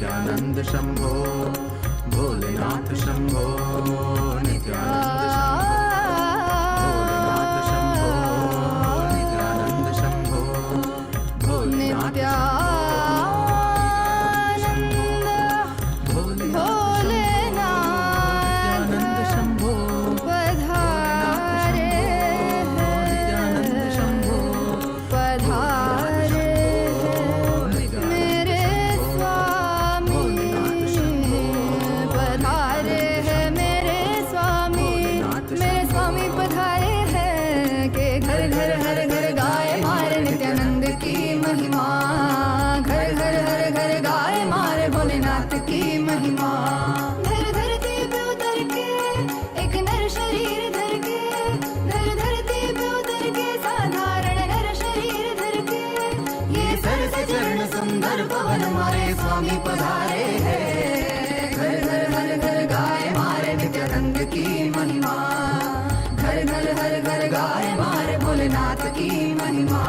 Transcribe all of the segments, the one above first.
नित्यानंद शंभो भोलेनाथ शंभो नित्यानंद शंभो नित्यानंद शंभो भोलेनाथ स्वामी पधारे हैं। घर घर हर घर गाए मारे नित्यानंद की महिमा। घर घर हर घर गाए मारे भोलेनाथ की महिमा।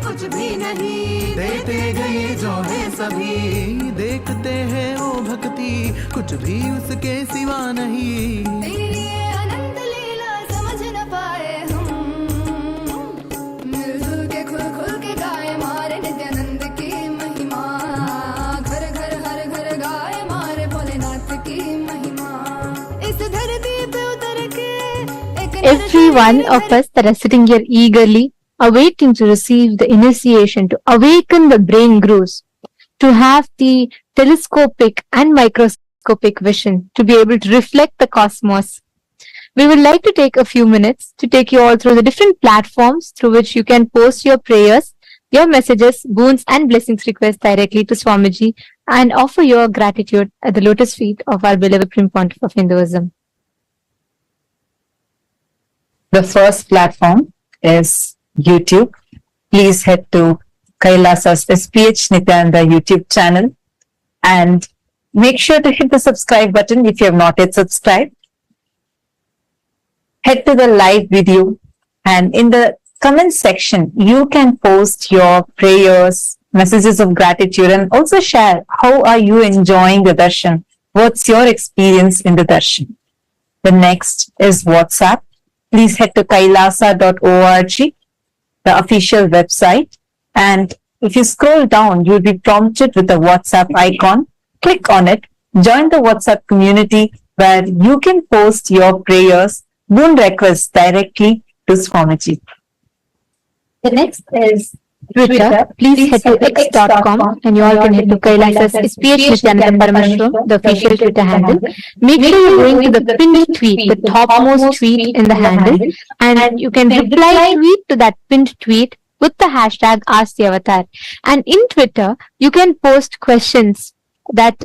कुछ भी नहीं देते गए जो है सभी। देखते हैं वो भक्ति कुछ भी उसके सिवा नहीं। तेरी ये अनंत लीला समझ न पाए हम। मिलजुल के खुल खुल के गाए मारे नित्यानंद की महिमा। घर घर हर घर गाए मारे भोलेनाथ की महिमा। इस धरती पे उतर के Every one of us that are sitting here eagerly awaiting to receive the initiation, to awaken the brain grooves, to have the telescopic and microscopic vision, to be able to reflect the cosmos. We would like to take a few minutes to take you all through the different platforms through which you can post your prayers, your messages, boons and blessings requests directly to Swamiji and offer your gratitude at the lotus feet of our beloved Supreme Pontiff of Hinduism. The first platform is YouTube. Please head to Kailasa's SPH Nityananda YouTube channel and make sure to hit the subscribe button if you have not yet subscribed. Head to the live video and in the comment section you can post your prayers, messages of gratitude and also share how are you enjoying the darshan. What's your experience in the darshan? The next is WhatsApp. Please head to kailasa.org, the official website, and if you scroll down, you'll be prompted with the WhatsApp icon. Click on it, join the WhatsApp community where you can post your prayers, boon requests directly to Swamiji. The next is Twitter. Please head to x.com and you all can head to Kailasa's SPH Nityananda Parameshwaram, the official Twitter handle. Make sure you're going to the pinned tweet, the topmost tweet in the handle, and you can reply tweet to that pinned tweet with the hashtag #AskTheAvatar. And in Twitter, you can post questions that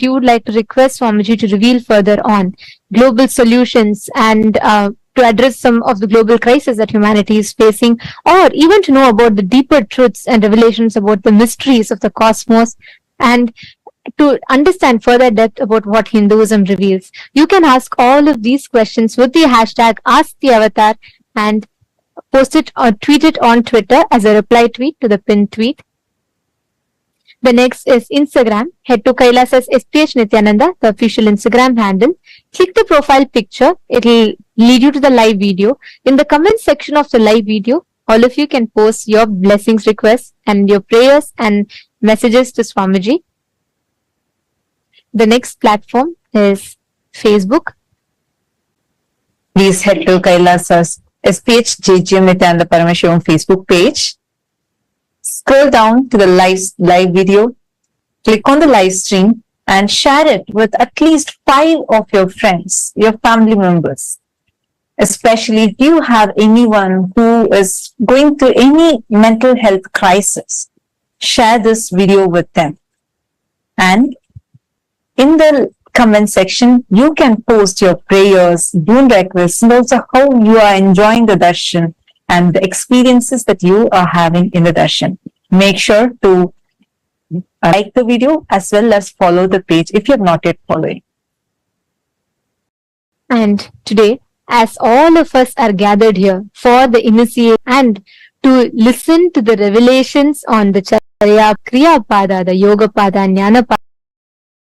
you would like to request Swamiji to reveal further on, global solutions and to address some of the global crises that humanity is facing, or even to know about the deeper truths and revelations about the mysteries of the cosmos, and to understand further depth about what Hinduism reveals. You can ask all of these questions with the hashtag #AskTheAvatar and post it or tweet it on Twitter as a reply tweet to the pinned tweet. The next is Instagram. Head to Kailasa's SPH Nityananda, the official Instagram handle. Click the profile picture. It will lead you to the live video. In the comment section of the live video, all of you can post your blessings requests and your prayers and messages to Swamiji. The next platform is Facebook. Please head to Kailasa's SPH JGM Nityananda Parameshwaram Facebook page. Scroll down to the live video, click on the live stream and share it with at least 5 of your friends, your family members. Especially if you have anyone who is going through any mental health crisis, share this video with them. And in the comment section, you can post your prayers, boon requests, and also how you are enjoying the darshan and the experiences that you are having in the darshan. Make sure to like the video as well as follow the page if you have not yet followed. And today, as all of us are gathered here for the initiation and to listen to the revelations on the Charya Kriya Pada, the Yoga Pada, Jnana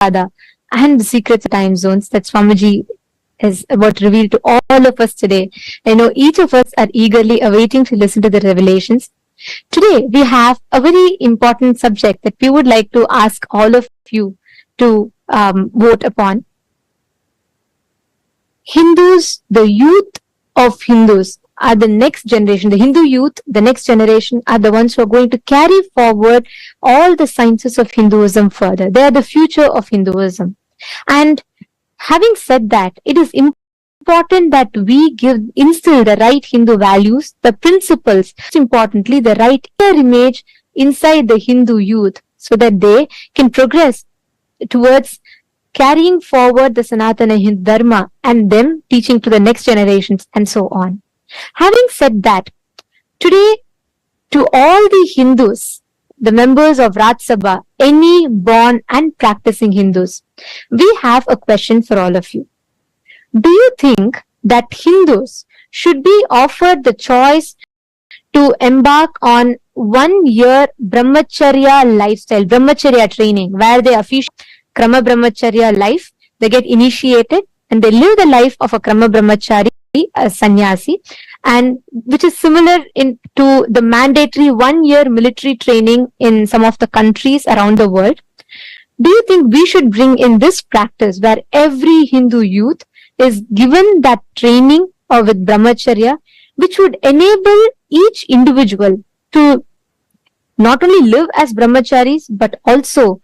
Pada, and the secrets of time zones that Swamiji is about to reveal to all of us today. I know each of us are eagerly awaiting to listen to the revelations. Today, we have a very important subject that we would like to ask all of you to vote upon. Hindus, the youth of Hindus are the next generation. The Hindu youth, the next generation, are the ones who are going to carry forward all the sciences of Hinduism further. They are the future of Hinduism. And having said that, it is important that we instill the right Hindu values, the principles, most importantly, the right inner image inside the Hindu youth so that they can progress towards carrying forward the Sanatana Hindu Dharma and them teaching to the next generations and so on. Having said that, today to all the Hindus, the members of Raj Sabha, any born and practicing Hindus, we have a question for all of you. Do you think that Hindus should be offered the choice to embark on 1 year brahmacharya lifestyle, brahmacharya training, where they officially Krama Brahmacharya life, they get initiated and they live the life of a Krama Brahmachari, a sannyasi, and which is similar to the mandatory 1 year military training in some of the countries around the world? Do you think we should bring in this practice where every Hindu youth is given that training with Brahmacharya, which would enable each individual to not only live as Brahmacharis, but also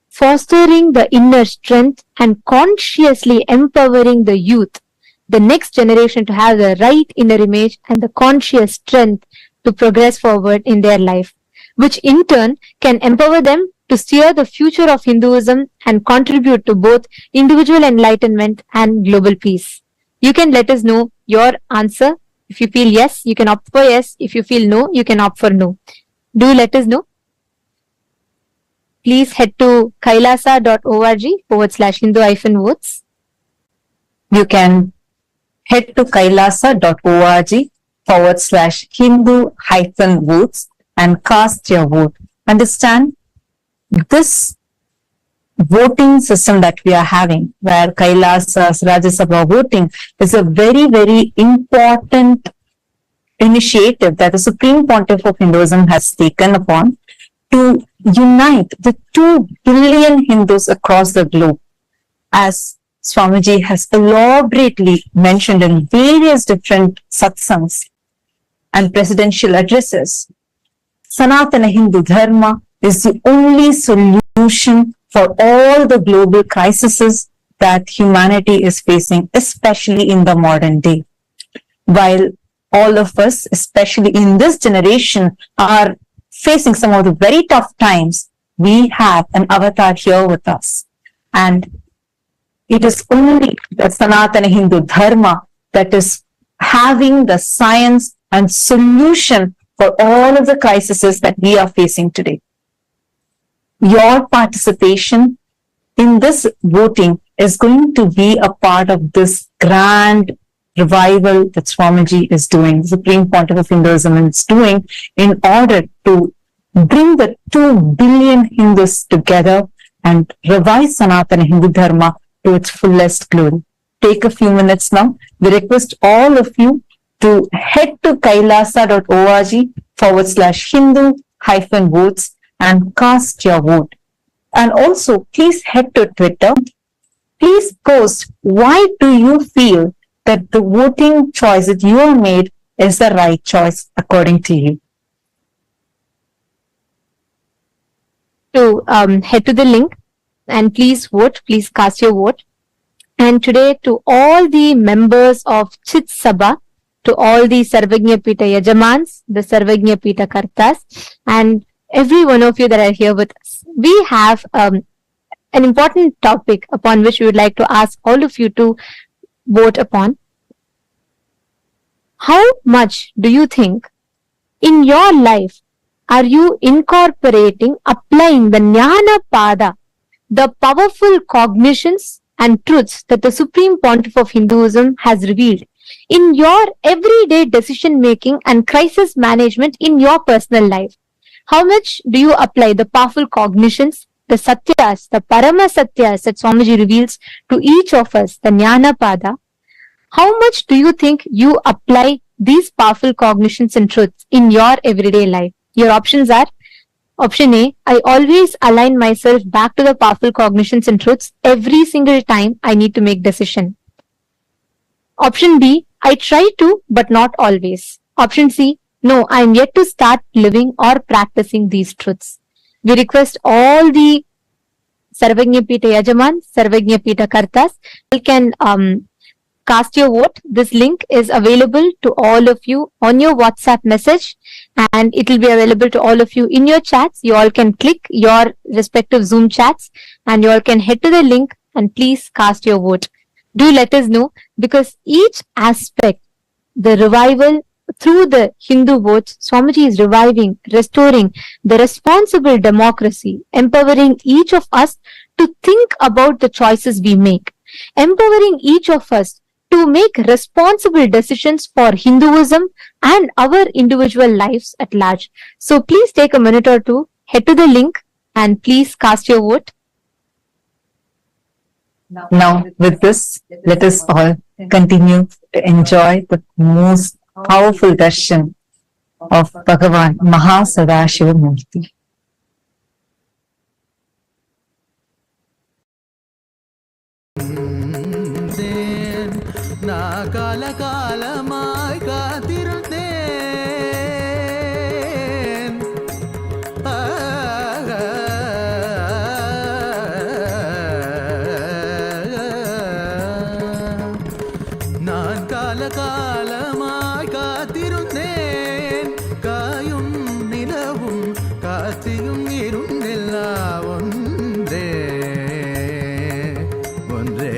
fostering the inner strength and consciously empowering the youth, the next generation, to have the right inner image and the conscious strength to progress forward in their life, which in turn can empower them to steer the future of Hinduism and contribute to both individual enlightenment and global peace. You can let us know your answer. If you feel yes, you can opt for yes. If you feel no, you can opt for no. Do let us know. Please head to kailasa.org/Hindu-votes. You can head to kailasa.org/Hindu-votes and cast your vote. Understand, this voting system that we are having, where Kailasa's Rajya Sabha voting, is a very, very important initiative that the Supreme Pontiff of Hinduism has taken upon to unite the 2 billion Hindus across the globe. As Swamiji has elaborately mentioned in various different satsangs and presidential addresses, Sanatana Hindu Dharma is the only solution for all the global crises that humanity is facing, especially in the modern day. While all of us, especially in this generation, are facing some of the very tough times, we have an avatar here with us. And it is only the Sanatana Hindu Dharma that is having the science and solution for all of the crises that we are facing today. Your participation in this voting is going to be a part of this grand revival that Swamiji is doing, the Supreme Pontiff of Hinduism is doing, in order to bring the 2 billion Hindus together and revive Sanatana Hindu Dharma to its fullest glory. Take a few minutes now. We request all of you to head to kailasa.org/Hindu-votes and cast your vote. And also, please head to Twitter. Please post, why do you feel that the voting choice that you have made is the right choice according to you? To head to the link and please vote, please cast your vote. And today, to all the members of Chit Sabha, to all the Sarvagnya Pita Yajamans, the Sarvagnya Pita Kartas, and every one of you that are here with us, we have a an important topic upon which we would like to ask all of you to vote upon. How much do you think in your life are you incorporating, applying the Jnana Pada, the powerful cognitions and truths that the Supreme Pontiff of Hinduism has revealed in your everyday decision making and crisis management in your personal life? How much do you apply the powerful cognitions, the Satyas, the Parama Satyas that Swamiji reveals to each of us, the Jnana Pada? How much do you think you apply these powerful cognitions and truths in your everyday life? Your options are: option A, I always align myself back to the powerful cognitions and truths every single time I need to make decision. Option B, I try to, but not always. Option C, no, I am yet to start living or practicing these truths. We request all the Sarvagnya Pita Yajaman, Sarvagnya Pita Kartas, you can cast your vote. This link is available to all of you on your WhatsApp message, and it will be available to all of you in your chats. You all can click your respective Zoom chats and you all can head to the link and please cast your vote. Do let us know, because each aspect, the revival through the Hindu votes, Swamiji is reviving, restoring the responsible democracy, empowering each of us to think about the choices we make, empowering each of us to make responsible decisions for Hinduism and our individual lives at large. So please take a minute or two, head to the link and please cast your vote. Now, with this, let us all continue to enjoy the most powerful darshan of Bhagavan MahaSadashiva Murthy. நான் காலகாலமாய் காத்திருந்தேன். நான் காலகாலமாய் காத்திருந்தேன். காயும் நிலவும் காத்தியும் இருந்தெல்லாம் ஒன்றே ஒன்றே.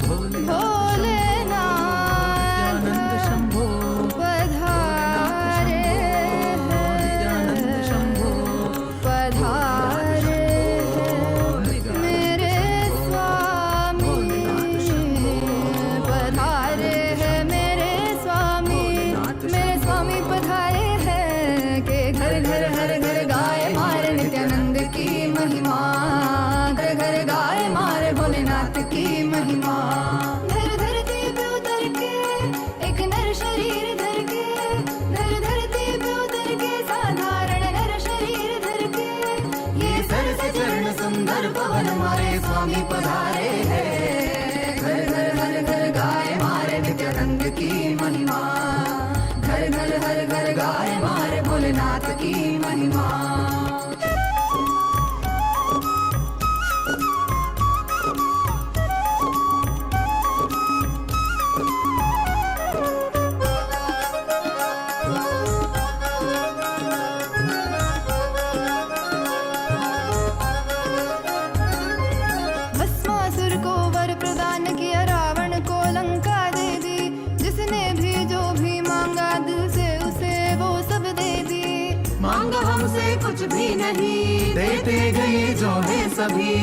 भोले की महिमा, घर घर हर घर गाए मारे भोलेनाथ की महिमा। भस्मासुर को वर प्रदान किया, रावण को लंका दे दी, जिसने भी जो भी मांगा दिल से उसे वो सब दे दी। मांगा हमसे कुछ भी नहीं, देते गए जो है सभी,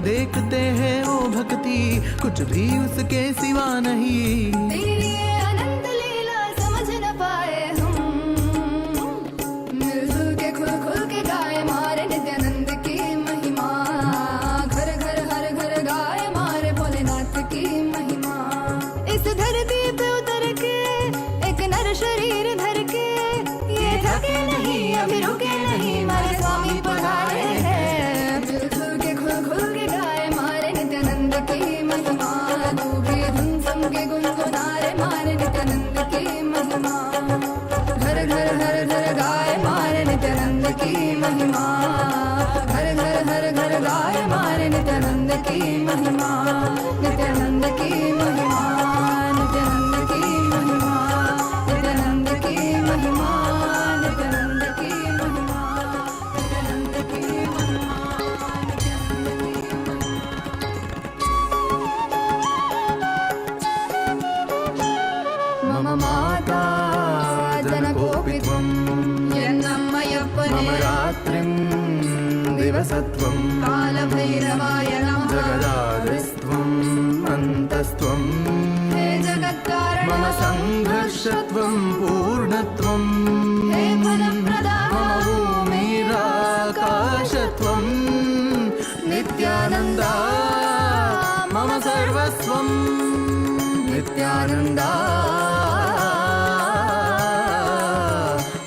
देखते हैं वो भक्ति कुछ भी उसके सिवा नहीं। तेरी ये अनंत लीला समझ न पाए हम, मिलजुल के खुल खुल के गाए मारे नित्यानंद की महिमा, घर घर हर घर गाए मारे भोलेनाथ की महिमा। इस धरती पे उतर के एक नर शरीर धर के, ये थके नहीं अभी रुके नहीं, मारे स्वामी पधारे हैं। मिलजुल के खुल खुल के गाए मारे नित्यानंद की महिमा, तू भी धुन सम के गुनगुनारे मारे नित्यानंद की महिमा, घर घर हर घर गाए मारे नित्यानंद की महिमा, घर घर हर घर गाए मारे नित्यानंद की महिमा, नित्यानंद की महिमा, नित्यानंद की महिमा, नित्यानंद की महिमा, नित्यानंद की महिमा, नित्यानंद की महिमा, मम माता जनकोऽपि त्वं, मम रात्रिं दिवसत्वं, कालभैरवाय नमः, जगदादिस्त्वम् अन्तस्त्वं, हे जगत्कारण मम संघर्षत्वं पूर्णत्वं, हे फलप्रदा मम भूमिराकाशत्वं, नित्यानन्दा मम सर्वस्वं, नित्यानन्दा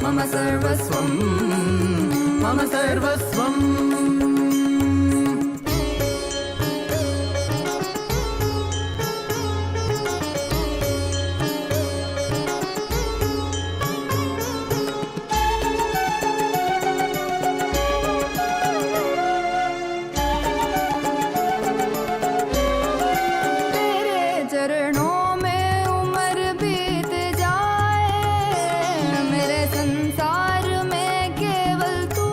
मम सर्वस्वं, मम सर्वस्वं। तेरे चरणों में उम्र बीत जाए, मेरे संसार में केवल तू,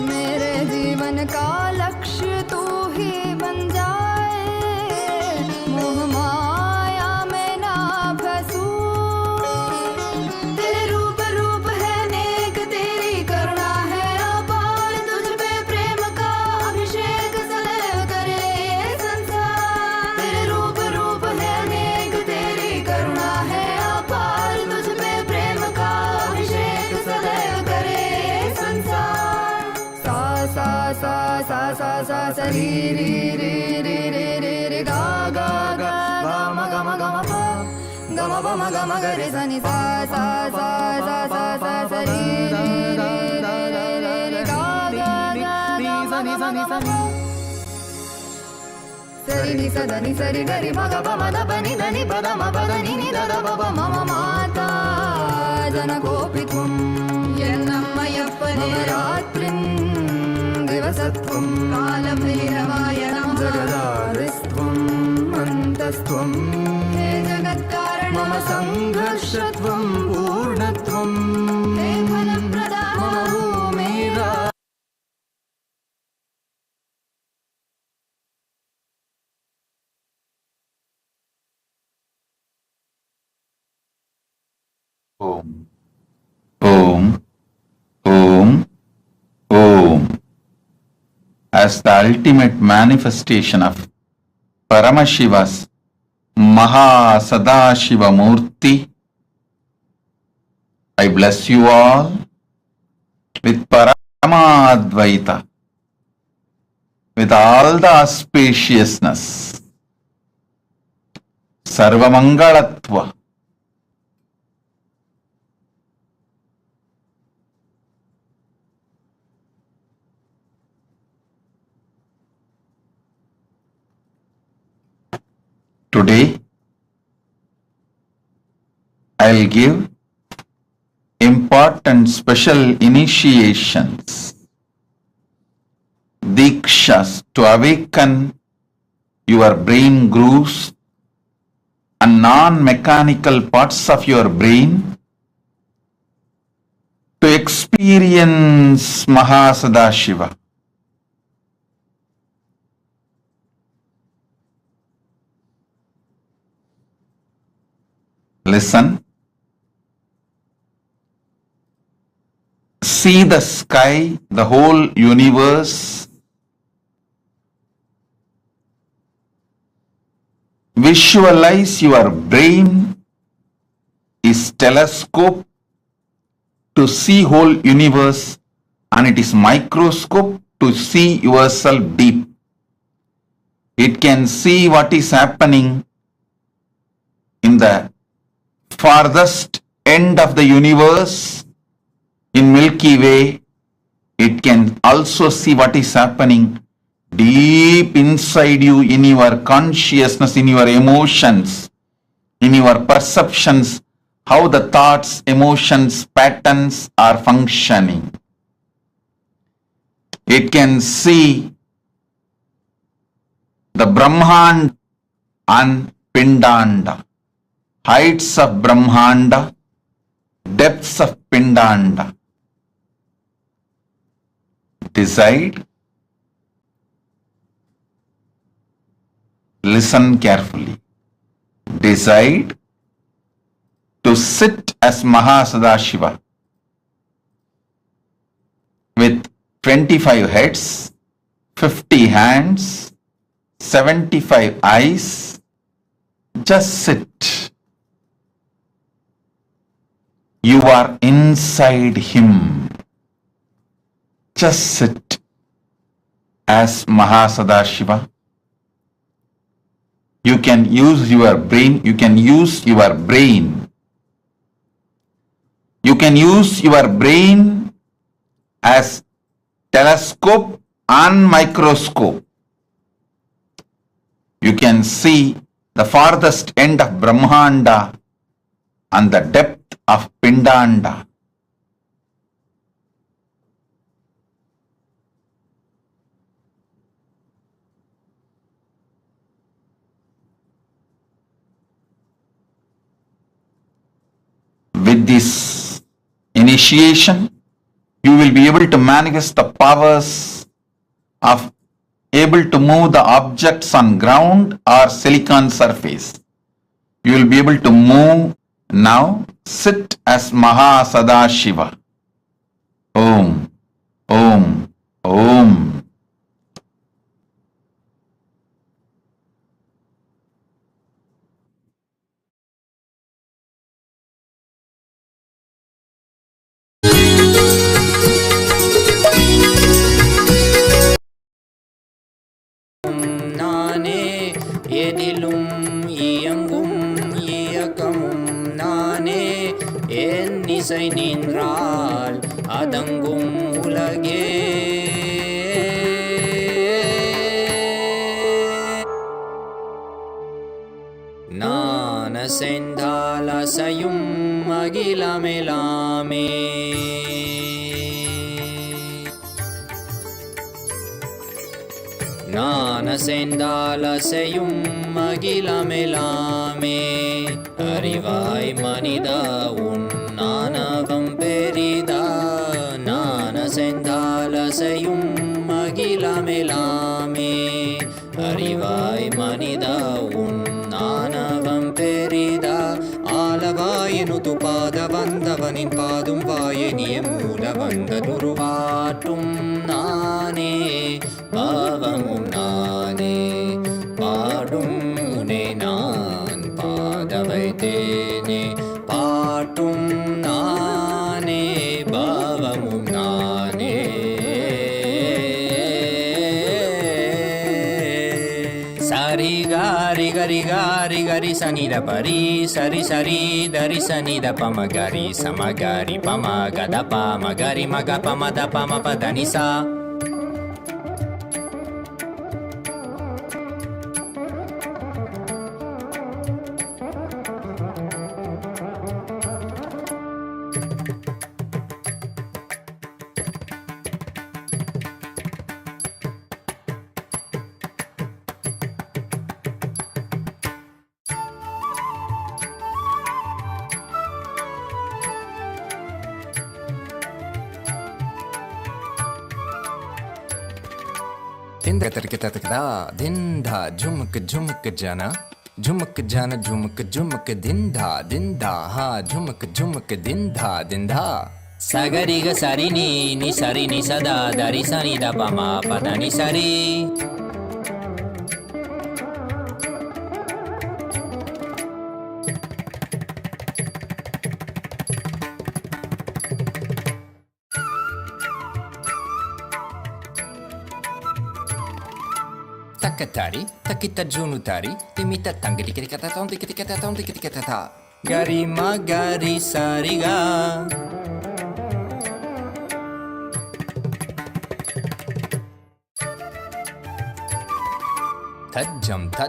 मेरे जीवन का लक्ष्य तू ही बन जाए, मोह माया में ना फंसूं। तेरे रूप रूप है नेक, तेरी करुणा है अपार, तुझ पे प्रेम का अभिषेक सदैव करे ये संसार। तेरे रूप रूप है नेक, तेरी करुणा है अपार, तुझ पे प्रेम का अभिषेक सदैव करे ये संसार। सा सा सा सा सा सा सा री री री री री री री गा गा गा गा म ग म ग म प ग म प म ग म ग रे सा नि सा सा सा सा सा सा सा री री री री री री री गा गा गा गा म ग म ग म प सरि नि स द नि सरि ग रि म ग प म द प नि द नि प द म प द नि नि द द प प मम माता जनकोऽपि त्वं, मम रात्रिं दिवसत्वं, कालभैरवाय नमः, जगदादिस्त्वम् अन्तस्त्वं, हे जगत्कारण मम संघर्षत्वं पूर्णत्वं, हे फलप्रदा मम भूमिरा। Om. Om. Om. Om. As the ultimate manifestation of Paramashiva's MahaSadashiva Murthy, I bless you all with Paramadvaita, with all the auspiciousness, Sarvamangalatva, today I'll give important special initiations, Dikshas, to awaken your brain grooves and non-mechanical parts of your brain to experience MahaSadashiva. Listen. See the sky, the whole universe. Visualize your brain is telescope to see whole universe, and it is microscope to see yourself deep. It can see what is happening in the farthest end of the universe in Milky Way. It can also see what is happening deep inside you, in your consciousness, in your emotions, in your perceptions, how the thoughts, emotions, patterns are functioning. It can see the Brahmanda and Pindanda, heights of Brahmanda, depths of Pindanda. Decide. Listen carefully. Decide to sit as MahaSadashiva with 25 heads, 50 hands, 75 eyes. Just sit. You are inside Him. Just sit as MahaSadashiva. You can use your brain. You can use your brain. You can use your brain as telescope and microscope. You can see the farthest end of Brahmanda and the depth of Pindanda. With this initiation, you will be able to manifest the powers of able to move the objects on ground or silicon surface. You will be able to move. Now sit as MahaSadashiva. Om, Om, Om. எதிலும் இயங்கும் இயக்கமும் நானே, என் இசை நின்றால் அதங்கும் உலகே. நான் அசைந்தால் அசையும் அகிலமெலாமே. நான் அசைந்தால் அசையும் அகிலமெலாமே. அறிவாய் மனிதா உன் நானகம் பெரிதா. நான் அசைந்தால் அசையும் அகிலமெலாமே. அறிவாய் மனிதா உன் நானகம் பெரிதா. ஆலவாயினுது பாத வந்தவனின் பாதும் வாயனிய மூல வந்த துருவாட்டும் நானே. பாவமும் நானே, பாடும் உனை நான் பாத வைத்தேனே. பாட்டும் நானே, பாவமும் நானே. சரி காரி கரி காரி கரி சனித பரி சரி சரி தரி சனித பம கரி சமகரி பம கத பம கரி மக பமத பம பதனிசா. तिंदा तरके ततकदा धिंधा झुमक झुमक जाना झुमक जाना झुमक झुमक धिंधा धिंधा हा झुमक झुमक धिंधा धिंधा सागरी ग सारी नी सारी नी सदा दारी सानी दा पमा पदा नी सारी takatari takita junutari timita tangri kata ton kata ton kata gari magari sariga tajam tha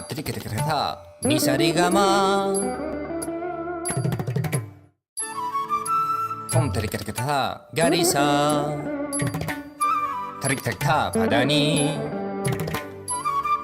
trikita kata ni sariga ma tom trikita kata gari sa tarik tak tha padani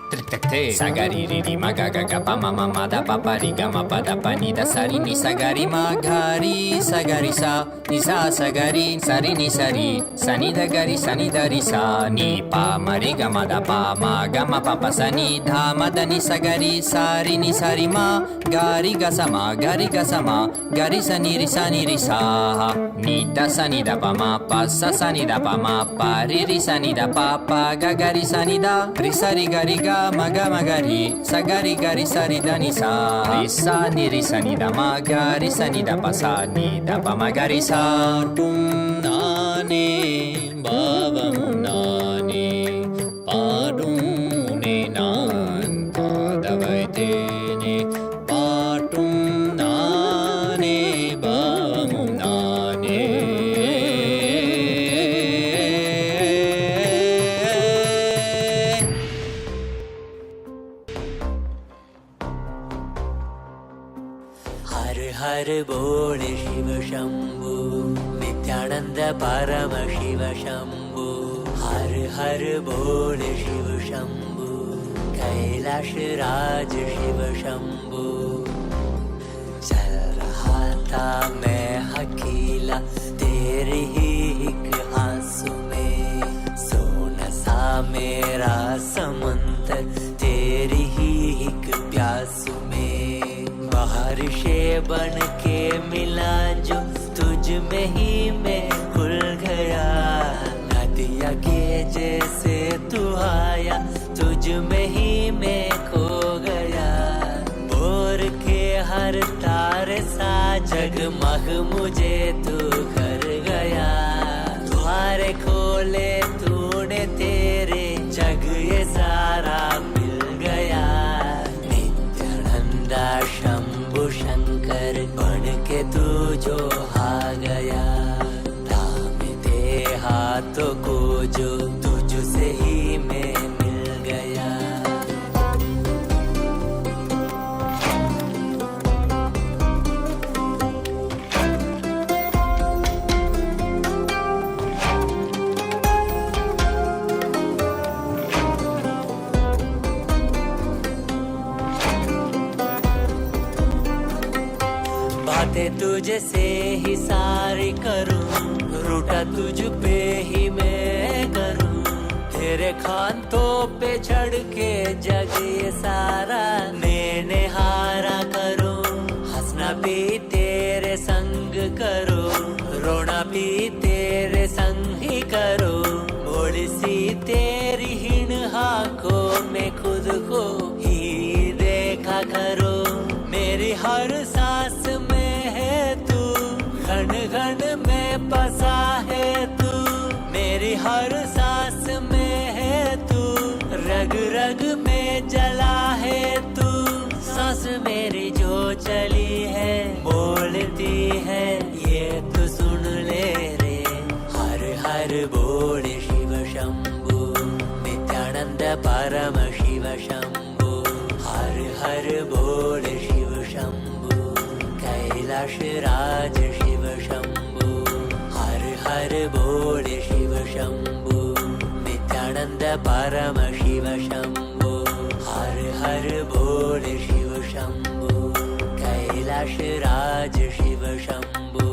Trik-tak-te Sagari-ri-ri Magaga-ga-pa-ma-ma-ma-da Pa-pa-ri-ga-ma-pa-da-pa-ni-da Sa-ri-ni-sa-gari-ma-gari Sa-gari-sa Ni-sa-sa-gari Sa-ri-ni-sa-ri Sa-ni-da-gari Sa-ni-da-ri-sa Ni-pa-ma-ri-ga-ma-da-pa-ma-ga-ma-pa-pa-sa-ni-da-ma-da-ni-sa-gari Sa-ri-ni-sa-ri-ma Gari-ga-sa-ma Gari-ga-sa-ma Gari-sa-ni-ri-sa-ni-ri-sa Ni-da-sa-ni-da-pa-ma-pa-sa-sa-ni-da-pa-ma-pa-ri-ri-sa-ni-da-pa-pa-ga-gari-sa-ni-da Ri-sa-ri-gari-ga ma-ga-ma-gari Sa-gari-gari-sa-ri-da-ni-sa Ri-sa-ni-ri-sa-ni-da-ma-gari-sa-ni-da-pa-ma-gari-sa Tum-na-ne Bava-mu-na-ne Pa-dum-ne-nan Pa-da-vai-te-ne Pa-tum-na-ne Bava-mu-na-ne हर हर बोल शिव शंभु नित्यानंद परम शिव शंभु हर हर बोल शिव शंभु कैलाश राज शिव शंभु चल रहा था मैं अकेला तेरे ही एक आंसू में सोना सा मेरा समंदर तेरी ही एक प्यासू में बारिशे बन के मिला जो तुझ में ही मैं खुल गया नदिया के जैसे तू आया तुझ में ही मैं खो गया बोर के हर तारे सा जगमग मुझे तू कर गया द्वारे खोले तूने तेरे जग ये सारा मिल गया नित्यानंदा शंभु शंकर बन के तू जो आ गया थामे दे हाथों को जो तुझसे ही मैं मिल गया बातें तुझे से ही सारी करूं रूठा तुझ पे ही मैं करूं तेरे खानों पे चढ़ के जग ये सारा मैंने हारा करूं हंसना भी तेरे संग करूं रोना भी तेरे संग ही करूं बोली सी तेरी हिण आंखों में खुद को ही देखा करूं मेरी हर सांस में है तू घन घन में बसा है तू मेरी हर सांस में है तू रग रग में जला है तू सांस मेरी जो चली है बोलती है ये तो सुन ले रे हर हर बोल शिव शंभु नित्यानंद परम शिव शंभु हर हर बोल शिव शंभु कैलाश राज शिव शंभु हर हर बोल शिव शंभु नित्यानंद परम शिव शंभु हर हर बोल शिव शंभु कैलाश राज शिव शंभु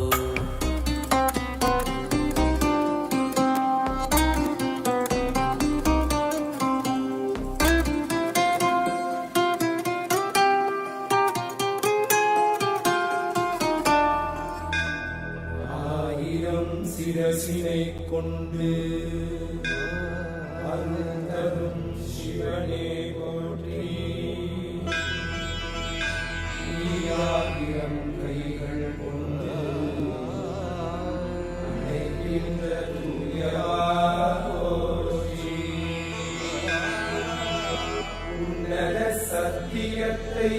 சிரசினை கொண்டு அருந்தரும் சிவனே போற்றி. நீயாயிரம் கைகள் கொண்டு அணைக்கின்ற தூயவா போற்றி. உன்னத சத்தியத்தை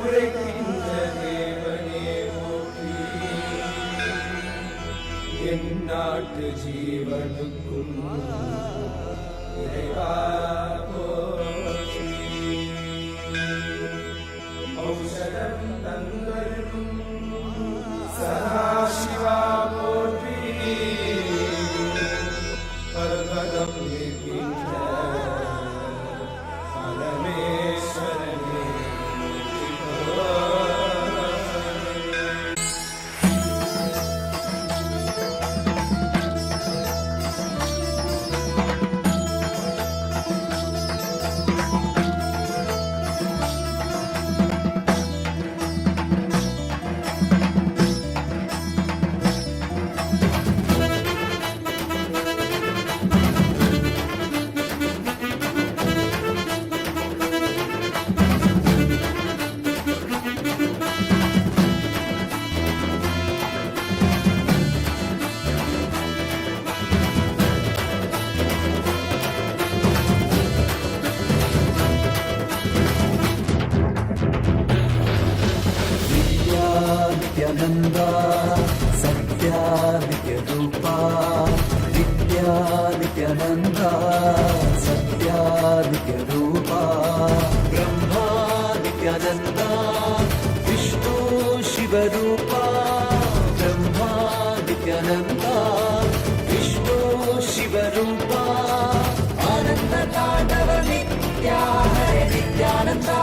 உரைக்கின்ற தேவனே போற்றி. என் நாட்டு ஜீவனுக்கும் இறைவா போற்றி. ஔஷதம் தந்தருளும் சதாசிவா போற்றி. பர்வதம் இருக்கின்ற பரமேஸ்வரனே नित्यानंदा सत्यादित्यरूपा. नित्यानंदा सत्यादित्यरूपा. ब्रह्मा नित्यानंदा विष्णु शिवरूपा. ब्रह्मा नित्यानंदा विष्णु शिवरूपा. आनंद तांडव नित्या हरे नित्यानंदा.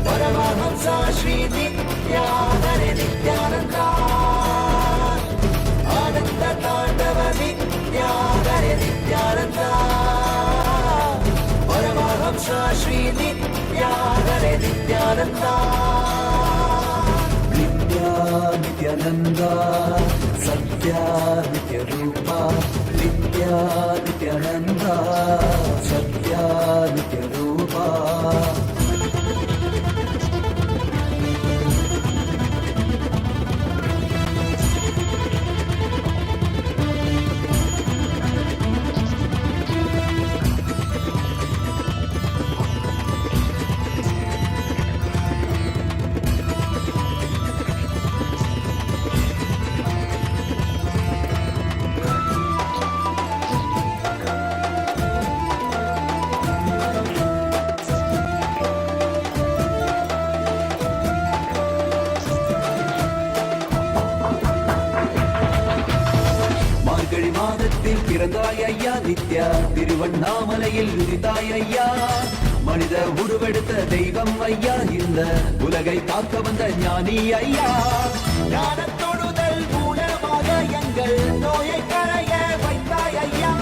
परमहंसा श्री नित्या हरे नित्यानंदा. आनंद तांडव नित्या हरे नित्यानंदा. परमहंसा श्री नित्या हरे नित्यानंदा. नित्यानंदा सत्या नित्यरूपा. नित्यानंदा सत्या नित्यरूपा. பிறந்தாய் ஐயா நித்யா. திருவண்ணாமலையில் உதித்தாய் ஐயா. மனித உருவெடுத்த தெய்வம் ஐயா. இந்த உலகை காக்க வந்த ஞானி ஐயா. ஞான தொழுதல் மூலமாக எங்கள் நோயை கரைய வைத்தாய் ஐயா.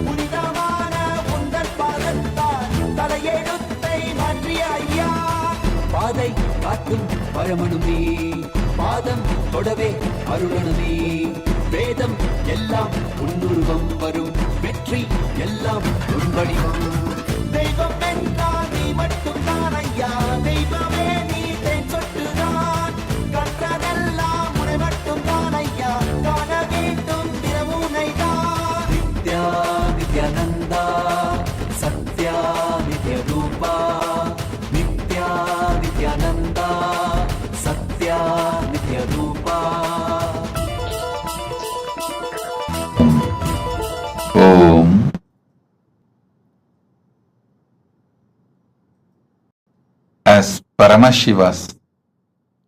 புனிதமான உந்தன் பாதத்தால் தலையெழுத்தை மாற்றிய ஐயா. பாதை காட்டும் பரமனுமே. பாதம் தொடவே அருளனுமே. வேதம் எல்லாம் உன்னுருவம் வரும். வெற்றி எல்லாம் உன் வடிவம். தெய்வம் என்றால் நீ மட்டும் தான் ஐயா. தெய்வமே நீ தேன் சொட்டுதான். கற்றதெல்லாம் உன்னை மட்டும் தான் ஐயா. காண வேண்டும் தினமுனை தான். Nithyananda Sathya நித்யரூபா. Nithyananda Sathya நித்யரூபா. Om. As Paramashiva's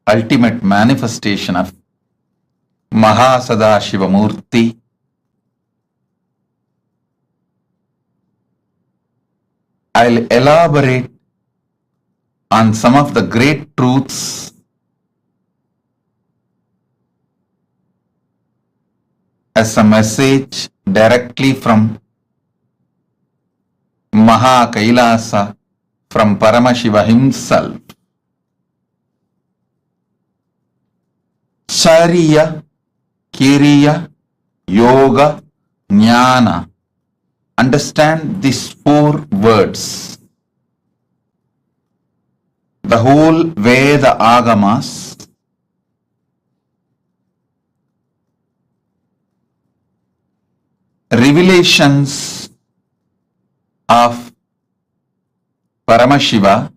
ultimate manifestation of MahaSadashiva Murthy, I'll elaborate on some of the great truths as a message directly from Maha Kailasa, from Paramashiva himself. Charya, Kiriya, Yoga, Jnana. Understand these 4 words. The whole Veda Agamas revelations of Paramashiva,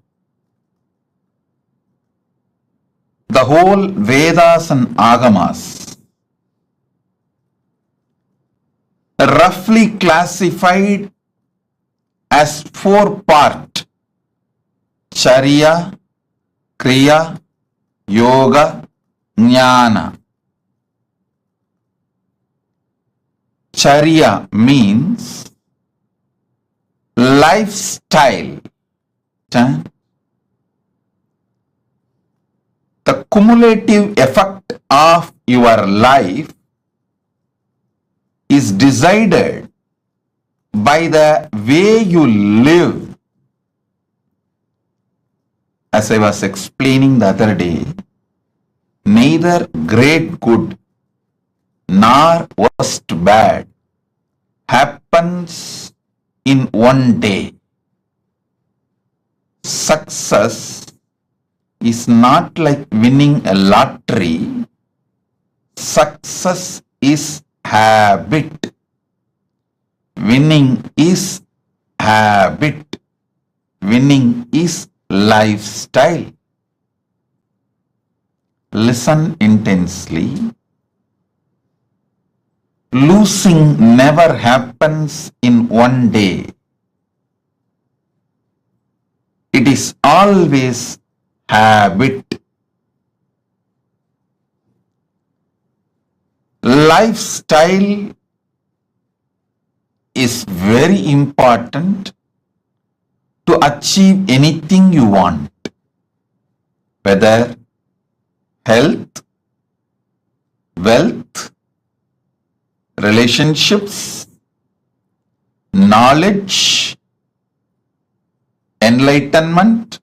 the whole Vedas and Agamas roughly classified as 4 parts: Charya, Kriya, Yoga, Jnana. Charya means lifestyle. The cumulative effect of your life is decided by the way you live. As I was explaining the other day, neither great good nor worst bad happens in one day. Success is not like winning a lottery. Success is habit. Winning is habit. Winning is lifestyle. Listen intensely. Losing never happens in one day. It is always habit. Lifestyle is very important to achieve anything you want, whether health, wealth, relationships, knowledge, enlightenment,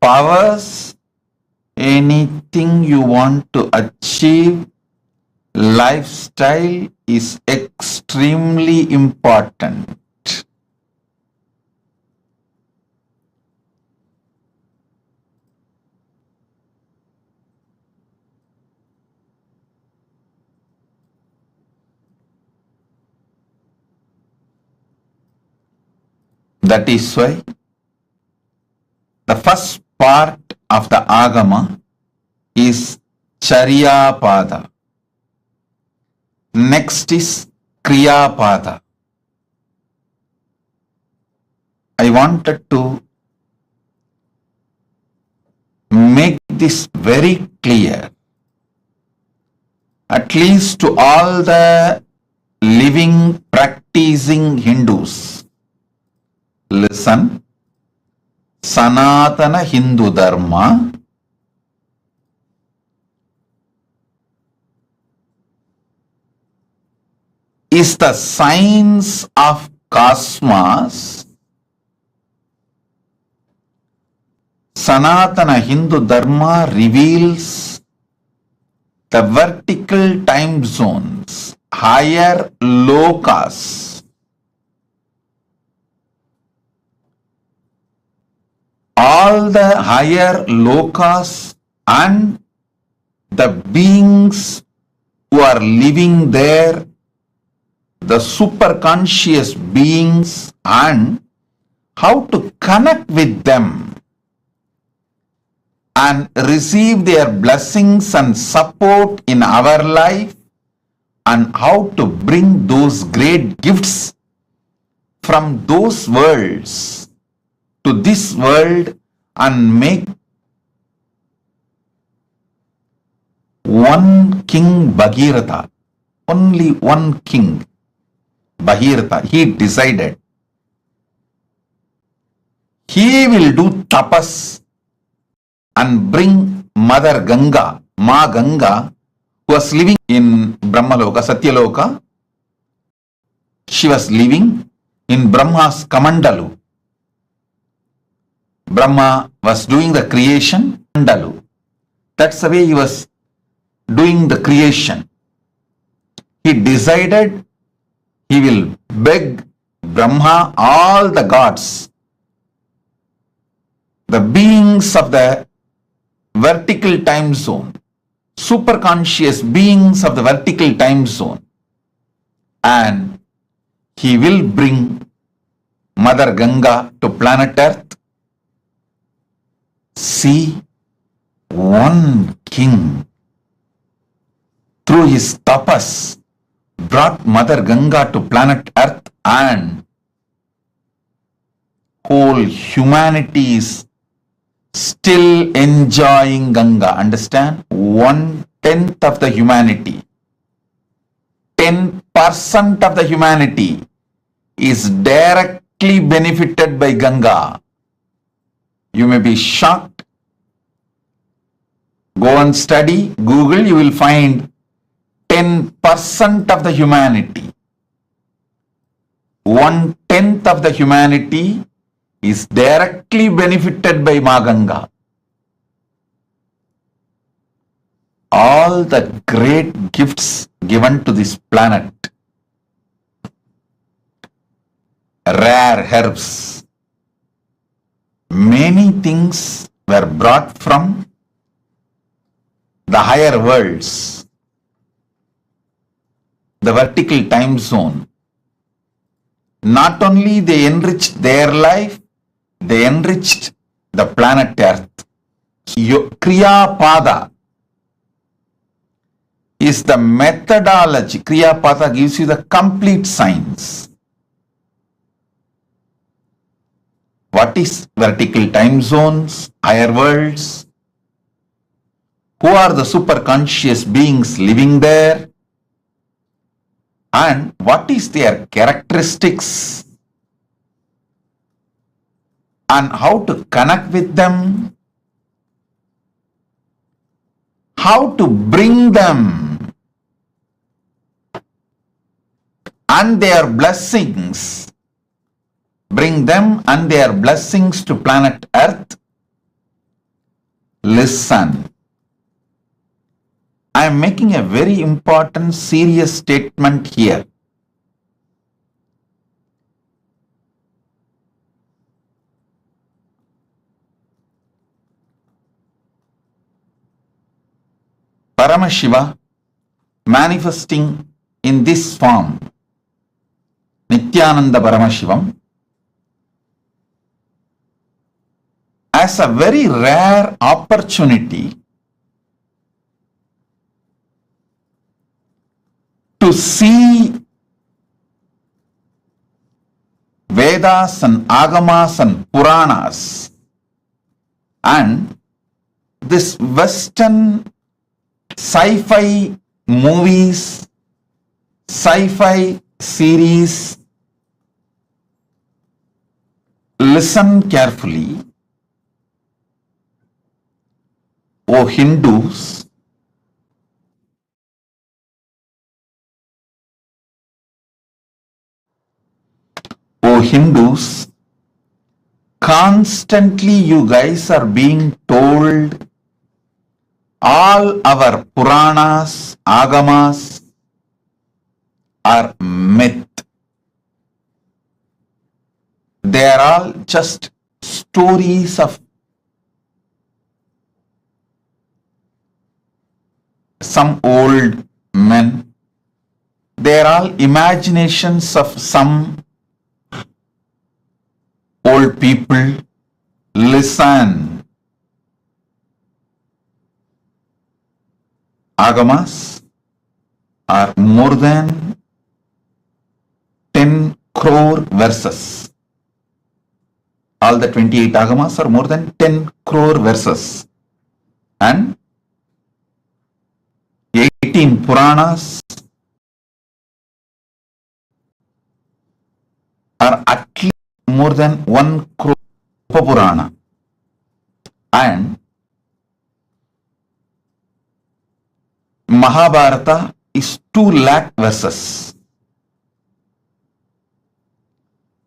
powers, anything you want to achieve. Lifestyle is extremely important. That is why the first part of the Agama is Charya Pada. Next is Kriya Pada. I wanted to make this very clear, at least to all the living, practicing Hindus. Listen, Sanatana Hindu Dharma is the science of cosmos. Sanatana Hindu Dharma reveals the vertical time zones, higher lokas. All the higher lokas and the beings who are living there, the superconscious beings, and how to connect with them and receive their blessings and support in our life, and how to bring those great gifts from those worlds to this world and make one king Bhagirath, only one king Bhagirath. He decided he will do tapas and bring Mother Ganga, Ma Ganga, who was living in Brahmaloka, Satyaloka. She was living in Brahma's Kamandalu. Brahma was doing the creation, Kamandalu. That's the way he was doing the creation, he decided he will beg Brahma, all the gods, the beings of the vertical time zone, superconscious beings of the vertical time zone, and he will bring Mother Ganga to planet Earth. See, one king through his tapas brought Mother Ganga to planet Earth, and whole humanity is still enjoying Ganga. Understand? 1/10 of the humanity, 10% of the humanity is directly benefited by Ganga. You may be shocked. Go and study, Google, you will find 10% of the humanity. 1/10 of the humanity is directly benefited by Ma Ganga. All the great gifts given to this planet, rare herbs, many things were brought from the higher worlds, the vertical time zone. Not only they enriched their life, they enriched the planet Earth. Kriya Pada is the methodology. Kriya Pada gives you the complete science. What is vertical time zones, higher worlds? Who are the superconscious beings living there? And what is their characteristics? And how to connect with them? How to bring them and their blessings, bring them and their blessings to planet Earth? Listen. I am making a very important, serious statement here. Paramashiva manifesting in this form, Nityananda Paramashivam, as a very rare opportunity to see Vedas and Agamas and Puranas and this Western sci-fi movies, sci-fi series. Listen carefully, O Hindus. O Hindus, constantly you guys are being told all our Puranas, Agamas are myth. They are all just stories of some old men. They are all imaginations of some old people. Listen. Agamas are more than 10 crore verses. All the 28 Agamas are more than 10 crore verses. And 18 Puranas are at least more than 1 crore Purana. And Mahabharata is 2 lakh verses.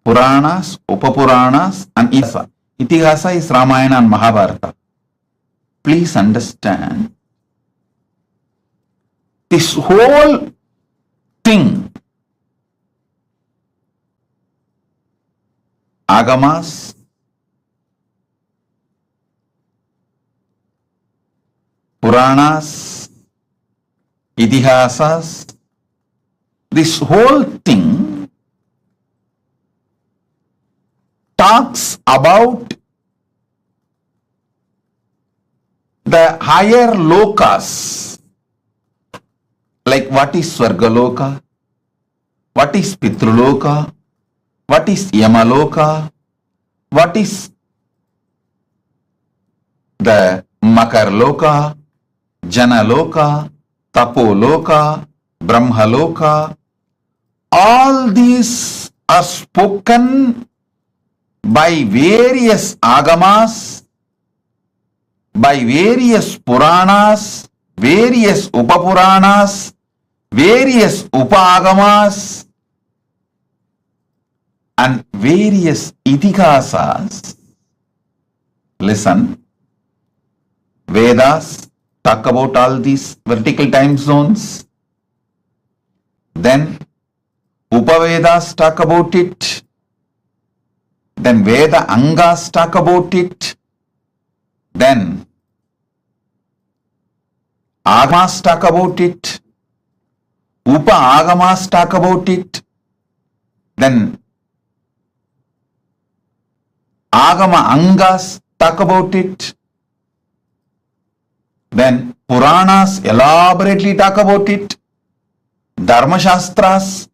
Puranas, Upapuranas and Itihasa. Itihasa is Ramayana and Mahabharata. Please understand, this whole thing, Agamas, Puranas, Itihasas, this whole thing talks about the higher lokas, like what is Swargaloka, what is Pitruloka, what is Yamaloka, what is the Makarloka, Janaloka, Tapoloka, Brahmaloka. All these are spoken by various agamas, by various Puranas, various Upapuranas, various Upagamas, and various Itihasas. Listen, Vedas talk about all these vertical time zones. Then Upavedas talk about it. Then Veda Angas talk about it. Then Agamas talk about it. Upa Agamas talk about it. Then Agama Angas talk about it. Then Puranas elaborately talk about it. Dharma Shastras,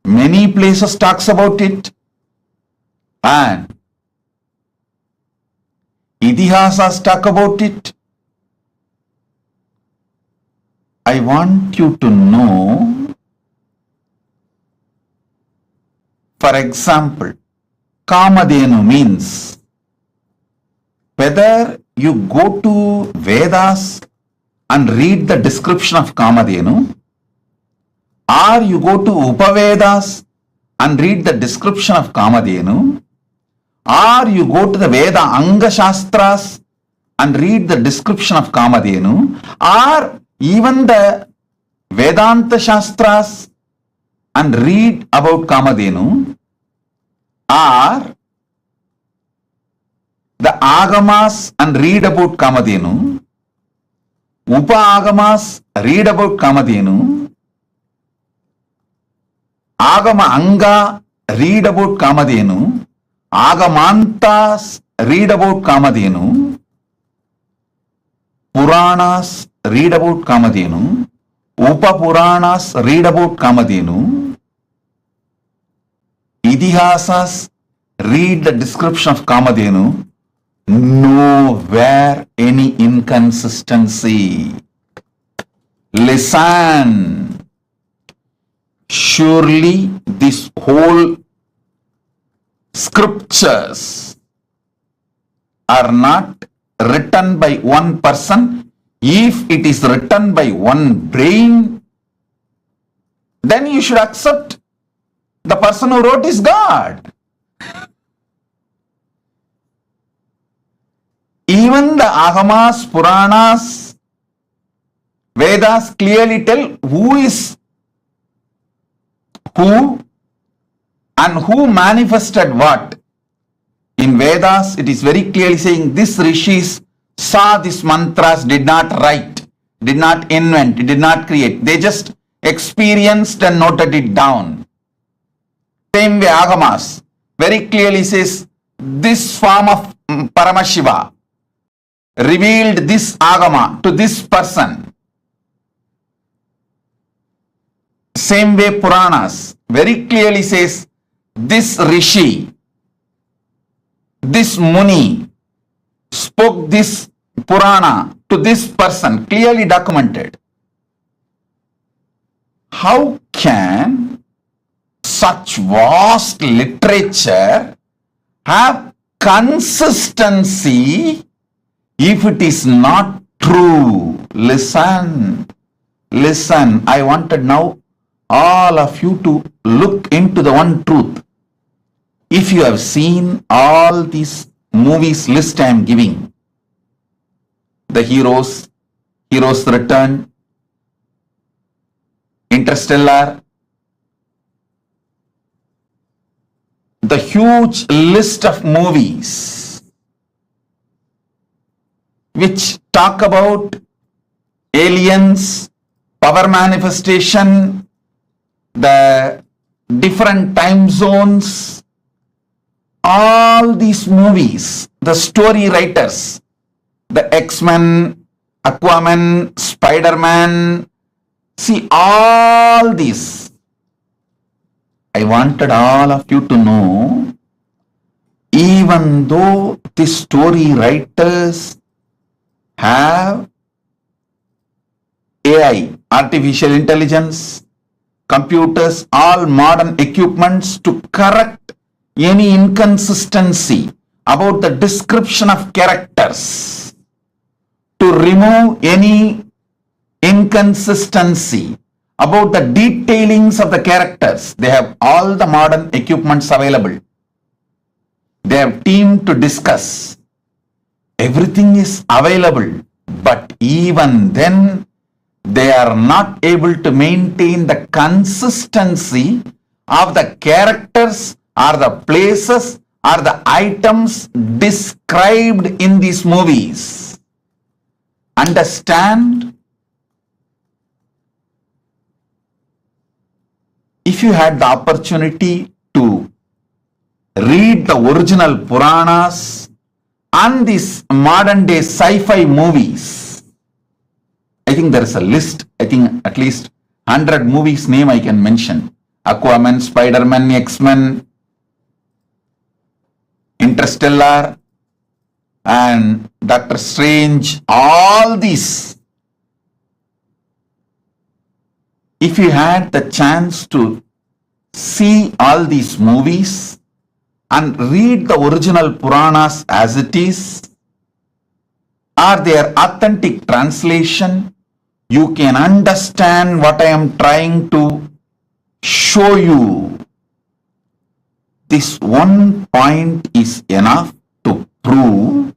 many places talks about it. And Itihasas talk about it. I want you to know, for example, Kamadhenu means whether you go to Vedas and read the description of Kamadhenu, or you go to Upavedas and read the description of Kamadhenu, or you go to the Veda Anga Shastras and read the description of Kamadhenu, or even the Vedanta Shastras and read about Kamadhenu, or the Agamas and read about Kamadhenu, Upa Agamas read about Kamadhenu, Agama Anga read about Kamadhenu, Agamantas read about Kamadhenu, Puranas read about Kamadhenu, Upa Puranas read about Kamadhenu, Itihasas read the description of Kamadhenu. Nowhere any inconsistency. Listen. Surely this whole scriptures are not written by one person. If it is written by one brain, then you should accept the person who wrote is God. Even the Agamas, Puranas, Vedas clearly tell who is who and who manifested what. In Vedas, it is very clearly saying this rishis saw these mantras, did not write, did not invent, did not create. They just experienced and noted it down. Same way Agamas very clearly says this form of Paramashiva revealed this Agama to this person. Same way Puranas very clearly says this Rishi, this Muni spoke this Purana to this person, clearly documented. How can such vast literature have consistency if it is not true? Listen, listen. I wanted now all of you to look into the one truth. If you have seen all these movies list I am giving, the heroes return, Interstellar, the huge list of movies which talk about aliens, power manifestation, the different time zones, all these movies, the story writers, the X-Men, Aquaman, Spider-Man, see all these. I wanted all of you to know, even though the story writers have AI, artificial intelligence, computers, all modern equipments to correct any inconsistency about the description of characters, to remove any inconsistency about the detailings of the characters. They have all the modern equipments available. They have team to discuss. Everything is available, but even then they are not able to maintain the consistency of the characters or the places or the items described in these movies. Understand? If you had the opportunity to read the original Puranas and these modern day sci-fi movies, I think there is a list, I think at least 100 movies name I can mention. Aquaman, Spider-Man, X-Men, Interstellar, and Doctor Strange, all these. If you had the chance to see all these movies and read the original Puranas as it is, or their authentic translation, you can understand what I am trying to show you. This one point is enough to prove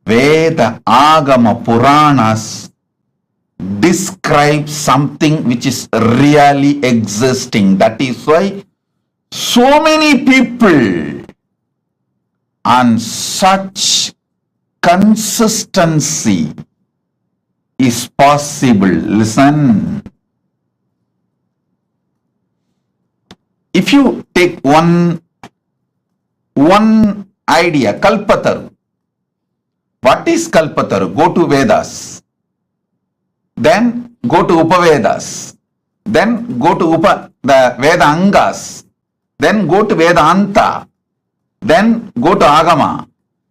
Veda, Agama, Puranas describe something which is really existing. That is why so many people on such consistency is possible. Listen. If you take one idea, Kalpataru. What is Kalpataru? Go to Vedas. Then go to Upavedas. Then go to the Veda Angas. Then go to Vedanta. Then go to Agama.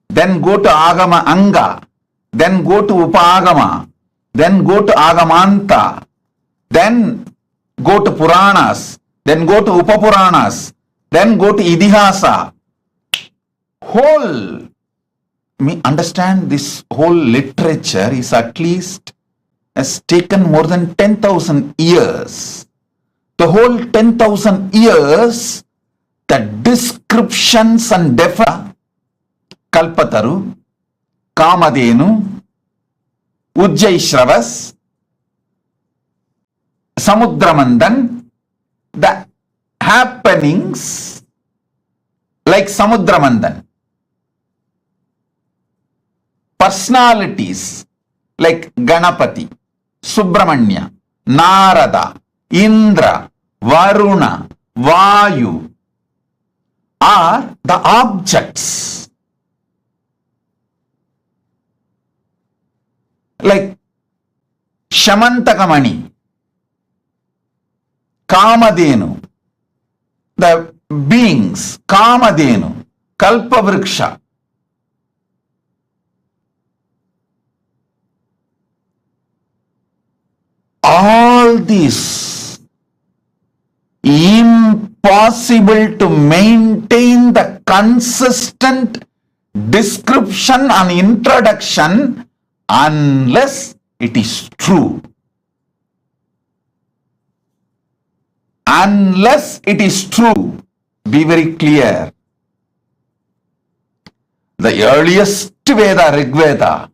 Then go to Agama Anga. Then go to Upagama. Then go to Agamanta. Then go to Puranas. Then go to Upapuranas. Then go to Idihasa. Understand, this whole literature is at least has taken more than 10,000 years. The whole 10,000 years, the descriptions and Kalpataru, Kamadenu, Ujjaishravas, Samudramandan, the happenings like Samudramandan, personalities like Ganapati, Subramanya, Narada, Indra, Varuna, Vayu are the objects. Like Shamantakamani, Kamadenu, the beings, Kamadenu, Kalpavriksha. All this impossible to maintain the consistent description and introduction unless it is true. Unless it is true, be very clear. The earliest Veda, Rig Veda,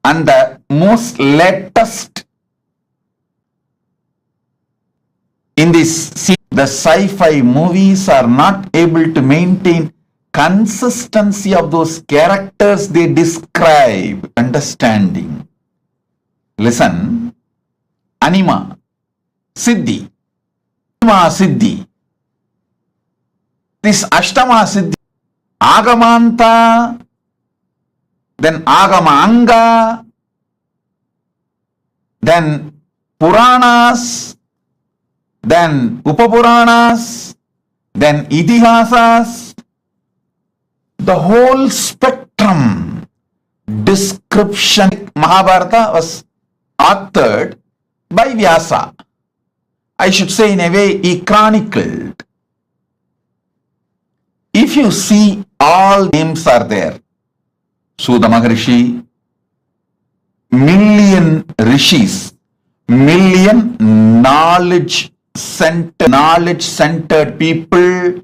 and the most latest in this the sci-fi movies are not able to maintain consistency of those characters they describe. Understanding. Listen. Anima, Siddhi, Anima Siddhi. This Ashtama Siddhi, Agamanta, then Agama Anga, then Puranas, then Upapuranas, then Itihasas, the whole spectrum description. Mahabharata was authored by Vyasa. I should say, in a way, he chronicled. If you see, all names are there. Suda Maharishi, million rishis, million knowledge-centered people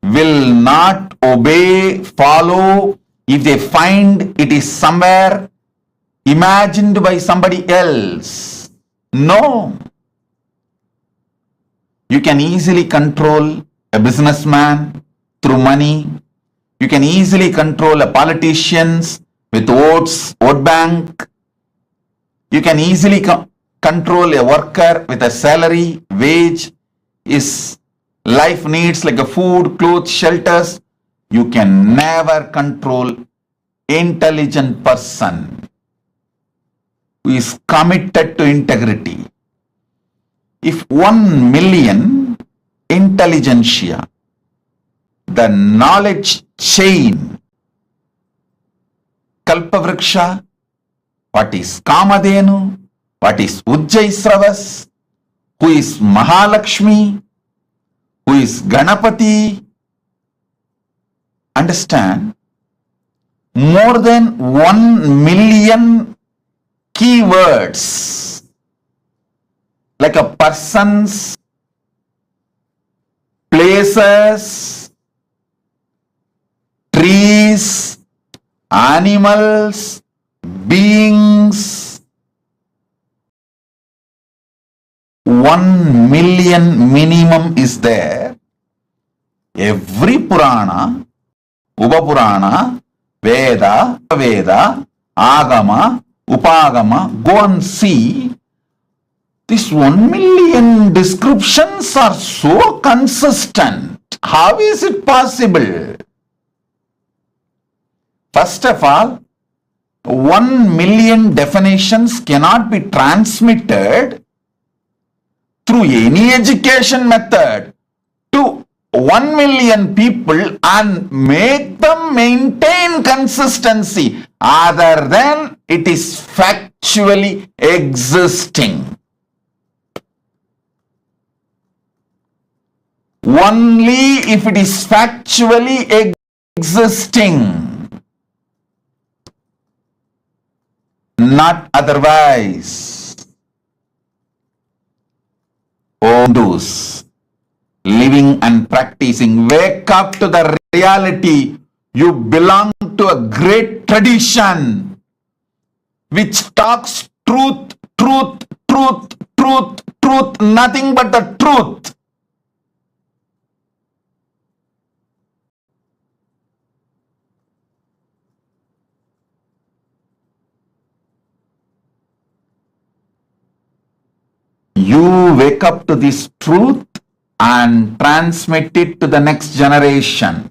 will not obey, follow if they find it is somewhere imagined by somebody else. No. You can easily control a businessman through money. You can easily control a politician with votes, vote bank. You can easily control a worker with a salary, wage, his life needs like a food, clothes, shelters. You can never control intelligent person who is committed to integrity. If 1 million intelligentsia, the knowledge chain, Kalpavriksha, what is Kamadhenu, what is Ujjaisravas, who is Mahalakshmi, who is Ganapati, understand, more than 1 million keywords, like a person's, places, trees, animals, beings. 1 million minimum is there. Every Purana, Upapurana, Veda, Agama, Upagama, go and see. These 1 million descriptions are so consistent. How is it possible? First of all, 1 million definitions cannot be transmitted through any education method to 1 million people and make them maintain consistency other than it is factually existing. Only if it is factually existing, not otherwise. Oh, those living and practicing, wake up to the reality. You belong to a great tradition which talks truth, nothing but the truth. You wake up to this truth and transmit it to the next generation.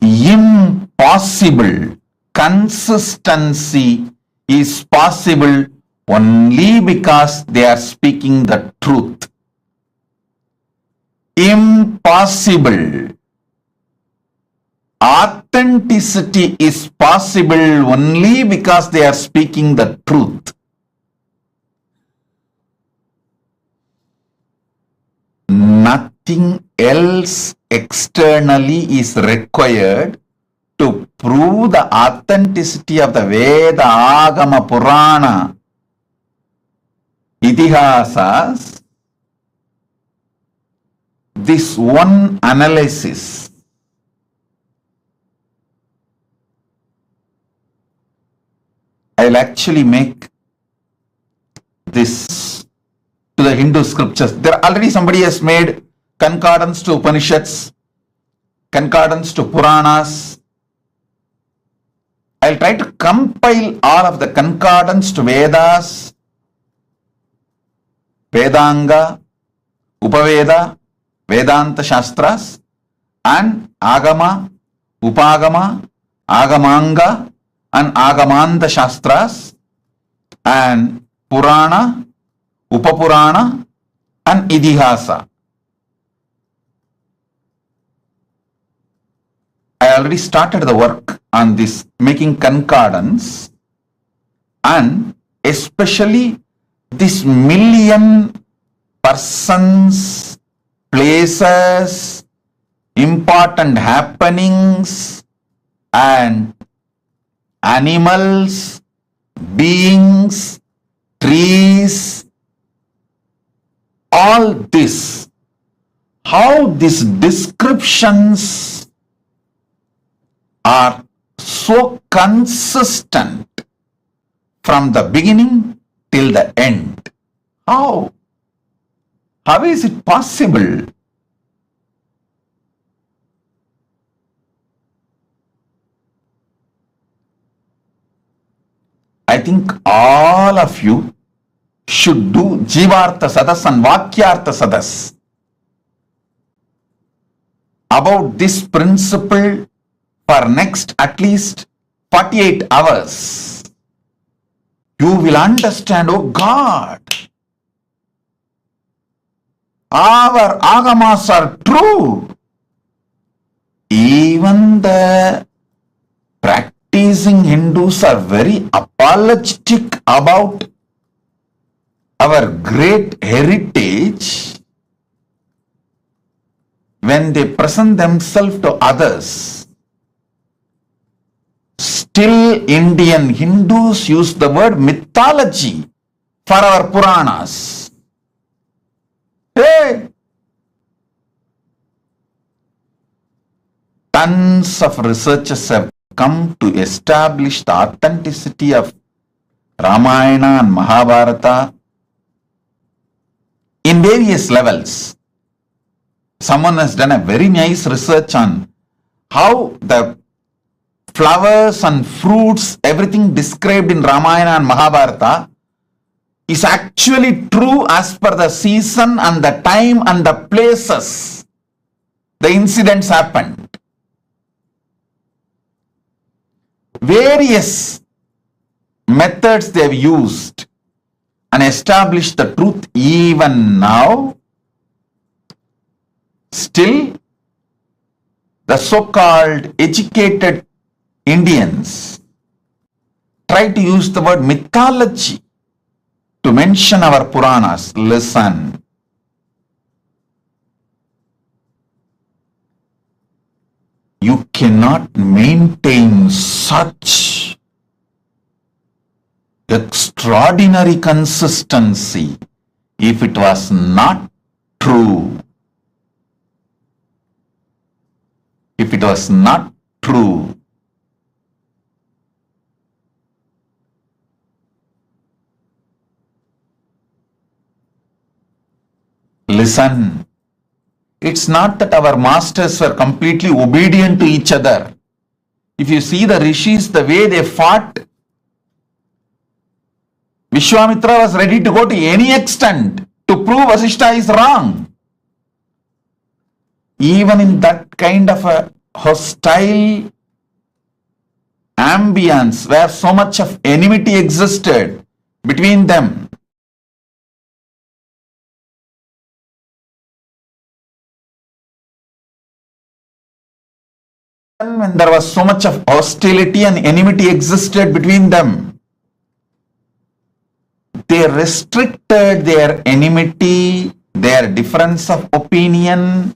Impossible. Consistency is possible only because they are speaking the truth. Impossible. Authenticity is possible only because they are speaking the truth. Nothing else externally is required to prove the authenticity of the Veda, Agama, Purana, Itihasas. This one analysis I'll actually make this the Hindu scriptures. There already somebody has made concordance to Upanishads, concordance to Puranas. I'll try to compile all of the concordance to Vedas, Vedanga, Upaveda, Vedanta Shastras, and Agama, Upagama, Agamanga, and Agamanta Shastras, and Purana, Upapurana, and Idihasa. I already started the work on this, making concordance, and especially this million persons, places, important happenings, and animals, beings, trees, all this, how these descriptions are so consistent from the beginning till the end. How? How is it possible? I think all of you should do Jivartha Sadas and Vakyartha Sadas about this principle for next at least 48 hours. You will understand, oh God, our agamas are true. Even the practicing Hindus are very apologetic about our great heritage when they present themselves to others. Still, Indian Hindus use the word mythology for our Puranas. Hey! Tons of researchers have come to establish the authenticity of Ramayana and Mahabharata in various levels. Someone has done a very nice research on how the flowers and fruits, everything described in Ramayana and Mahabharata is actually true as per the season and the time and the places the incidents happened. Various methods they have used and established the truth. Even now, still the so-called educated Indians try to use the word mythology to mention our Puranas. Listen. You cannot maintain such extraordinary consistency if it was not true. If it was not true. Listen. It's not that our masters were completely obedient to each other. If you see the rishis, the way they fought, Vishwamitra was ready to go to any extent to prove Vasishta is wrong. Even in that kind of a hostile ambience where so much of enmity existed between them, when there was so much of hostility and enmity existed between them, they restricted their enmity, their difference of opinion,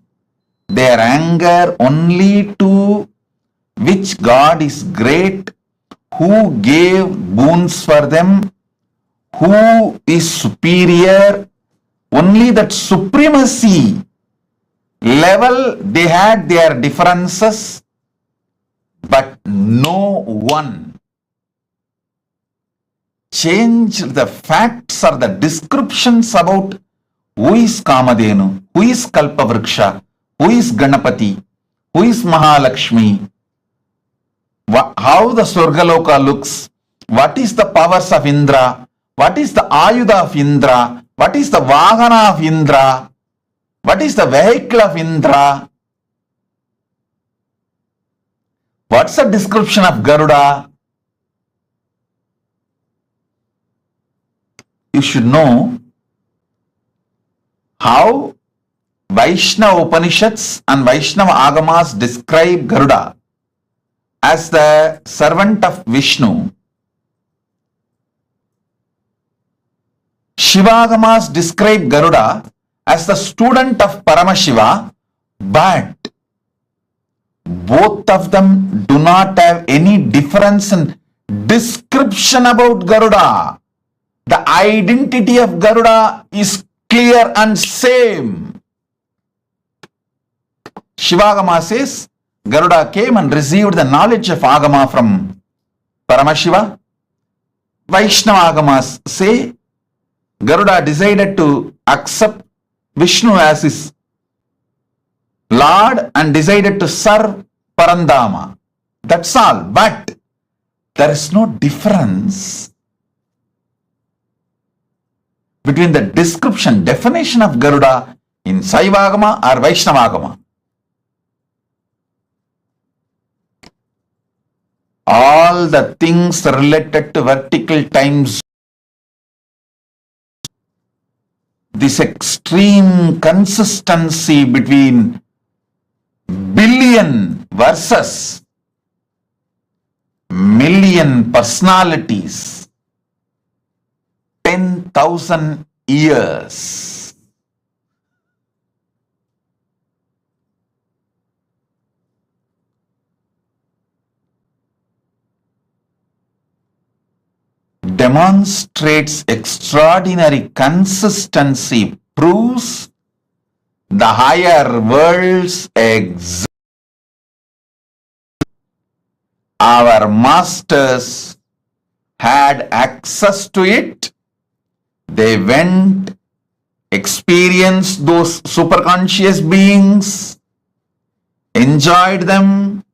their anger only to which God is great, who gave boons for them, who is superior. Only that supremacy level they had their differences, but no one changed the facts or the descriptions about who is Kamadhenu, who is Kalpavriksha, who is Ganapati, who is Mahalakshmi, how the Swargaloka looks, what is the powers of Indra, what is the Ayudha of Indra, what is the Vahana of Indra, what is the vehicle of Indra, what's the description of Garuda. You should know how Vaishnava Upanishads and Vaishnava Agamas describe Garuda as the servant of Vishnu. Shivagamas describe Garuda as the student of Paramashiva, but both of them do not have any difference in description about Garuda. The identity of Garuda is clear and same. Shivagama says Garuda came and received the knowledge of Agama from Paramashiva. Vaishnava Agamas say Garuda decided to accept Vishnu as his Lord and decided to serve Parandama. That's all. But there is no difference between the description, definition of Garuda in Saivagama or Vaishnavagama. All the things related to vertical times, this extreme consistency between billion versus million personalities, 10,000 years. Demonstrates extraordinary consistency, proves the higher worlds exist. Our masters had access to it. They went, experienced those superconscious beings, enjoyed them,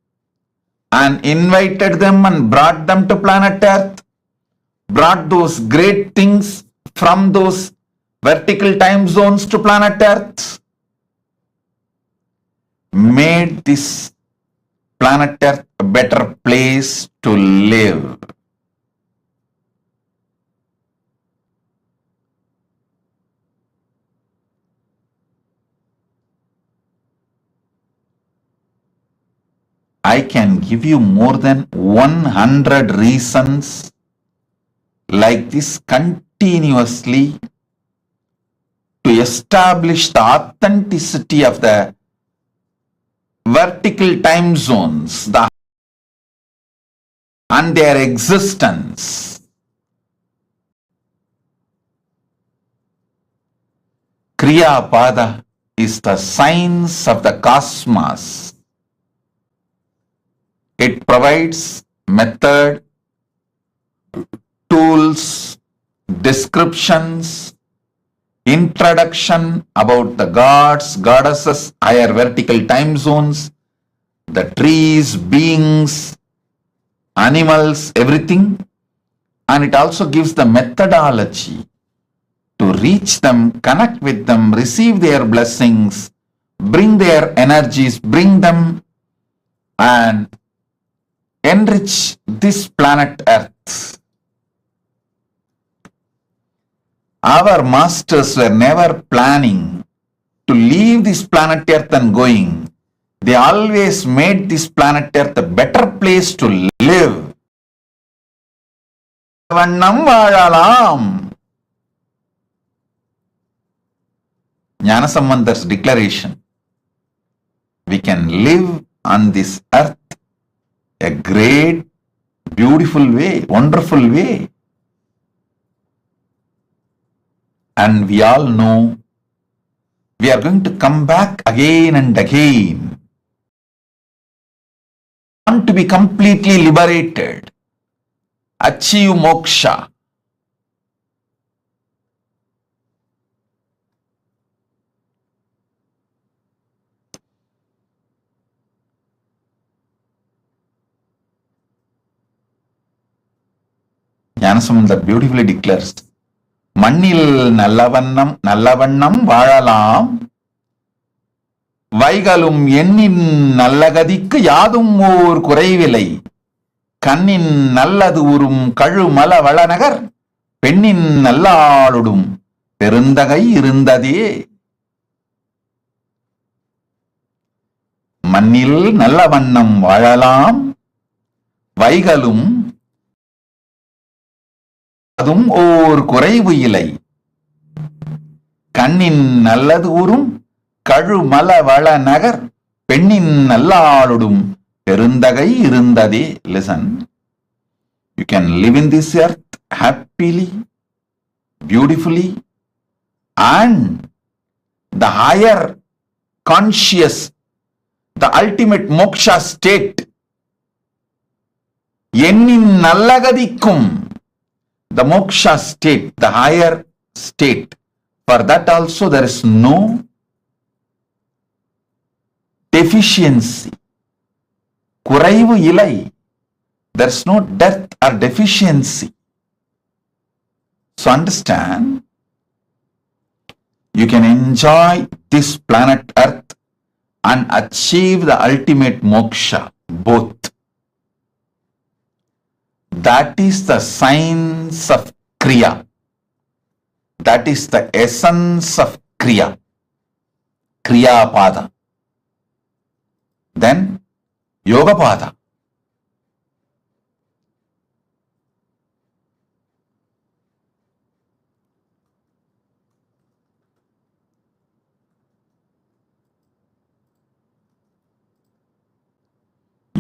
and invited them and brought them to planet Earth, brought those great things from those vertical time zones to planet Earth, made this planet Earth a better place to live. I can give you more than 100 reasons like this continuously to establish the authenticity of the vertical time zones and their existence. Kriya Pada is the science of the cosmos. It provides method, tools, descriptions, introduction about the gods, goddesses, higher vertical time zones, the trees, beings, animals, everything. And it also gives the methodology to reach them, connect with them, receive their blessings, bring their energies, bring them and enrich this planet Earth. Our masters were never planning to leave this planet Earth and going. They always made this planet Earth a better place to live. Vannam vaalalam. Jnanasambandar's declaration. We can live on this earth a great, beautiful way, wonderful way. And we all know we are going to come back again and again. Want to be completely liberated, achieve moksha. Jnanasambandar beautifully declares, மண்ணில் நல்லவண்ணம் வாழலாம், வைகளும் எண்ணின் நல்லகதிக்கு யாதும் ஓர் குறைவில்லை, கண்ணின் நல்லது உறும் கழுமல வளநகர் பெண்ணின் நல்லாளுடும் பெருந்தகை இருந்ததே. மண்ணில் நல்ல வண்ணம் வாழலாம், வைகளும் அதும் ஓர் குறைவு இல்லை, கண்ணின் நல்லது உறும் கழுமல வளநகர் பெண்ணின் நல்லாளுடும் பெருந்தகை இருந்ததே. Listen, you can live in this earth happily, beautifully, and the higher conscious, the ultimate moksha state, எண்ணின் நல்லகதிக்கும், the moksha state, the higher state, for that also there is no deficiency, குறைவு இல்லை, there is no death or deficiency. So understand, you can enjoy this planet earth and achieve the ultimate moksha, both. That is the science of kriya, that is the essence of kriya, kriya pada, then yoga pada.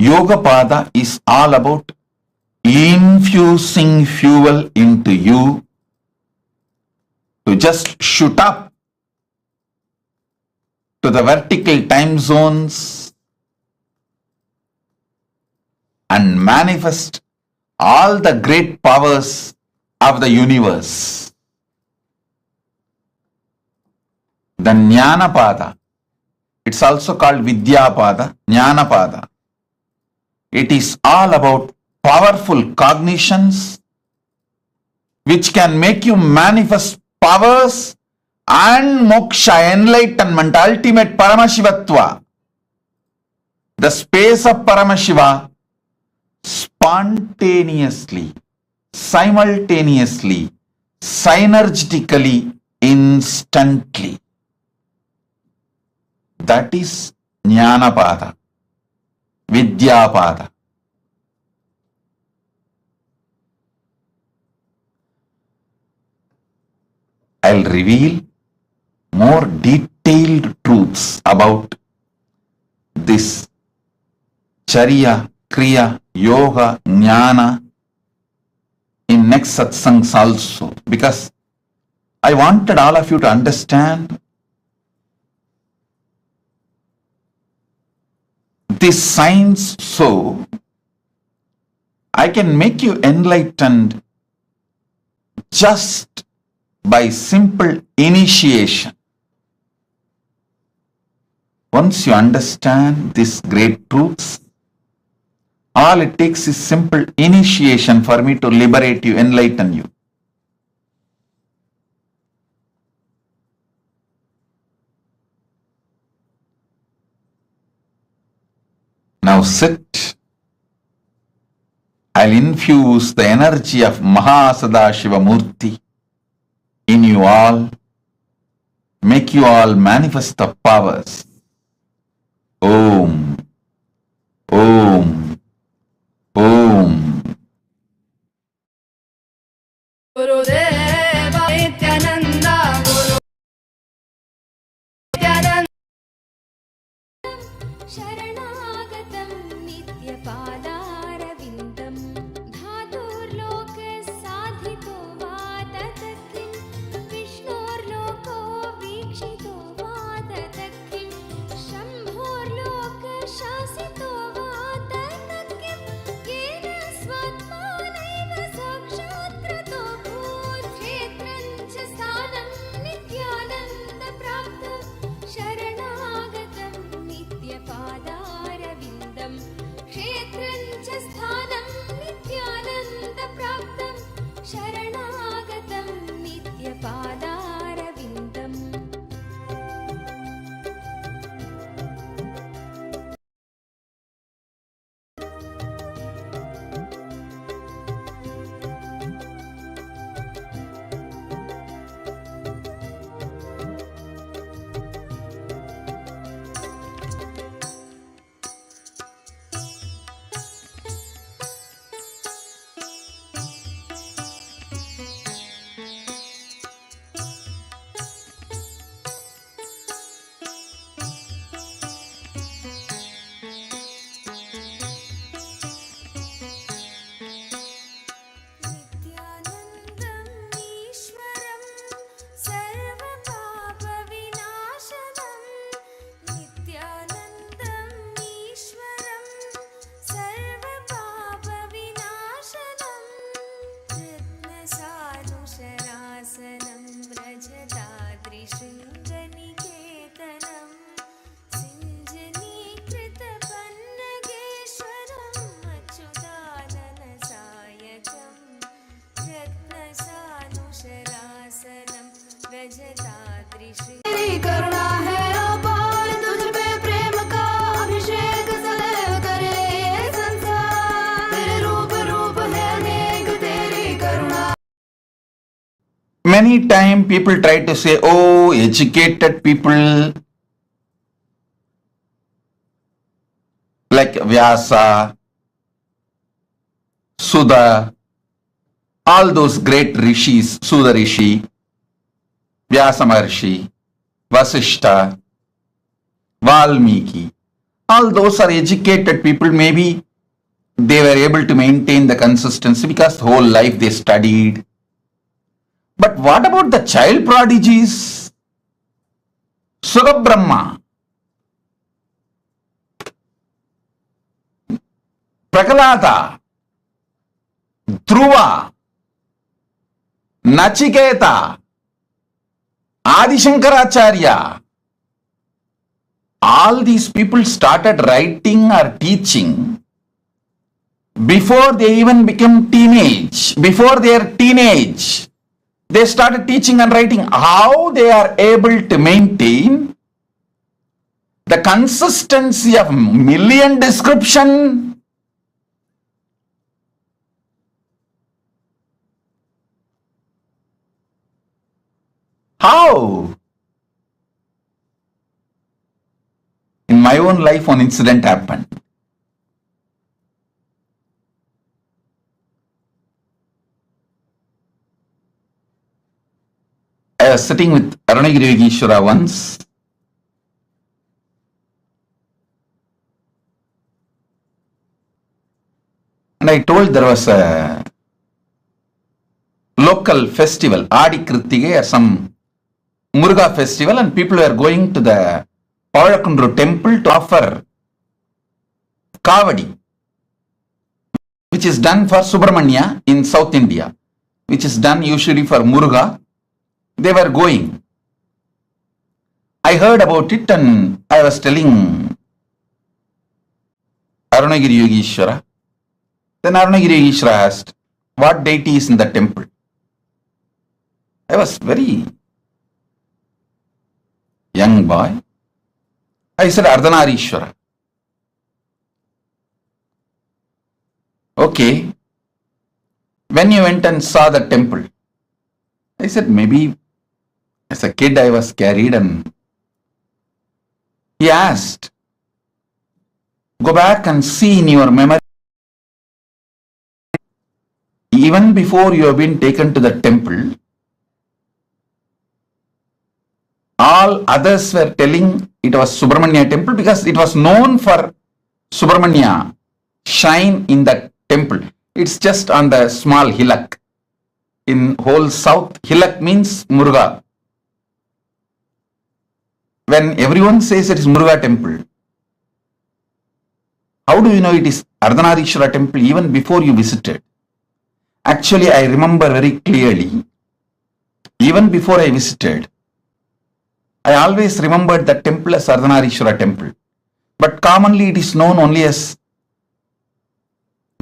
Yoga pada is all about infusing fuel into you to just shoot up to the vertical time zones and manifest all the great powers of the universe. The Jnana Pada, it's also called Vidya Pada, Jnana Pada. It is all about powerful cognitions which can make you manifest powers and moksha, enlightenment, ultimate Paramashivatva. The space of Paramashiva spontaneously, simultaneously, synergetically, instantly. That is Jnana Pada, Vidya Pada. I'll reveal more detailed truths about this Charya, Kriya, Yoga, Jnana in next satsangs also, because I wanted all of you to understand this science so I can make you enlightened just by simple initiation. Once you understand these great truths, all it takes is simple initiation for me to liberate you, enlighten you. Now sit. I'll infuse the energy of MahaSadashiva Murthy in you all, make you all manifest the powers. Om, Om, Om. Gurudeva Nityananda Guru Nityananda शरणागतं नित्यपादारविन्दं धातुर्लोके साधितो वा तत् किं विष्णोर्लोको वीक्षितो वा तत् किं शम्भोर्लोकशासितो वा तत् किं येन स्वात्मानैव साक्षात्कृतो भूत् क्षेत्रं च स्थानं नित्यानन्दप्राप्तं शरणागतं नित्यपादा करुणा है अपार, तुझ पे प्रेम का अभिषेक सदैव करे ये संसार। तेरे रूप रूप है अनेक, तेरी करुणा। Many times people try to say, oh, educated people like Vyasa, Sudha, all those great rishis, Sudha Rishi, Vyasa Maharshi, Vasishta, Valmiki, all those are educated people. Maybe they were able to maintain the consistency because whole life they studied. But what about the child prodigies? Sugabrahma, Prakalata, Dhruva, Nachiketa, Adi Shankaracharya, all these people started writing or teaching before they even become teenage, before their teenage. They started teaching and writing. How they are able to maintain the consistency of million description? How? In my own life, one incident happened. I was sitting with Arunagiri Yogeshwara once, and I told there was a local festival, Adi Kritige or some Muruga festival, and people were going to the Pavalakundu temple to offer Kavadi, which is done for Subramanya in South India, which is done usually for Muruga. They were going. I heard about it and I was telling Arunagiri Yogeshwara. Then Arunagiri Yogeshwara asked, what deity is in the temple? I was very young boy. I said, Ardhanarishwara. Okay. When you went and saw the temple? I said, maybe as a kid I was carried, and he asked, go back and see in your memory, even before you have been taken to the temple, all others were telling it was Subramanya temple because it was known for Subramanya shrine in the temple. It's just on the small hillock. In whole south, hillock means Muruga. When everyone says it is Muruga temple, how do you know it is Ardhanarishwara temple even before you visited? Actually, I remember very clearly, even before I visited, I always remembered the temple as Ardhanarishwara temple. But commonly it is known only as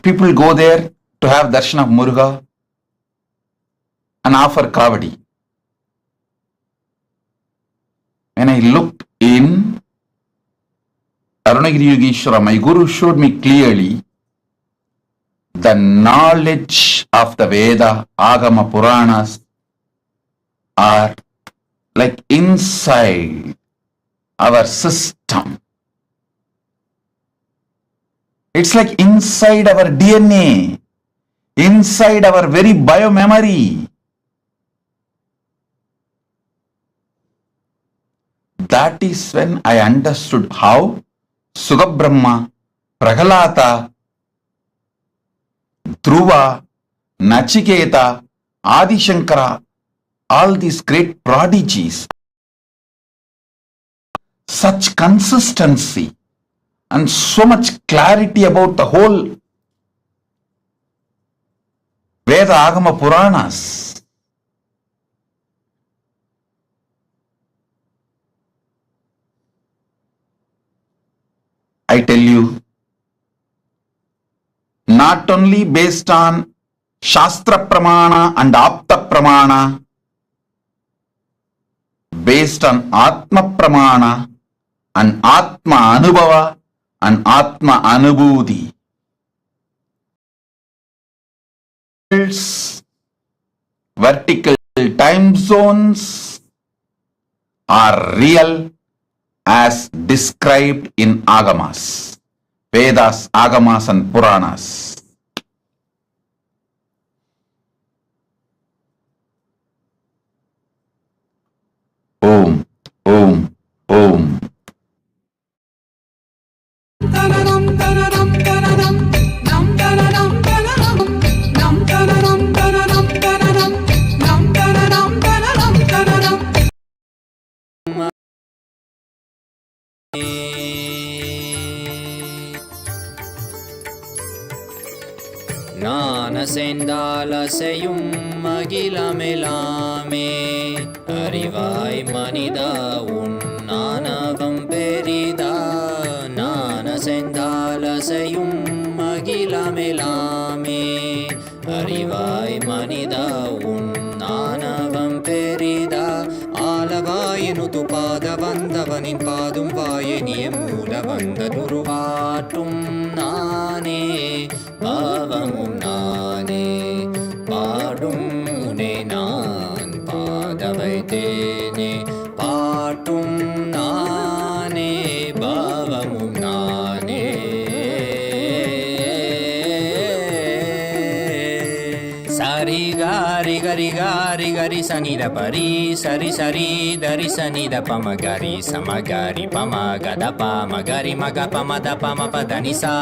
people go there to have darshan of Muruga and offer Kavadi. When I looked in Arunagiri Yogeshwara, my Guru showed me clearly the knowledge of the Veda, Agama, Puranas are like inside our system. It's like inside our DNA, inside our very biomemory. That is when I understood how Sugabrahma, Prahalata, Dhruva, Nachiketa, Adi Shankara, all these great prodigies, such consistency and so much clarity about the whole Veda, Agama, Puranas. I tell you, not only based on Shastra Pramana and Apta Pramana, based on Atma Pramana and Atma Anubhava and Atma Anubhuti. Vertical time zones are real as described in Agamas, Vedas, Agamas and Puranas. Om, Om, Om. ஞானசெந்தாலசையும் அகிலமெலாமே அறிவாய் மனிதா உன் ஞானவம் பெரிதா. ஞானசெந்தாலசையும் அகிலமெலாமே அறிவாய் மனிதா உன் ஞானவம் பெரிதா. ஆலவாயினுது பாத வந்தவனின் பாதும் வாயனிய மூல வந்ததுருவாட்டும் நானே பாவமும் நானே பாடும் உனே நான் பாத வைத்தேனே பாட்டும் நானே பாவமும் நானே. சரி காரி கரி காரி கரி சனித பரி சரி சரி தரி சனித பம கரி சமகரி பம கத பம கரி மக பம த பம பதனிசா.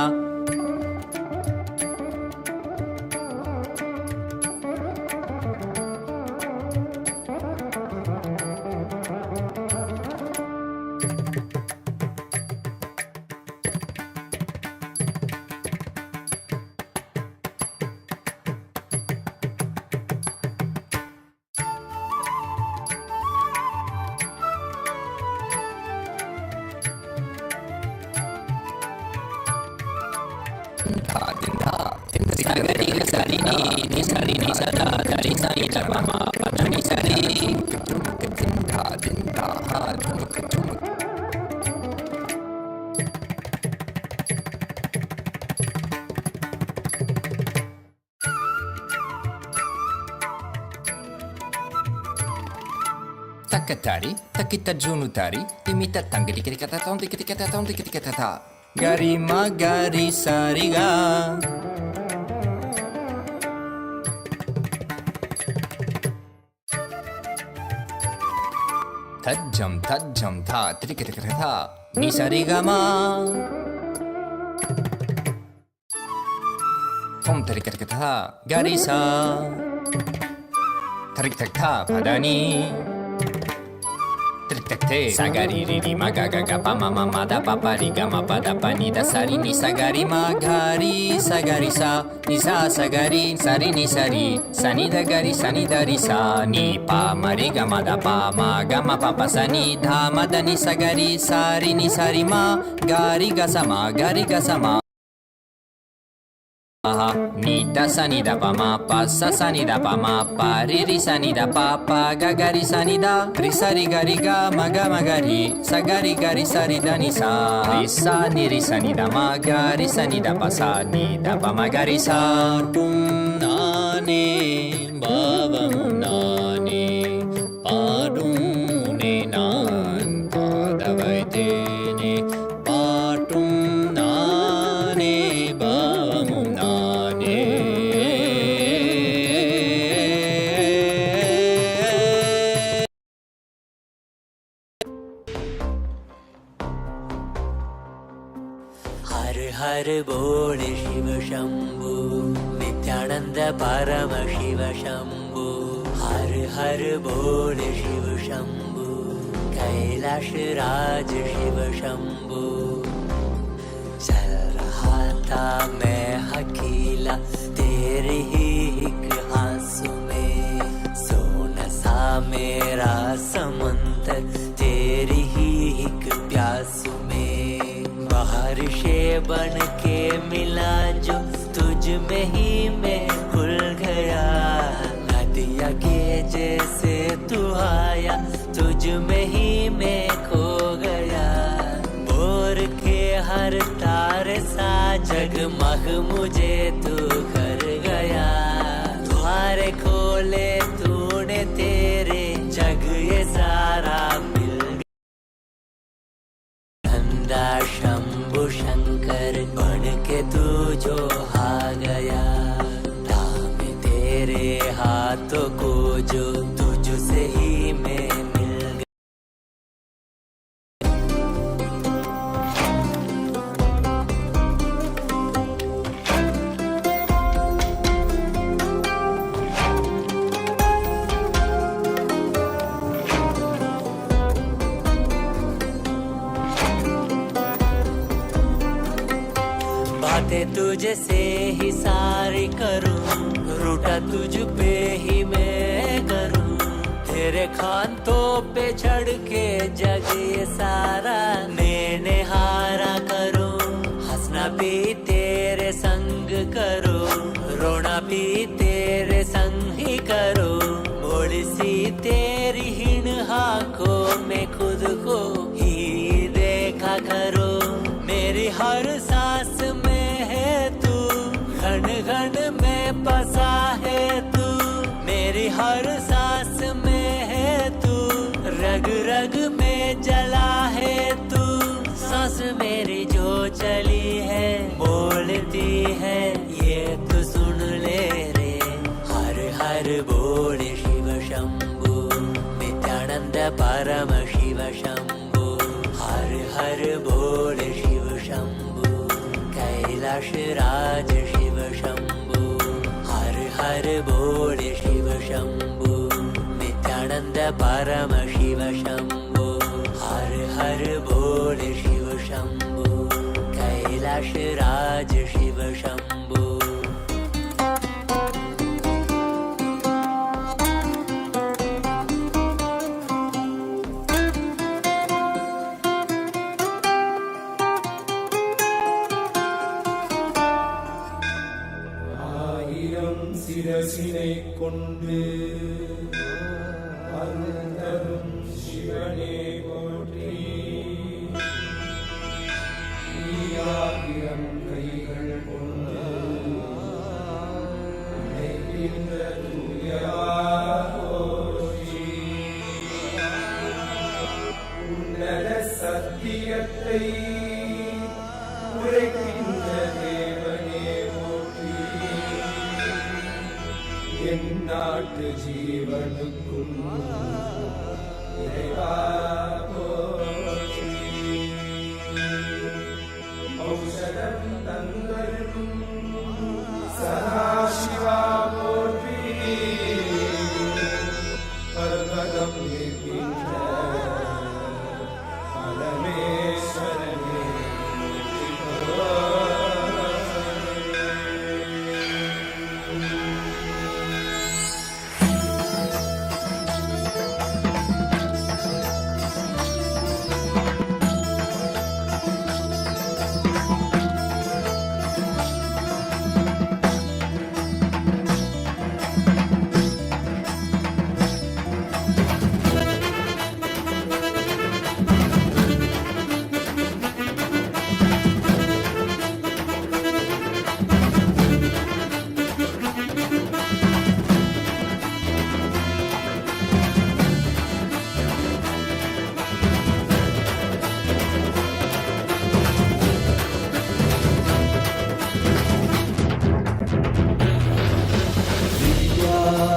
Takatari, takita junutari, timita tangri kata tom tikita tom tikita ta. Gari magari sariga. Tajam tha tikita ta. Ni sarigama. Tom tikita ta. Gari sa. Tarik tak ta padani. Sagari riri magaga pama mama da papa riga ma pada pani da sari ni sagari magari sagari sa ni sa sagari sari ni sari sani da gari sani da ri sa ni pa mariga ma da pa ma ga ma papa sani dha ma da ni sagari sari ni sari ma gari ga sama gari ga sama. Ni da sa ni da pa ma pa sa ni da pa ma pa ri ri sa ni da pa pa ga ga ri sa ni da ri sa ri ga ma ga ri sa ga ri da ni sa ri sa ni da ma ga ri sa ni da pa ma ga ri sa. Tum nane bhavam nane padum ne nan padavaitene patum nane bhavam nane. हर हर बोल शिव शंभु नित्यानंद परम शिव शंभु. हर हर बोल शिव शंभु कैलाश राज शिव शंभु. चल रहा था मैं अकेला तेरे ही एक आंसू में. सोना सा मेरा समंदर तेरी ही एक प्यासू में. बारिश बन के मिला जो तुझ में ही मैं खुल गया. नदिया के जैसे तू आया तुझ में मुझे तू कर गया, द्वारे खोले तूने तेरे, जग ये सारा मिल धंधा शंभु शंकर बन के तू जो आ गया, थामे तेरे हाथों को जो तुझसे ही मैं मिल गया। बातें तुझे से ही सारी करूं, रूठा तुझ पे ही मैं करूं, तेरे खानों पे चढ़ के जग ये सारा मैंने हारा करूं, हंसना भी तेरे संग करूं, रोना भी तेरे संग ही करूं, भोली सी तेरी हिन आंखों में खुद को ही देखा करूं, मेरी हर सांस में है तू, घन घन में बसा है तू, मेरी हर सांस में है तू, रग रग में जला है तू, सांस मेरी जो चली है बोलती है ये तू सुन ले रे, हर हर बोल शिव शंभु, नित्यानंद परम शिव शंभु, हर हर बोल शिव शंभु, कैलाश राज शिव शंभु, हर हर बोल शिव शंभु, नित्यानंद परम शिव शंभु, हर हर बोल शिव शंभु, कैलाश राज शिव शंभु। சிரசினை கொண்டு அருந்தரும் சிவனே போற்றி, ஈயாயிரம் கைகள் கொண்டு அணைக்கின்ற தூயவா போற்றி, உன்னத சத்தியத்தை உரைக்கின்ற தேவனே போற்றி, என் நாட்டு ஜீவனுக்கும் இறைவா போற்றி, ஔஷதம் தந்தருளும் சதாசிவா போற்றி, பர்வதம் நிற்கின்ற பரமேஸ்வரனே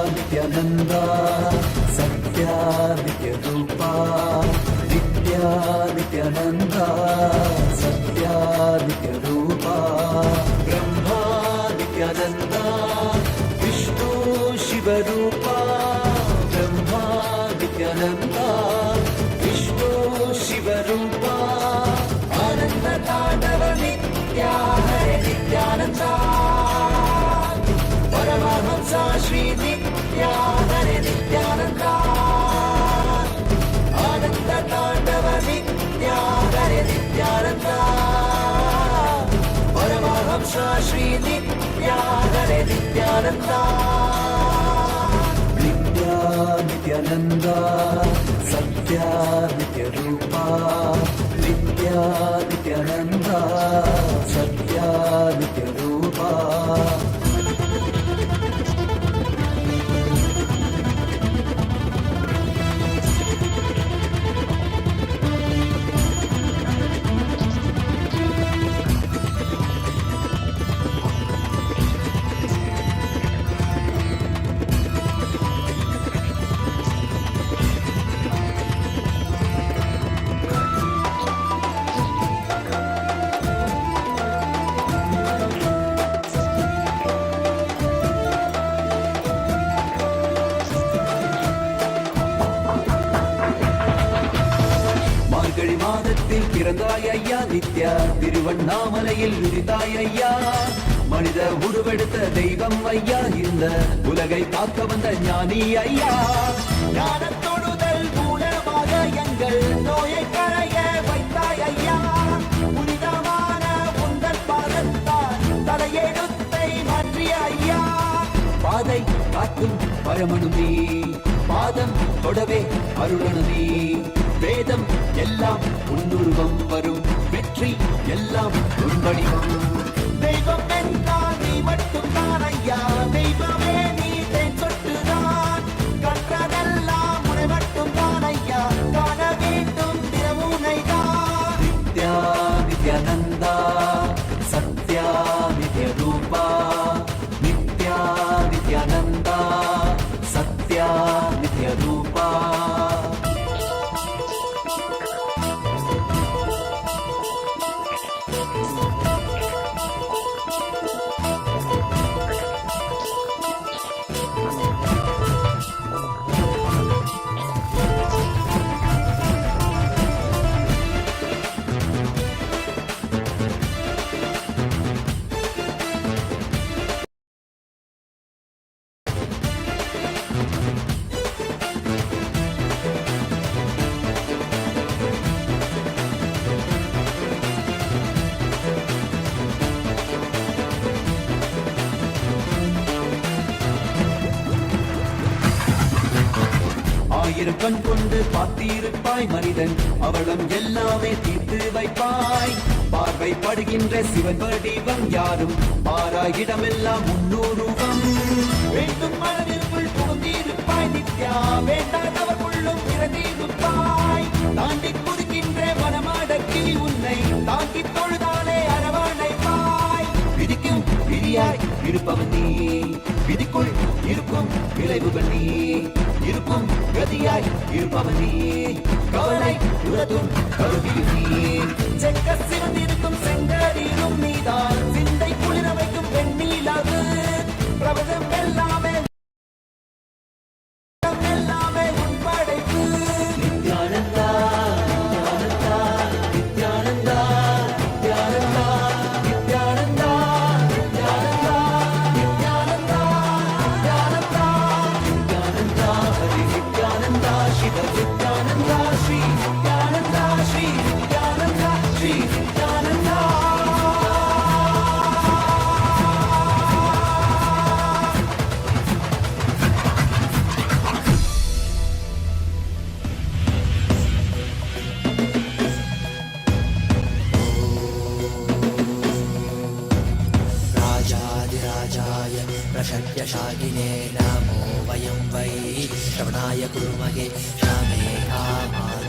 नित्यानंदा सत्यादित्य रूपा, नित्या नित्यानंदा सत्यादित्य रूपा, ब्रह्मा नित्यानंदा विष्णु शिव रूपा, ब्रह्मा नित्यानंदा विष्णु शिव रूपा, आनंद तांडव नित्या हरे नित्यानंदा, परमहंसा श्री नित्या हरे नित्यानंदा, आनंद तांडव नित्या हरे नित्यानंदा, परमहंसा श्री नित्या हरे नित्यानंदा, नित्या नित्यानंदा सत्या नित्य रूपा, नित्या नित्यानंदा सत्या नित्य रूपा, மார்கழி மாதத்தில் பிறந்தாய் ஐயா நித்யா, திருவண்ணாமலையில் உதித்தாய் ஐயா, மனித உருவெடுத்த தெய்வம் ஐயா, இந்த உலகை காக்க வந்த ஞானி ஐயா, ஞான தொடுதல் மூலமாக எங்கள் நோயை களைய வைத்தாய் ஐயா, புனிதமான உங்கள் பாதத்தால் தலையெழுத்தை மாற்றிய ஐயா, பாதை காக்கும் பரமனுமே, பாதம் தொடவே அருளனுமே, வேதம் எல்லாம் உன்னுருவம் வரும், வெற்றி எல்லாம் உன் வடிவம், தெய்வம் என்றால் நீ மட்டும் தான் ஐயா, தெய்வமே நீ தேன் சொட்டுதான், கற்றதெல்லாம் உன்னை மட்டும் தான் ஐயா, காண வேண்டும் தினமுனை தான், நித்யா நித்யானந்தா சத்யா நித்ய ரூபா, நித்யா நித்யானந்தா சத்யா நித்ய ரூபா. ஆயிரம் கண் கொண்டு பார்த்திருப்பாய் மனிதன், அவளும் எல்லாமே தீர்த்து வைப்பாய், பார்வை படுகின்ற சிவன் வடிவம் யாரும் பாராயிடமெல்லாம் முன்னூறுவம், வேண்டும் மனதிற்குள் புகுந்திருப்பாய் நித்யா, வேண்டாதவர்களும் பிறந்திருப்பாய், தாண்டி குதிக்கின்ற மனமாடக்கி உன்னை தாங்கி தொழுதாலே அரவணைப்பாய், விதிக்கும் விதியாய் இருப்பவன் நீ, விதிக்குள் இருக்கும் விளைவுகள் நீ, இருக்கும் கதியாய் இருப்பவன் நீ, கவலை உலதும் கருவியும் நீ, செக்க சிவந்திருக்கும் செங்கரிலும் நீதான், சிந்தை குளிர வைக்கும் பெண்ணீலாது, பிரபதம் எல்லாமே எல்லாமே உன் படைப்பு, நித்யானந்தா நித்யானந்தா நித்யானந்தா நித்யானந்தா நித்யானந்தா நித்யானந்தா நித்யானந்தா நித்யானந்தா ஹரி நித்யானந்தா சிவ நித்யானந்தா ஸ்ரீ நித்யானந்தா ஸ்ரீ நித்யானந்தா ஸ்ரீ நித்யானந்தா. राजाधिराजाय प्रशक्यशालिने नमो वयं वै श्रवणाय कुर्महे श्यामे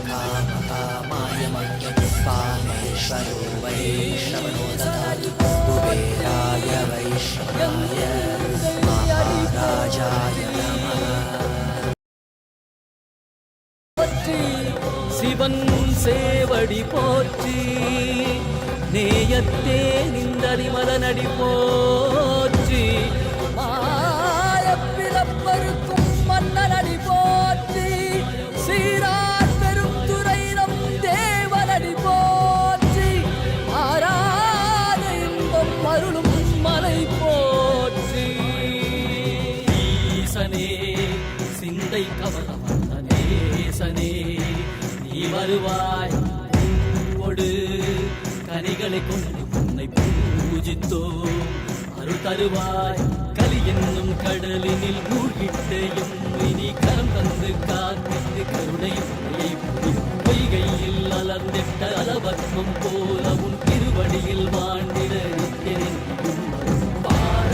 कामाय मह्यं कामेश्वरो वै श्रवणो ददातु कुबेराय वै श्रवणाय महाराजाय नमः. சிவன் சேவடி போற்றி, நேயத்தே நின்றறிமலனடி போற்றி, மாயப்பிறப்பருக்கும் மன்னனடி போற்றி, சீரார் பெருந்துரை நம் தேவனடி போற்றி, ஆராத இன்பம் அருளும் மலை போற்றி, ஈசனே சிந்தை கவல நேசனே நீ வருவாய் பூவோடு கனிகளை கொண்டு உன்னை பூஜித்தோ, அருள் தருவாய் கலி என்னும் கடலினில் மூழ்கிட்டையும் இனி கரம் தந்து காத்திட்டு கருணை பொய்கையில் அலர்ந்திட்ட அளவற்றம் போல உன் திருவடியில் வாழ்ந்திட நிற்கிறேன் பார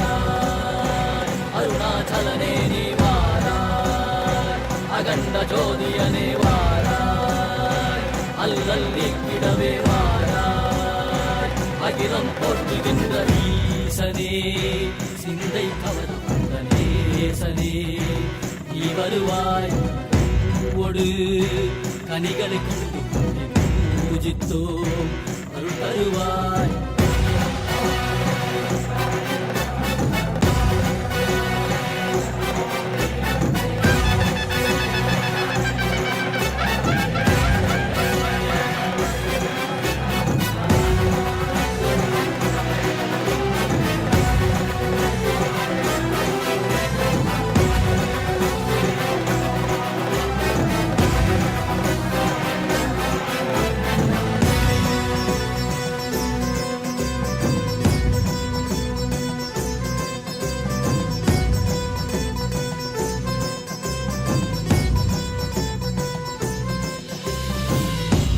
சுபஜோதியனே வாராய் அல்லல்லி கிடவே வாராய் அகிலம் போற்றுகின்ற ஈசனே சிந்தை கவரும் அந்த நேசனே நீ வருவாய் ஒடு கனிகளை கொண்டு பூஜித்தோம் அருள் தருவாய்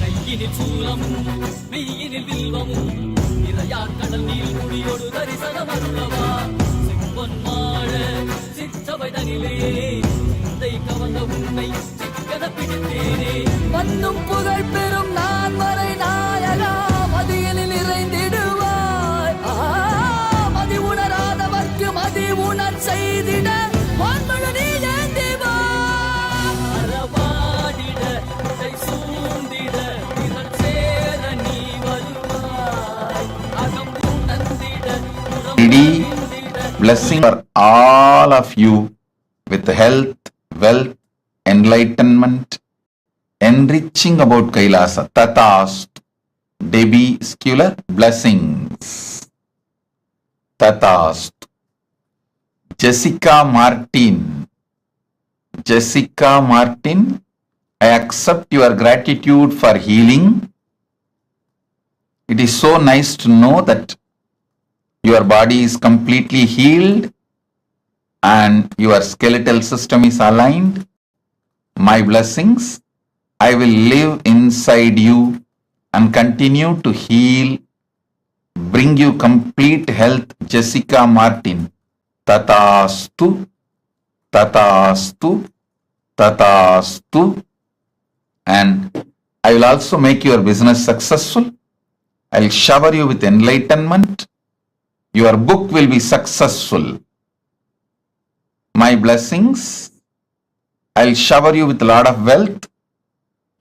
கையினில் சூலமும் மெய்யினில் வில்வமும் நிறையா கடல் நீர் குடியோடு தரிசனம் அருளவா செம்பொன் மாழ சிற்றவை தனிலே சிந்தை கவர்ந்த உன்னை சிக்கன பிடித்தேனே மண்ணும் புகழ் பெறும் நான் வரை நாயகா மதியனில் நிறைந்திடுவாய் மதி உணராதவர்க்கு மதி உணர் செய்திட வான்மழு நீ ஏந்திவா அறவாடிட இசை சூழ்ந்திட திரள் சேர நீ வருவாய் அகம் உணர்ந்திட Needy blessing for all of you with health, wealth, enlightenment, enriching about Kailasa. Tatast. Debbie Scular blessings. Tatast. Jessica Martin. Jessica Martin, I accept your gratitude for healing. It is so nice to know that your body is completely healed and your skeletal system is aligned. My blessings, I will live inside you and continue to heal, bring you complete health. Jessica Martin. Tatastu, Tatastu, Tatastu. And I will also make your business successful. I will shower you with enlightenment. Your book will be successful. My blessings, I will shower you with a lot of wealth.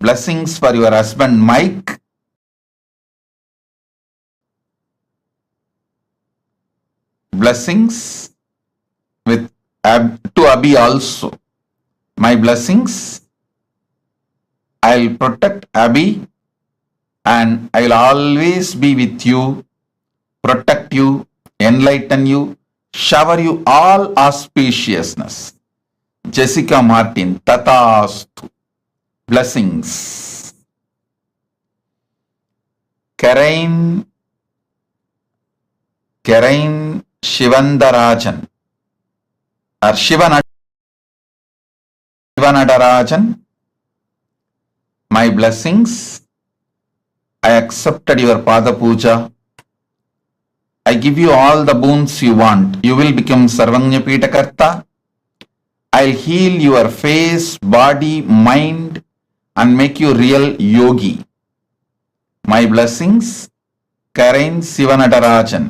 Blessings for your husband Mike. Blessings with to Abhi also. My blessings, I will protect Abhi and I will always be with you, protect you, enlighten you, shower you all auspiciousness. Jessica Martin, Tatastu. Blessings. Karain Shivandarajan or Shivanadarajan. My blessings. I accepted your Pada Puja. I give you all the boons you want. You will become Sarvanya Pitakarta. I'll heal your face, body, mind and make you real yogi. My blessings, Karain Sivanadarajan.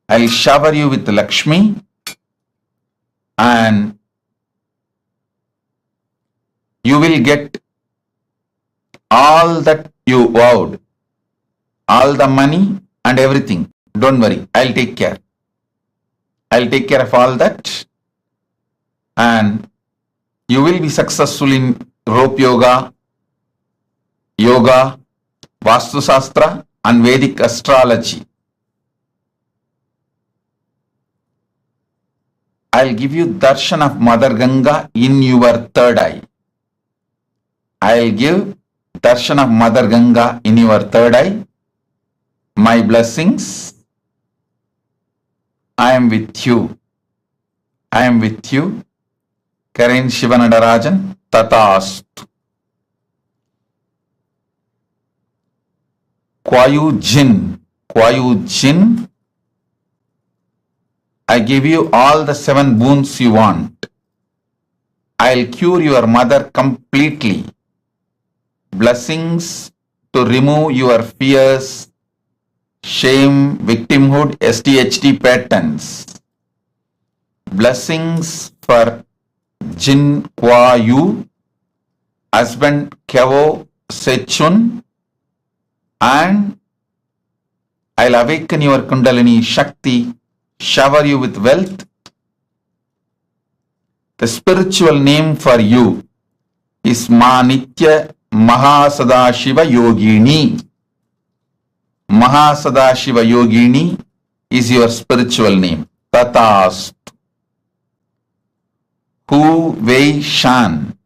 I'll shower you with Lakshmi and you will get all that you vowed, all the money and everything. Don't worry, I'll take care. I'll take care of all that and you will be successful in rope yoga, Vastu Shastra and Vedic astrology. I'll give you darshan of Mother Ganga in your third eye. I'll give darshan of Mother Ganga in your third eye. My blessings, I am with you. I am with you. Karain Shivanadarajan, Tatastu. Kwayu Jin, I give you all the 7 boons you want. I'll cure your mother completely. Blessings to remove your fears, shame, victimhood, SDHD patterns. Blessings for Jin Kwa Yu, husband Kevo Sechun, and I'll awaken your Kundalini Shakti, shower you with wealth. The spiritual name for you is Nitya MahaSadashiva Yogini. MahaSadashiva Yogini is your spiritual name. Tatast. Hu Wei Shan.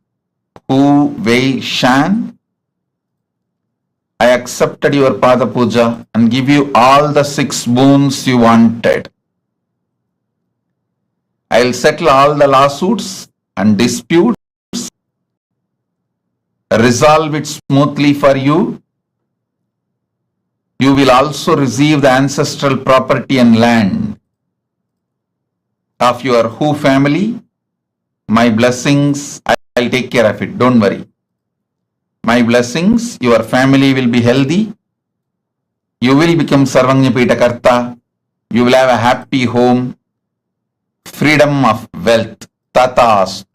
Hu Wei Shan. I accepted your Pada Puja and give you all the 6 boons you wanted. I'll settle all the lawsuits and disputes, resolve it smoothly for you. You will also receive the ancestral property and land of your Hu family. My blessings, I'll take care of it, don't worry. My blessings, your family will be healthy. You will become Sarvanyapita Karta. You will have a happy home. Freedom of wealth. Tatast.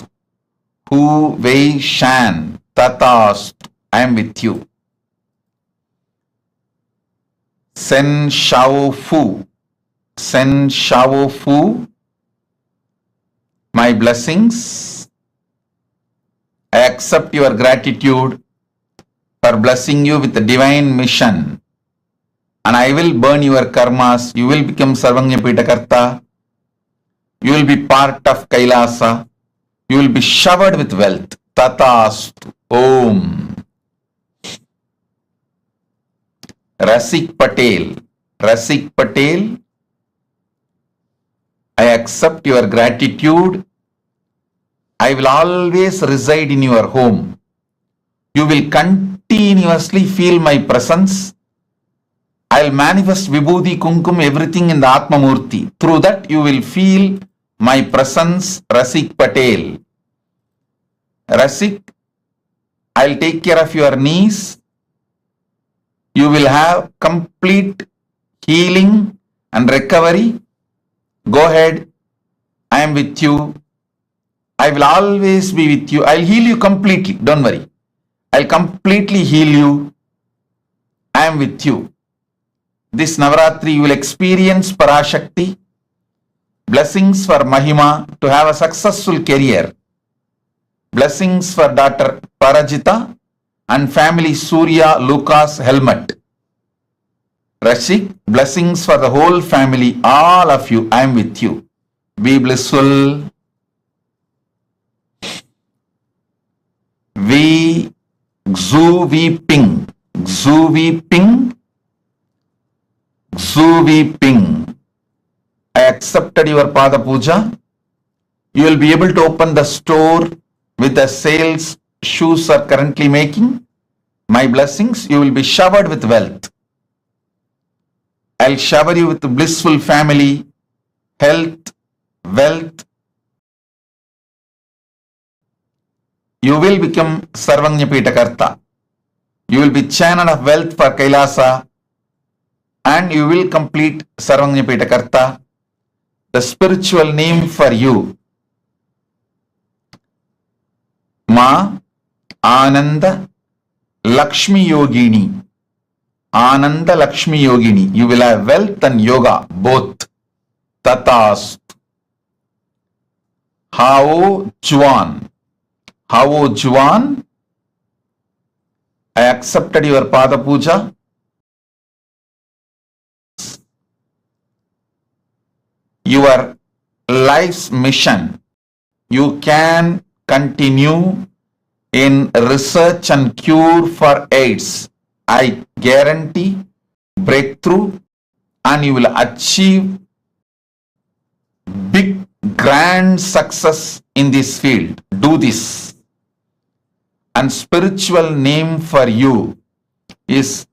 Hu Wei Shan. Tatast. I am with you. Sen Shao Fu. Sen Shao Fu. My blessings. I accept your gratitude for blessing you with the divine mission. And I will burn your karmas. You will become Sarvanyapita Karta. You will be part of Kailasa. You will be showered with wealth. Tatast. Om. Rasik Patel. Rasik Patel. I accept your gratitude. I will always reside in your home. You will continuously feel my presence. I'll manifest Vibhuti, Kumkum, everything in the Atma Murthy. Through that you will feel my presence, Rasik Patel. Rasik, I'll take care of your knees. You will have complete healing and recovery. Go ahead. I am with you. I will always be with you. I'll heal you completely. Don't worry. I'll completely heal you. I am with you. This Navaratri you will experience Parashakti. Blessings for Mahima to have a successful career. Blessings for daughter Parajita and family Surya Lucas Helmet. Rashik, blessings for the whole family, all of you. I am with you. Be blissful. V Xu V Ping. Xu V Ping. Xu V Ping. I accepted your Pada Puja. You will be able to open the store with the sales shoes are currently making. My blessings, you will be showered with wealth. I'll shower you with a blissful family, health, wealth. You will become Sarvanyapita Karta. You will be channel of wealth for Kailasa and you will complete Sarvanyapita Karta. The spiritual name for you, Ma Ananda Lakshmi Yogini. Ananda Lakshmi Yogini. You will have wealth and yoga both. Tatast. Hao Juan. Hao Juan. I accepted your Pada Puja. Your life's mission. You can continue in research and cure for AIDS. I guarantee breakthrough and you will achieve big grand success in this field. Do this. And spiritual name for you is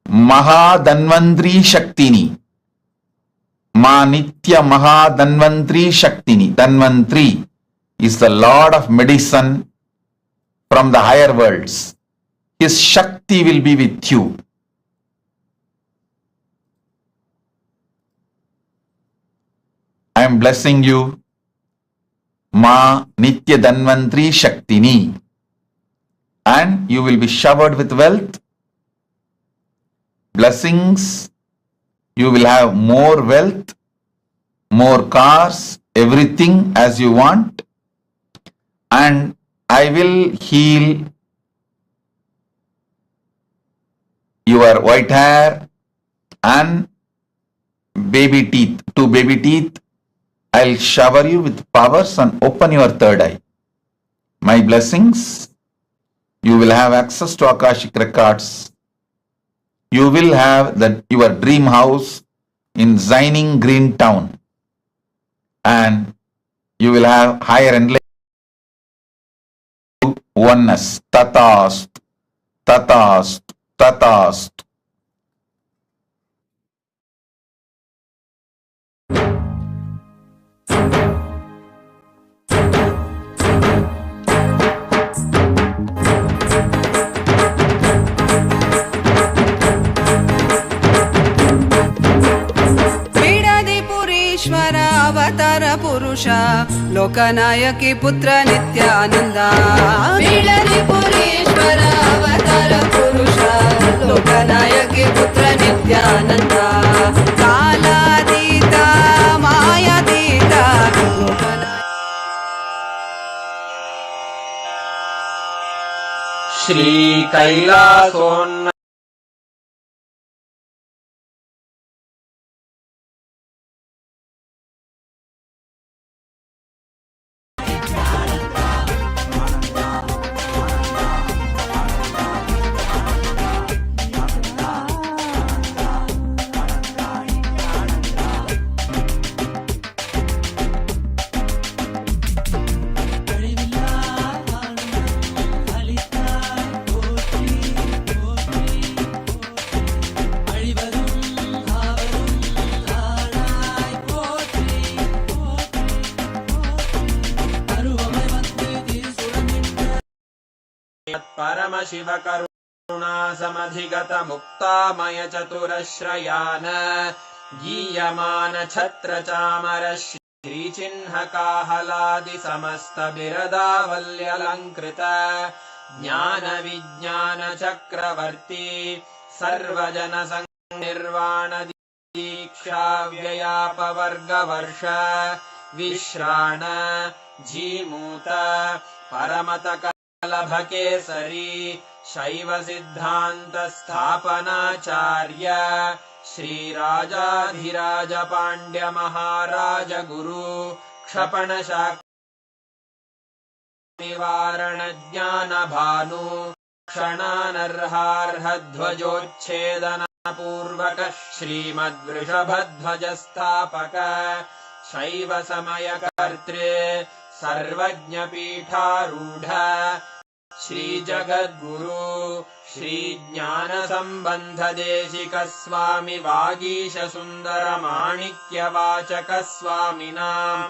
Mahadanvantri Shaktini. Ma Nitya Mahadanvantri Shaktini. Danvantri. is the Lord of medicine from the higher worlds. His Shakti will be with you. I am blessing you, Ma Nitya Dhanvantri Shaktini, and you will be showered with wealth, blessings. You will have more wealth, more cars, everything as you want, and I will heal your white hair and baby teeth, 2 baby teeth. I'll shower you with powers and open your third eye. My blessings. You will have access to Akashic records. You will have your dream house in Zining Green Town, and you will have higher enlightenment, oneness. Tatast, tatast, tatast. ईश्वर अवतार पुरुष लोकनायकी पुत्र नित्यानंद ईश्वर अवतार पुरुष लोकनायकी पुत्र नित्यानंद कालातीत मायातीत श्री कैलासोन्न परम शिव करुणा समधिगत मुक्तामय चतुरश्रयान गीयमान छत्र चामर श्री चिन्ह काहलादि समस्त बिरदावल्यलंकृत ज्ञान विज्ञान चक्रवर्ती सर्वजन संनिर्वाण दीक्षा व्ययापवर्ग वर्ष विश्राण जीमूत परमत लभकेसरी शैव सिद्धांत स्थापनाचार्य श्री राजाधिराज पांड्य महाराज गुरु क्षपण निवारण ज्ञान भानु क्षणानर्हार्ह ध्वजोच्छेदन पूर्वक श्रीमद्वृषभध्वज स्थापक शैव समय कर्तृ सर्वज्ञ पीठारूढ़ श्री जगद्गुरु श्री ज्ञान संबंध देशिक स्वामी वागीश सुंदर माणिक्य वाचक स्वामिनां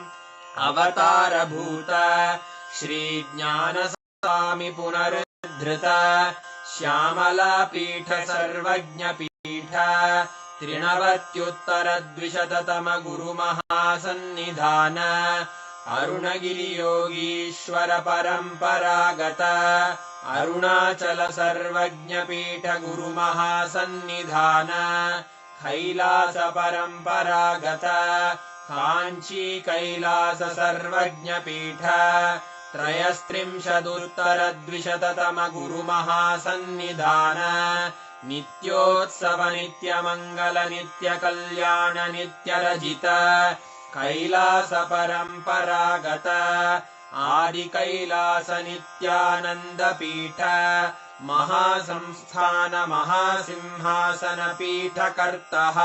अवतार भूत श्री ज्ञान स्वामी पुनरुद्धृत श्यामला पीठ सर्वज्ञ पीठ त्रिनवत्युत्तर द्विशततम गुरु महासन्निधान अरुणगिरि योगीश्वर परंपरागत अरुणाचल सर्वज्ञ पीठ गुरु महासन्निधान कैलास परंपरागत कांची कैलास सर्वज्ञ पीठ त्रयस्त्रिंशदुत्तर द्विशततम गुरु महासन्निधान नित्योत्सव नित्य मंगल नित्य कल्याण नित्य रजित कैलास परंपरागत आदि कैलास नित्यानंद पीठ महासंस्थान महासिंहासन पीठ कर्तः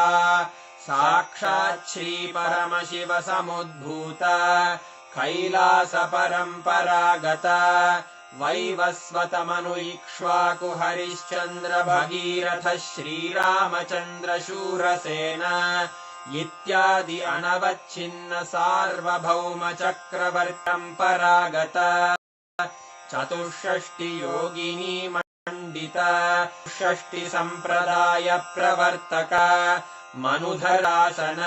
साक्षात् श्री परम शिव समुद्भूत कैलास परंपरागत वैवस्वत मनु इक्ष्वाकु हरिश्चंद्र भगीरथ श्रीरामचंद्र शूरसेन इत्यादि अनवच्छिन्न सार्वभौम चक्रवर्त्यं परागत चतुष्षष्टि योगिनी मंडित षष्टि संप्रदाय प्रवर्तक मनुधरासन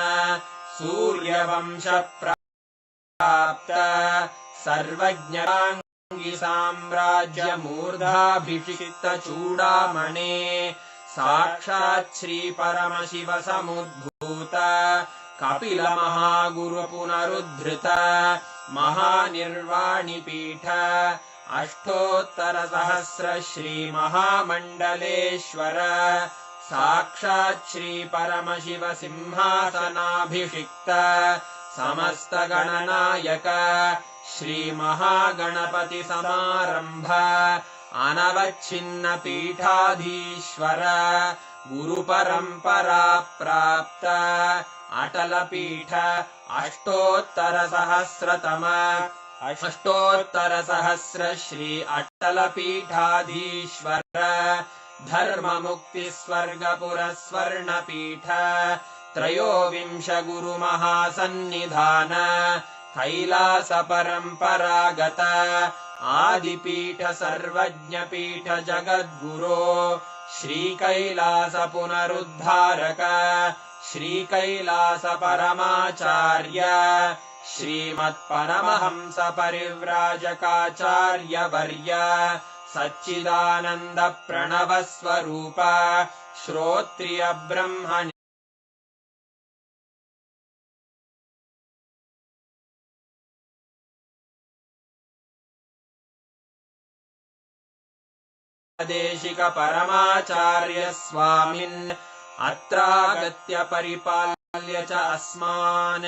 सूर्यवंश प्राप्त सर्वज्ञांगी साम्राज्य मूर्धाभिषिक्त चूडामणे साक्षात् श्री परमशिव समुद्भूत कपिल महागुरु पुनरुद्धृत महानिर्वाणि पीठ अष्टोत्तर सहस्र श्री महामंडलेश्वर साक्षात् श्री परमशिव सिंहासनाभिषिक्त समस्त गणनायक श्री महागणपति समारंभ अनवच्छिन्न पीठाधीश्वर गुरु परंपरा प्राप्त अटल पीठ अष्टोत्तर सहस्र श्री अटल पीठाधीश्वर धर्म मुक्ति स्वर्ग पुरस्वर्ण पीठ त्रयोविंश गुरु महासन्निधान कैलास परंपरागत आदिपीठ सर्वज्ञ पीठ जगद्गुरो श्री कैलास पुनरुद्धारक श्री कैलास परमाचार्य श्रीमत्परमहंस परिव्राजकाचार्य वर्य सच्चिदानंद प्रणव स्वरूप श्रोत्रिय ब्रह्म देशिक परमाचार्य स्वामिन् अत्रागत्य परिपाल्य च अस्मान्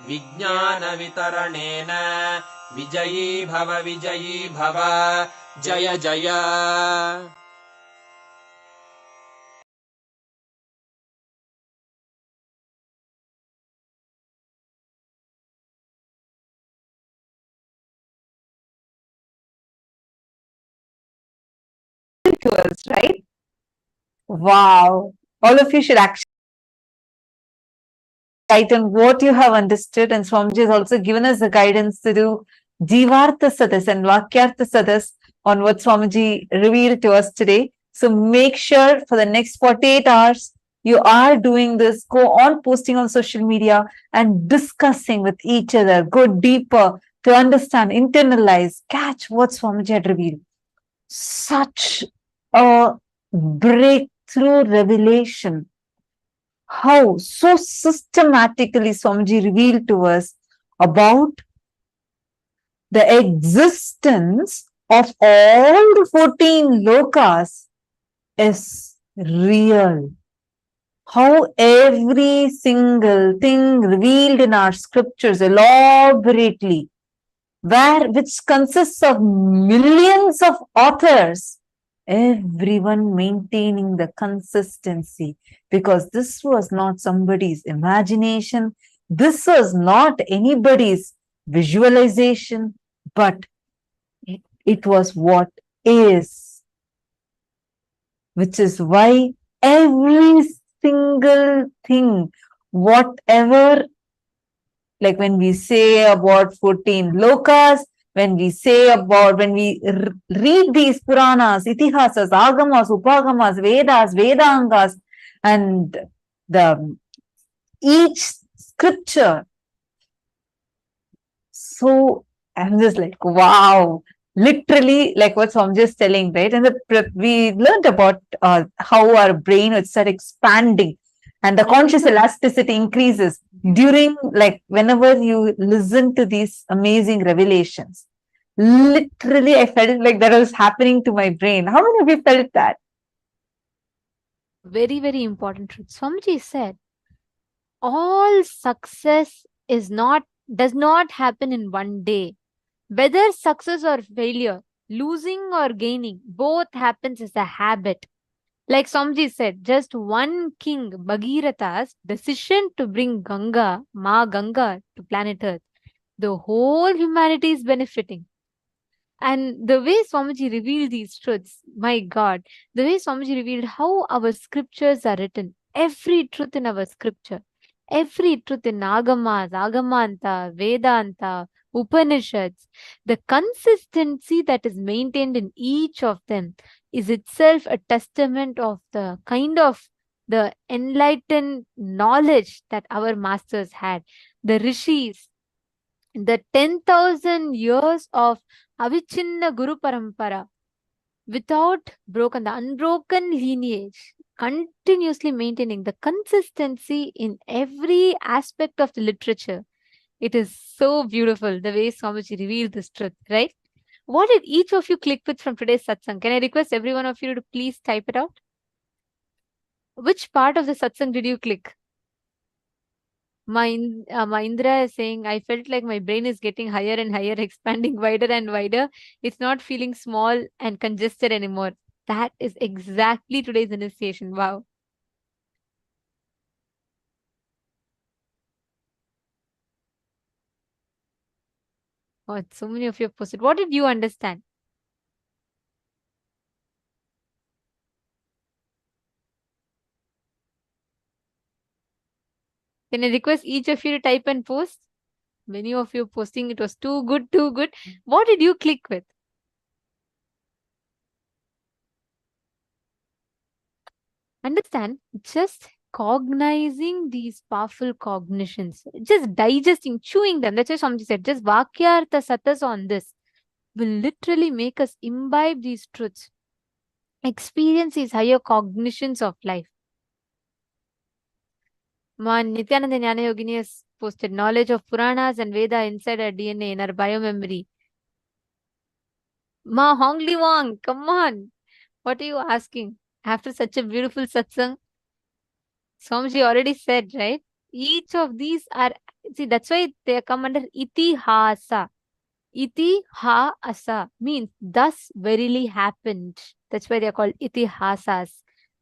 विज्ञान वितरणेन विजयी भव जय जय To us, right? Wow. All of you should actually write on what you have understood, and Swamiji has also given us the guidance to do Jivartha Sadas and Vakyartha Sadas on what Swamiji revealed to us today. So make sure for the next 48 hours, you are doing this. Go on posting on social media and discussing with each other. Go deeper to understand, internalize, catch what Swamiji had revealed. Such a breakthrough revelation. How so systematically Swamiji revealed to us about the existence of all the 14 lokas is real. How every single thing revealed in our scriptures elaborately, which consists of millions of authors, everyone maintaining the consistency, because this was not somebody's imagination, this was not anybody's visualization, but it was what is, which is why every single thing, whatever, like when we say about 14 lokas, when we read these Puranas, Itihasas, Agamas, Upagamas, Vedas, Vedangas, and each scripture. So I'm just like, wow, literally like what Swamiji is telling, right? And we learned about how our brain would start expanding and the conscious elasticity increases during, like, whenever you listen to these amazing revelations. Literally, I felt like that was happening to my brain. How many of you felt that? Very, very important truth. Swamiji said, all success does not happen in one day. Whether success or failure, losing or gaining, both happens as a habit. Like Swamiji said, just one king, Bhagiratha's decision to bring Ma Ganga to planet Earth, the whole humanity is benefiting. And the way Swamiji revealed these truths, my God, the way Swamiji revealed how our scriptures are written, every truth in our scripture, Every truth in Agamas, Agamanta, Vedanta, Upanishads, the consistency that is maintained in each of them is itself a testament of the kind of the enlightened knowledge that our masters had. The rishis, the 10,000 years of Avichinna Guru Parampara, without broken, the unbroken lineage, continuously maintaining the consistency in every aspect of the literature. It is so beautiful the way Swamiji revealed this truth, right? What did each of you click with from today's satsang? Can I request every one of you to please type it out? Which part of the satsang did you click? Mahindra is saying, I felt like my brain is getting higher and higher, expanding wider and wider. It's not feeling small and congested anymore. That is exactly today's initiation. Wow. Oh, so many of you have posted. What did you understand? Can I request each of you to type and post? Many of you posting it was too good, too good. What did you click with? Understand, just cognizing these powerful cognitions, just digesting, chewing them. That's why Swamiji said, just Vakyartha Satas on this will literally make us imbibe these truths, experience these higher cognitions of life. Ma Nityananda Jnana Yogini has posted knowledge of Puranas and Veda inside our DNA, in our biomemory. Ma Hongli Wang, come on. What are you asking? After such a beautiful satsang, Swamiji already said, right? Each of these are, see, that's why they come under itihasa. Itihasa means thus verily happened. That's why they are called itihasas.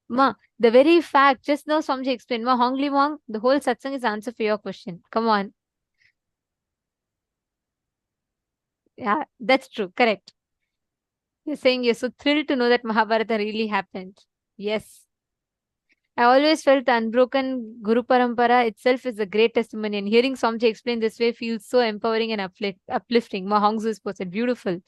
Ma, the very fact, just now Swamiji explained, Ma Hongli Wang, the whole satsang is answer for your question. Come on. Yeah, that's true. Correct. You're saying you're so thrilled to know that Mahabharata really happened. Yes. I always felt the unbroken Guru Parampara itself is a great testimony, and hearing Swamiji explain this way feels so empowering and uplifting. Ma Hongzu is posted. Beautiful.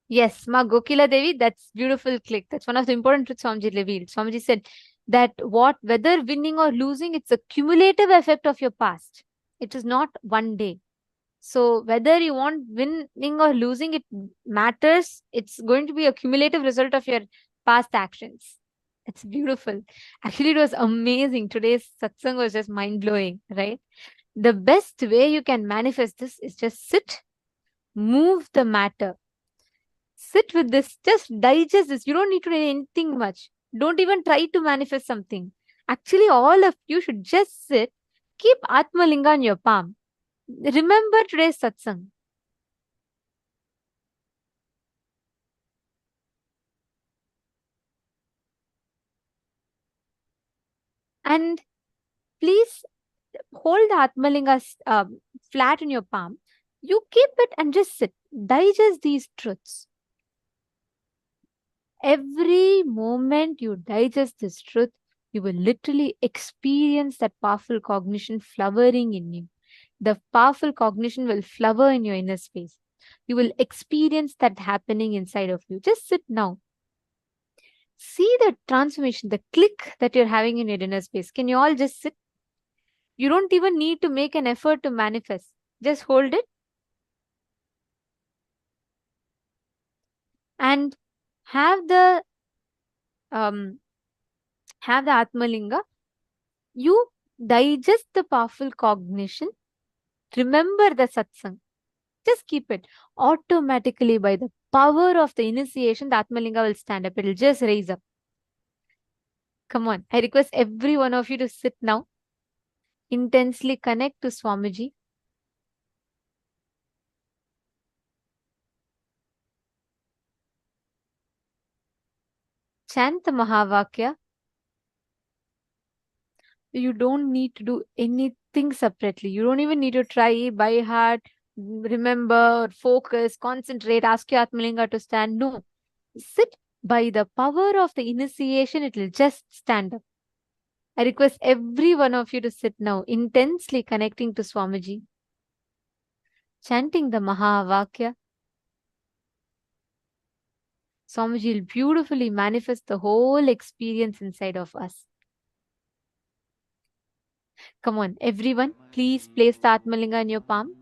Yes, Ma Gokila Devi, that's beautiful click. That's one of the important truths Swamiji revealed. Swamiji said that whether winning or losing, it's a cumulative effect of your past. It is not one day. So whether you want winning or losing, it matters. It's going to be a cumulative result of your past actions. It's beautiful. Actually, it was amazing. Today's satsang was just mind-blowing, right? The best way you can manifest this is just sit, move the matter. Sit with this, just digest this. You don't need to do anything much. Don't even try to manifest something. Actually, all of you should just sit, keep Atma Linga in your palm. Remember today's satsang. And please hold the Atmalinga flat in your palm. You keep it and just sit. Digest these truths. Every moment you digest this truth, you will literally experience that powerful cognition flowering in you. The powerful cognition will flower in your inner space. You will experience that happening inside of you. Just sit now. See the transformation, the click that you're having in your inner space. Can you all just sit? You don't even need to make an effort to manifest. Just hold it. And have the Atmalinga. You digest the powerful cognition. Remember the satsang. Just keep it. Automatically, by the power of the initiation, the Atmalinga will stand up. It will just raise up. Come on. I request every one of you to sit now. Intensely connect to Swamiji. Chant the Mahavakya. You don't need to do anything separately. You don't even need to try by heart, remember, focus, concentrate, ask your Atmalinga to stand. No. Sit, By the power of the initiation, it will just stand up. I request every one of you to sit now, intensely connecting to Swamiji, chanting the Mahavakya. Swamiji will beautifully manifest the whole experience inside of us. Come on, everyone, please place the Atmalinga in your palm.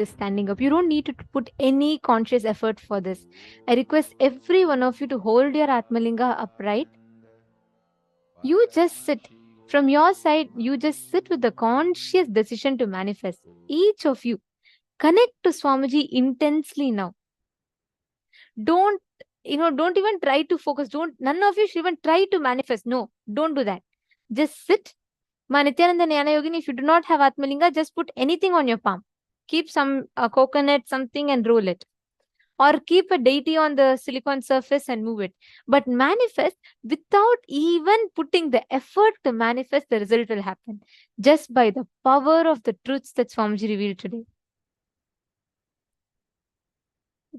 Standing up. You don't need to put any conscious effort for this. I request every one of you to hold your Atmalinga upright. You just sit. From your side, you just sit with the conscious decision to manifest. Each of you, connect to Swamiji intensely now. Don't even try to focus. None of you should even try to manifest. No, don't do that. Just sit. Nityananda Jnana Yogini, if you do not have Atmalinga, just put anything on your palm. Keep some coconut, something, and roll it. Or keep a deity on the silicon surface and move it. But manifest without even putting the effort to manifest, the result will happen. Just by the power of the truths that Swamiji revealed today.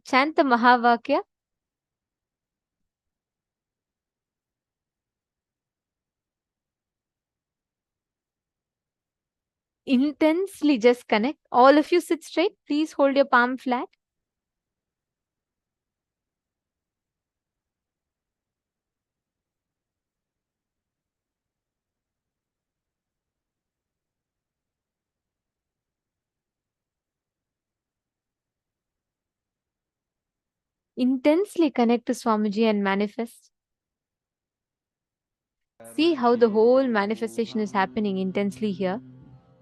Chant the Mahavakya. Intensely just connect. All of you sit straight. Please hold your palm flat. Intensely connect to Swamiji and manifest. See how the whole manifestation is happening intensely here.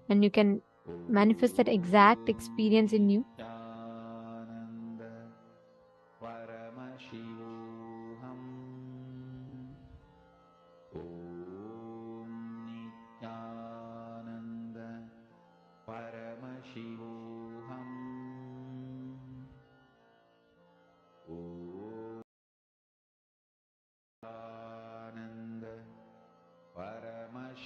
And you can manifest that exact experience in you. Paramaशिवोऽहम् ॐ आनन्द परमशिवोऽहम्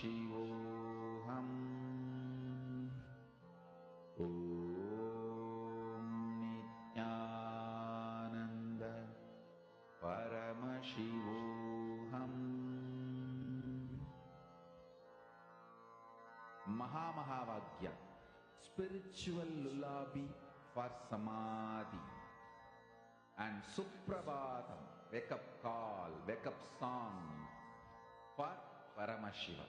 ॐ नित्यानन्द परमशिवोऽहम् Mahamahavaagya, spiritual lullaby for samadhi, and Suprabhatam, wake up call, wake up song for Paramashiva.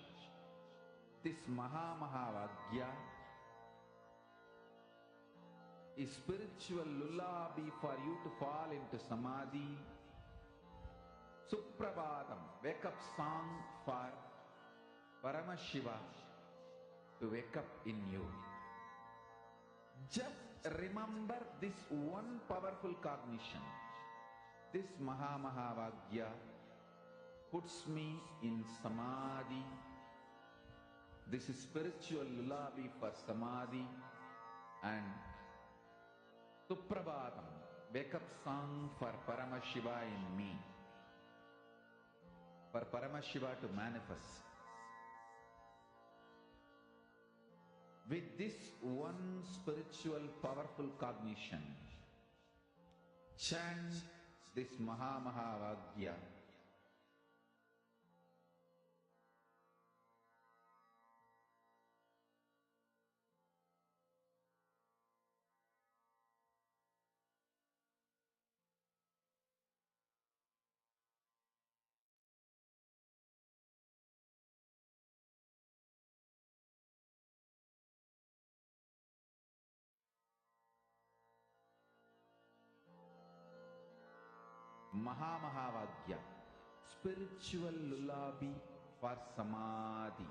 This Mahamahavaagya is spiritual lullaby for you to fall into samadhi. Suprabhatam, wake up song for Paramashiva to wake up in you. Just remember this one powerful cognition. This Mahamahavaagya puts me in samadhi. This is spiritual lullaby for samadhi, and Suprabhatam, wake up song for Paramashiva in me. For Paramashiva to manifest. With this one spiritual powerful cognition, chant this Mahamahavaagya. Mahamahavaagya, spiritual lullaby for samadhi,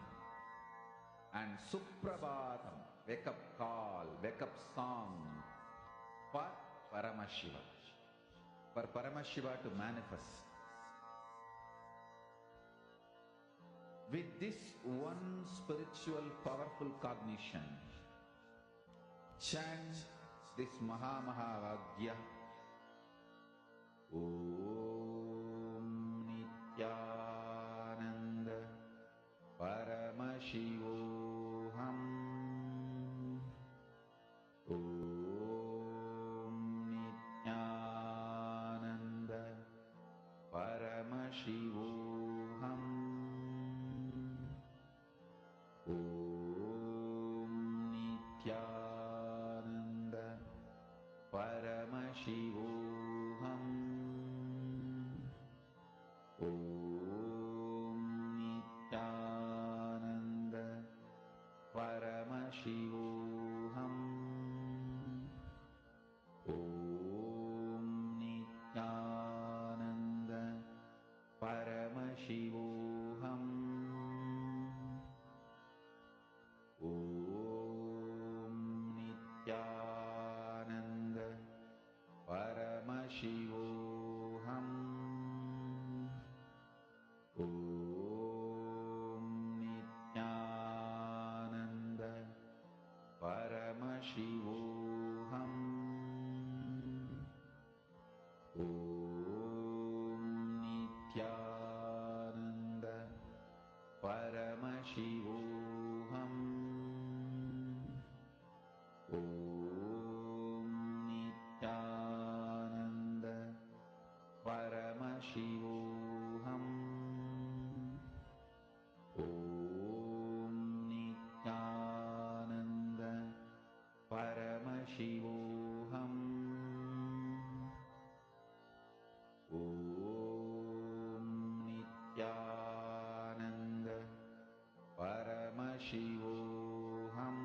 and Suprabhatam, wake up call, wake up song for Paramashiva. For Paramashiva to manifest. With this one spiritual powerful cognition, chant this Mahamahavaagya. Om Nityananda Paramashivoham. Om Nityananda Paramashivoham. Om Nityananda Paramashivoham. Om Nityananda Paramashivoham. Om Nityananda Paramashivoham. Om Nityananda Paramashivoham. Om Nityananda Paramashivoham. Om Nityananda Paramashivoham. Om Nityananda Paramashivoham. Om Nityananda Paramashivoham. Om Nityananda Paramashivoham.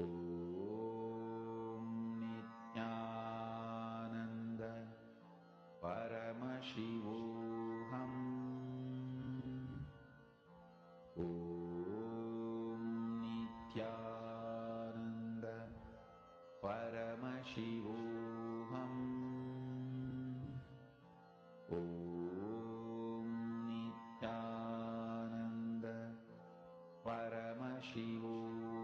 Om Nityananda Paramashivoham. Om Nityananda Paramashivoham. Om Nityananda Paramashivoham.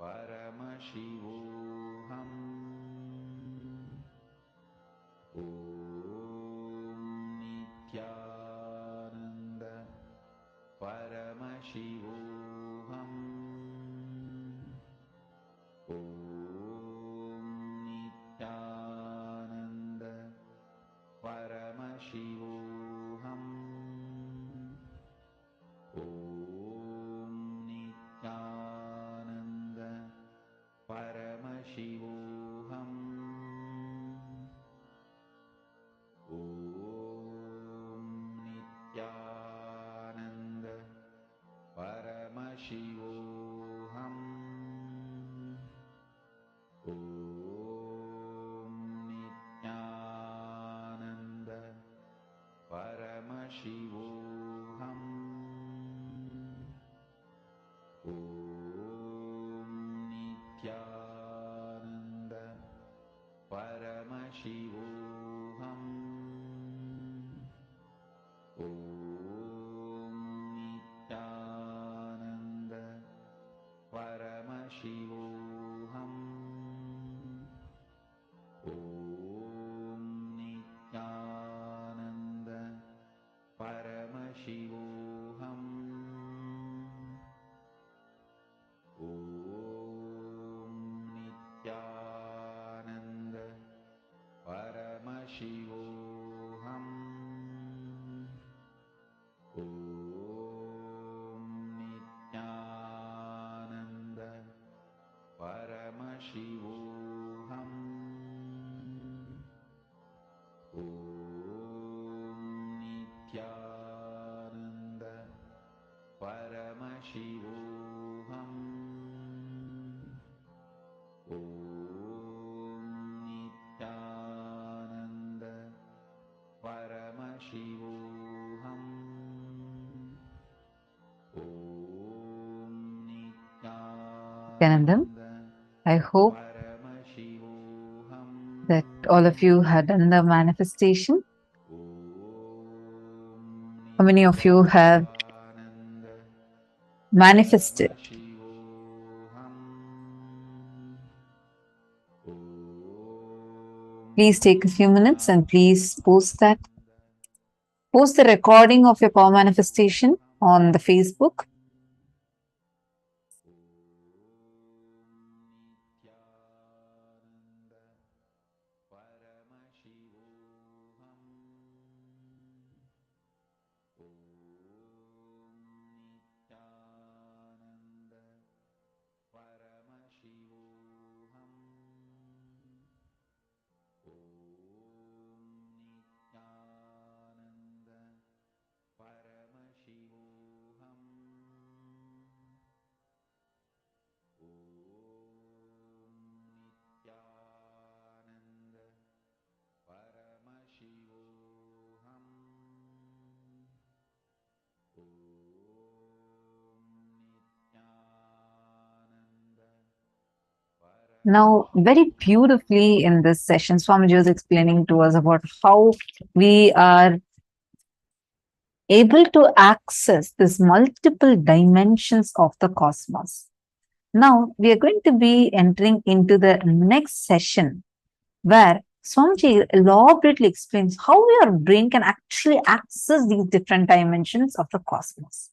Paramashivoham. Om Nityananda Paramashivoham. Om Nityananda Paramashivoham. Om Nityananda Paramashivoham. Om Nityananda Paramashivoham. Om Nityananda Paramashivoham. Om Nityananda Paramashivoham. Om Nityananda Paramashivoham. Om Nityananda Paramashivoham. Om Nityananda Paramashivoham. Om Nityananda Paramashivoham. Om Nityananda Paramashivoham. Om Nityananda Paramashivoham. Om Nityanandam, I hope Paramashivoham. that all of you had done the manifestation. How many of you have manifested? Please take a few minutes and please post that. Post the recording of your power manifestation on the Facebook. Now, very beautifully in this session, Swamiji was explaining to us about how we are able to access these multiple dimensions of the cosmos. Now, we are going to be entering into the next session where Swamiji elaborately explains how your brain can actually access these different dimensions of the cosmos.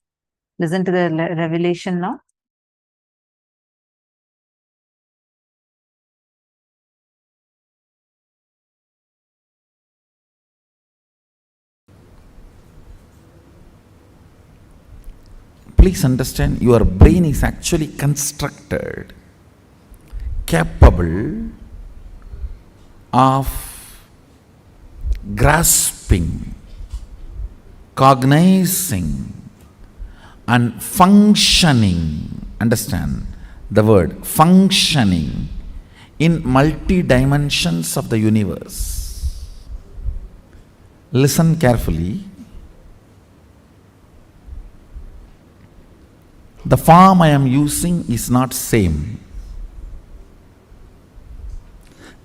Listen to the revelation now. Please understand, your brain is actually constructed capable of grasping, cognizing and functioning. Understand the word functioning in multi dimensions of the universe. Listen carefully. The form I am using is not same.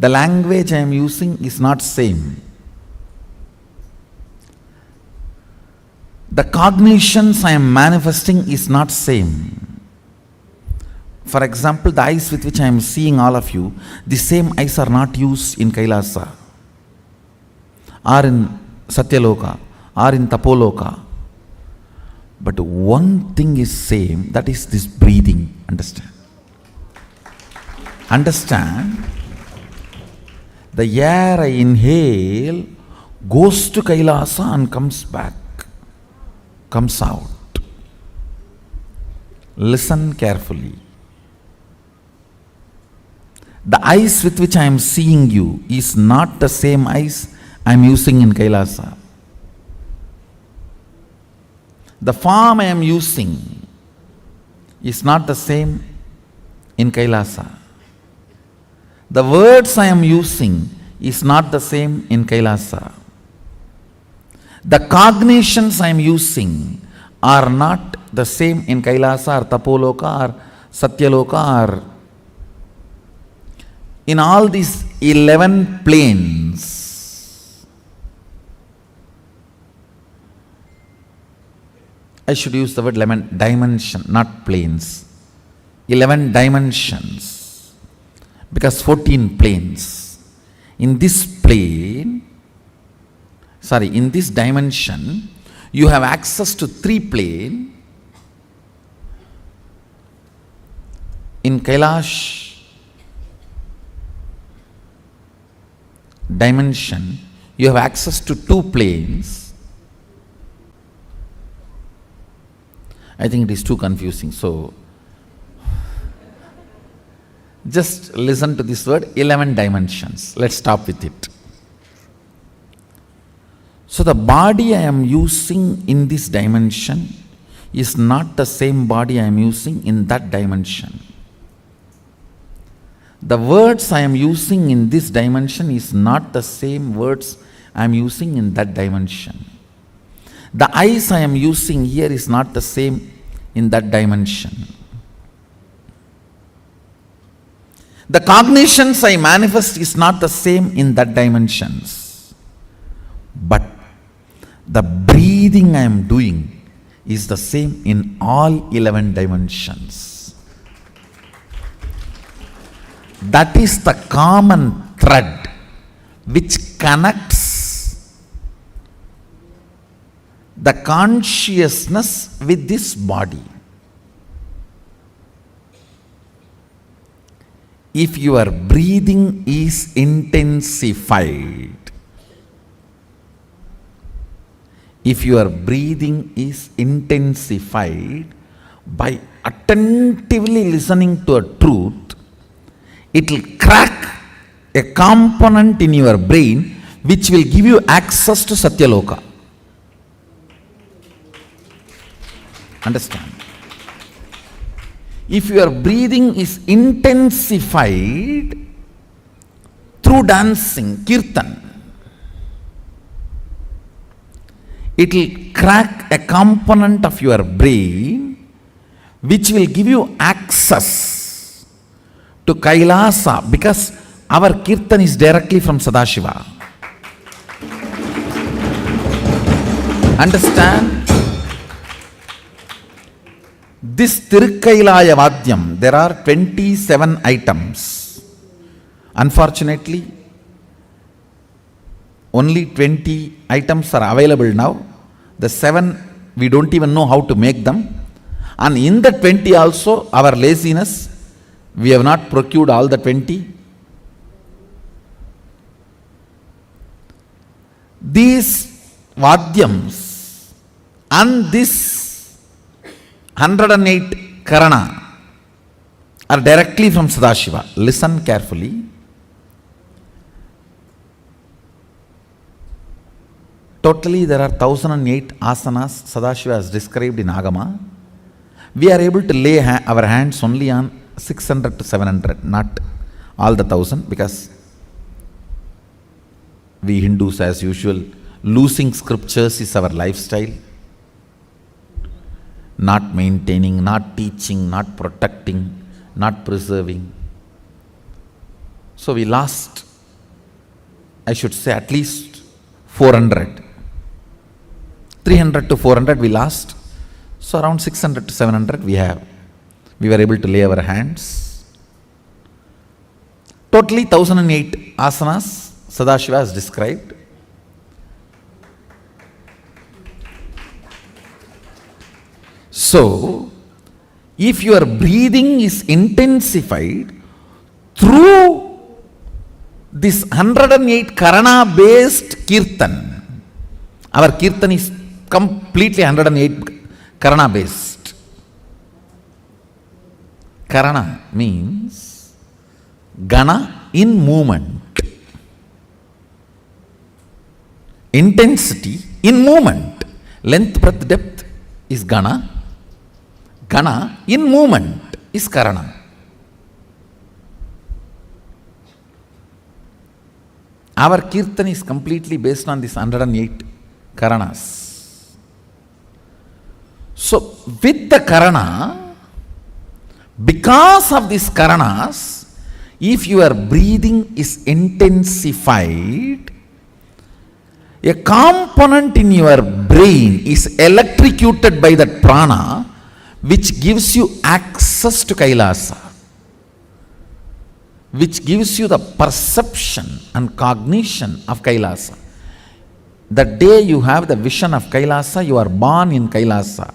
The language I am using is not same. The cognitions I am manifesting is not same. For example, the eyes with which I am seeing all of you, the same eyes are not used in Kailasa, or in Satyaloka, or in Tapoloka. But one thing is same, that is this breathing. Understand? Understand? The air I inhale goes to Kailasa and comes back, comes out. Listen carefully. The eyes with which I am seeing you is not the same eyes I am using in Kailasa. The form I am using is not the same in Kailasa. The words I am using is not the same in Kailasa. The cognitions I am using are not the same in Kailasa or Tapoloka or Satyaloka or in all these 11 planes. I should use the word dimension, not planes. 11 dimensions, because 14 planes. In this plane, in this dimension, you have access to 3 planes. In Kailash dimension, you have access to 2 planes. I think it is too confusing, so just listen to this word, 11 dimensions. Let's stop with it. So the body I am using in this dimension is not the same body I am using in that dimension. The words I am using in this dimension is not the same words I am using in that dimension. The eyes I am using here is not the same in that dimension. The cognitions I manifest is not the same in that dimensions. But the breathing I am doing is the same in all 11 dimensions. That is the common thread which connects the consciousness with this body. If your breathing is intensified, by attentively listening to a truth, it will crack a component in your brain which will give you access to Satyaloka. Understand? If your breathing is intensified through dancing, kirtan, it will crack a component of your brain which will give you access to Kailasa, because our kirtan is directly from Sadashiva. Understand? This Tirukkailaya Vadyam, there are 27 items. Unfortunately, only 20 items are available now. The 7, we don't even know how to make them. And in the 20 also, our laziness, we have not procured all the 20. These Vadyams and this 108 Karana are directly from Sadashiva. Listen carefully. Totally there are 1008 asanas Sadashiva has described in Agama. We are able to lay our hands only on 600 to 700, not all the 1000, because we Hindus, as usual, losing scriptures is our lifestyle. Not maintaining, not teaching, not protecting, not preserving. So we lost, I should say, at least 400. 300 to 400 we lost. So around 600 to 700 we have. We were able to lay our hands. Totally 1008 asanas Sadashiva has described. So, if your breathing is intensified through this 108 Karana based Kirtan, our Kirtan is completely 108 Karana based. Karana means Gana in movement. Intensity in movement. Length, breadth, depth is Gana. Gana in movement is Karana. Our Kirtan is completely based on this 108 Karanas. So, with the Karana, because of these Karanas, if your breathing is intensified, a component in your brain is electrocuted by that prana, which gives you access to Kailasa, which gives you the perception and cognition of Kailasa. The day you have the vision of Kailasa, you are born in Kailasa.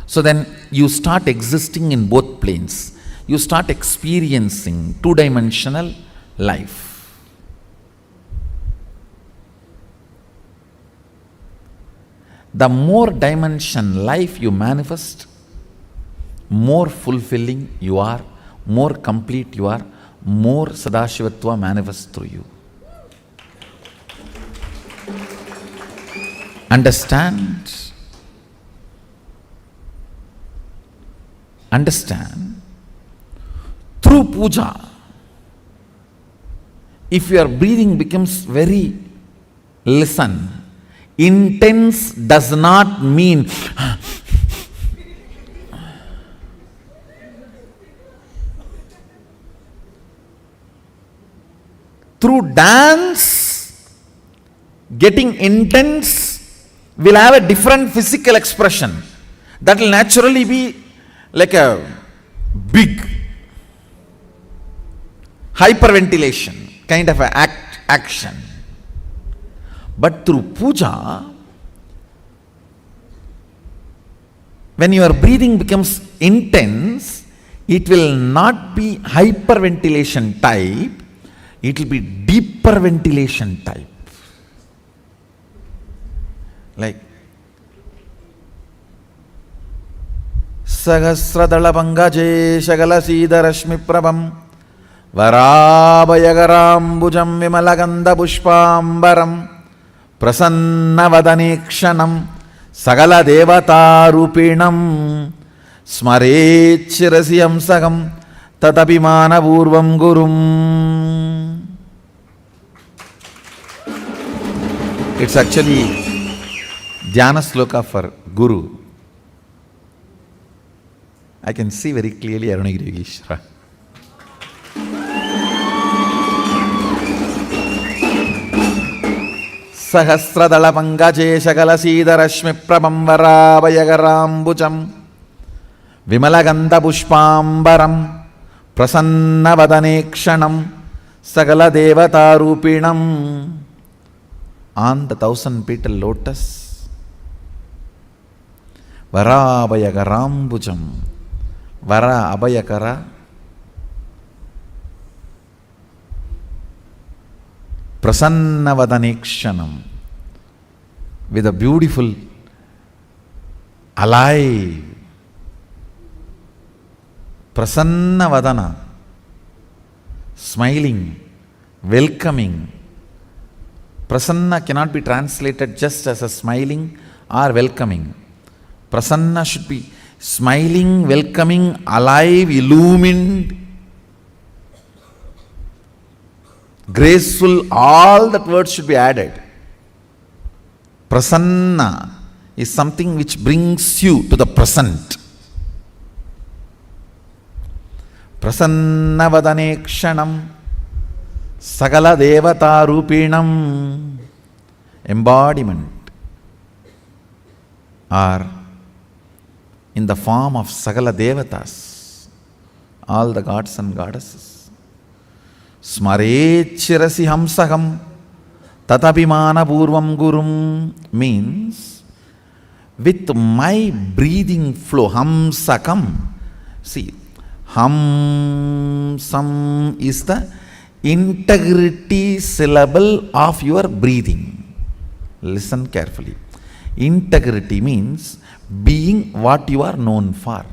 So then you start existing in both planes. You start experiencing two-dimensional life. The more dimension life you manifest, more fulfilling you are, more complete you are, more Sadashivatva manifests through you. Understand? Understand? Through puja, if your breathing becomes very, listen, intense does not mean through dance, getting intense will have a different physical expression. That will naturally be like a big hyperventilation kind of an action. But through puja, when your breathing becomes intense, it will not be hyperventilation type, it will be deeper ventilation type. Like Sahasradala Pangaje Shagala Sida Rashmi Prabham Varabhayagarambujam Vimalaganda Pushpambaram Prasanna Vadanikshanam Sagala Devata Rupinam Smarechirasiyam Sagam Tatapimana Purvam Gurum. It's actually Dhyana Sloka for Guru. I can see very clearly Arunagiri Yogeshwara. Sahasradala Pangaje Shagala Sida Rashmi Prabham Varabhayagarambujam Vimalaganda Pushpambaram Prasanna Vadanikshanam Sagala Devata Rupinam. On the 1,000-petal lotus, Varabhayagarambujam, Vara Abhayakara, Prasanna Vadanikshanam, with a beautiful, alive, Prasanna Vadana, smiling, welcoming. Prasanna cannot be translated just as a smiling or welcoming. Prasanna should be smiling, welcoming, alive, illumined, graceful. All that words should be added. Prasanna is something which brings you to the present. Prasanna Vadanekshanam Sagala Devata Rupinam. Embodiment or in the form of Sagala Devatas. all the gods and goddesses. Smarechirasi hamsaham tatapimana purvam gurum means with my breathing flow, hamsakam. See, hamsam is the integrity syllable of your breathing. Listen carefully. Integrity means being what you are known for.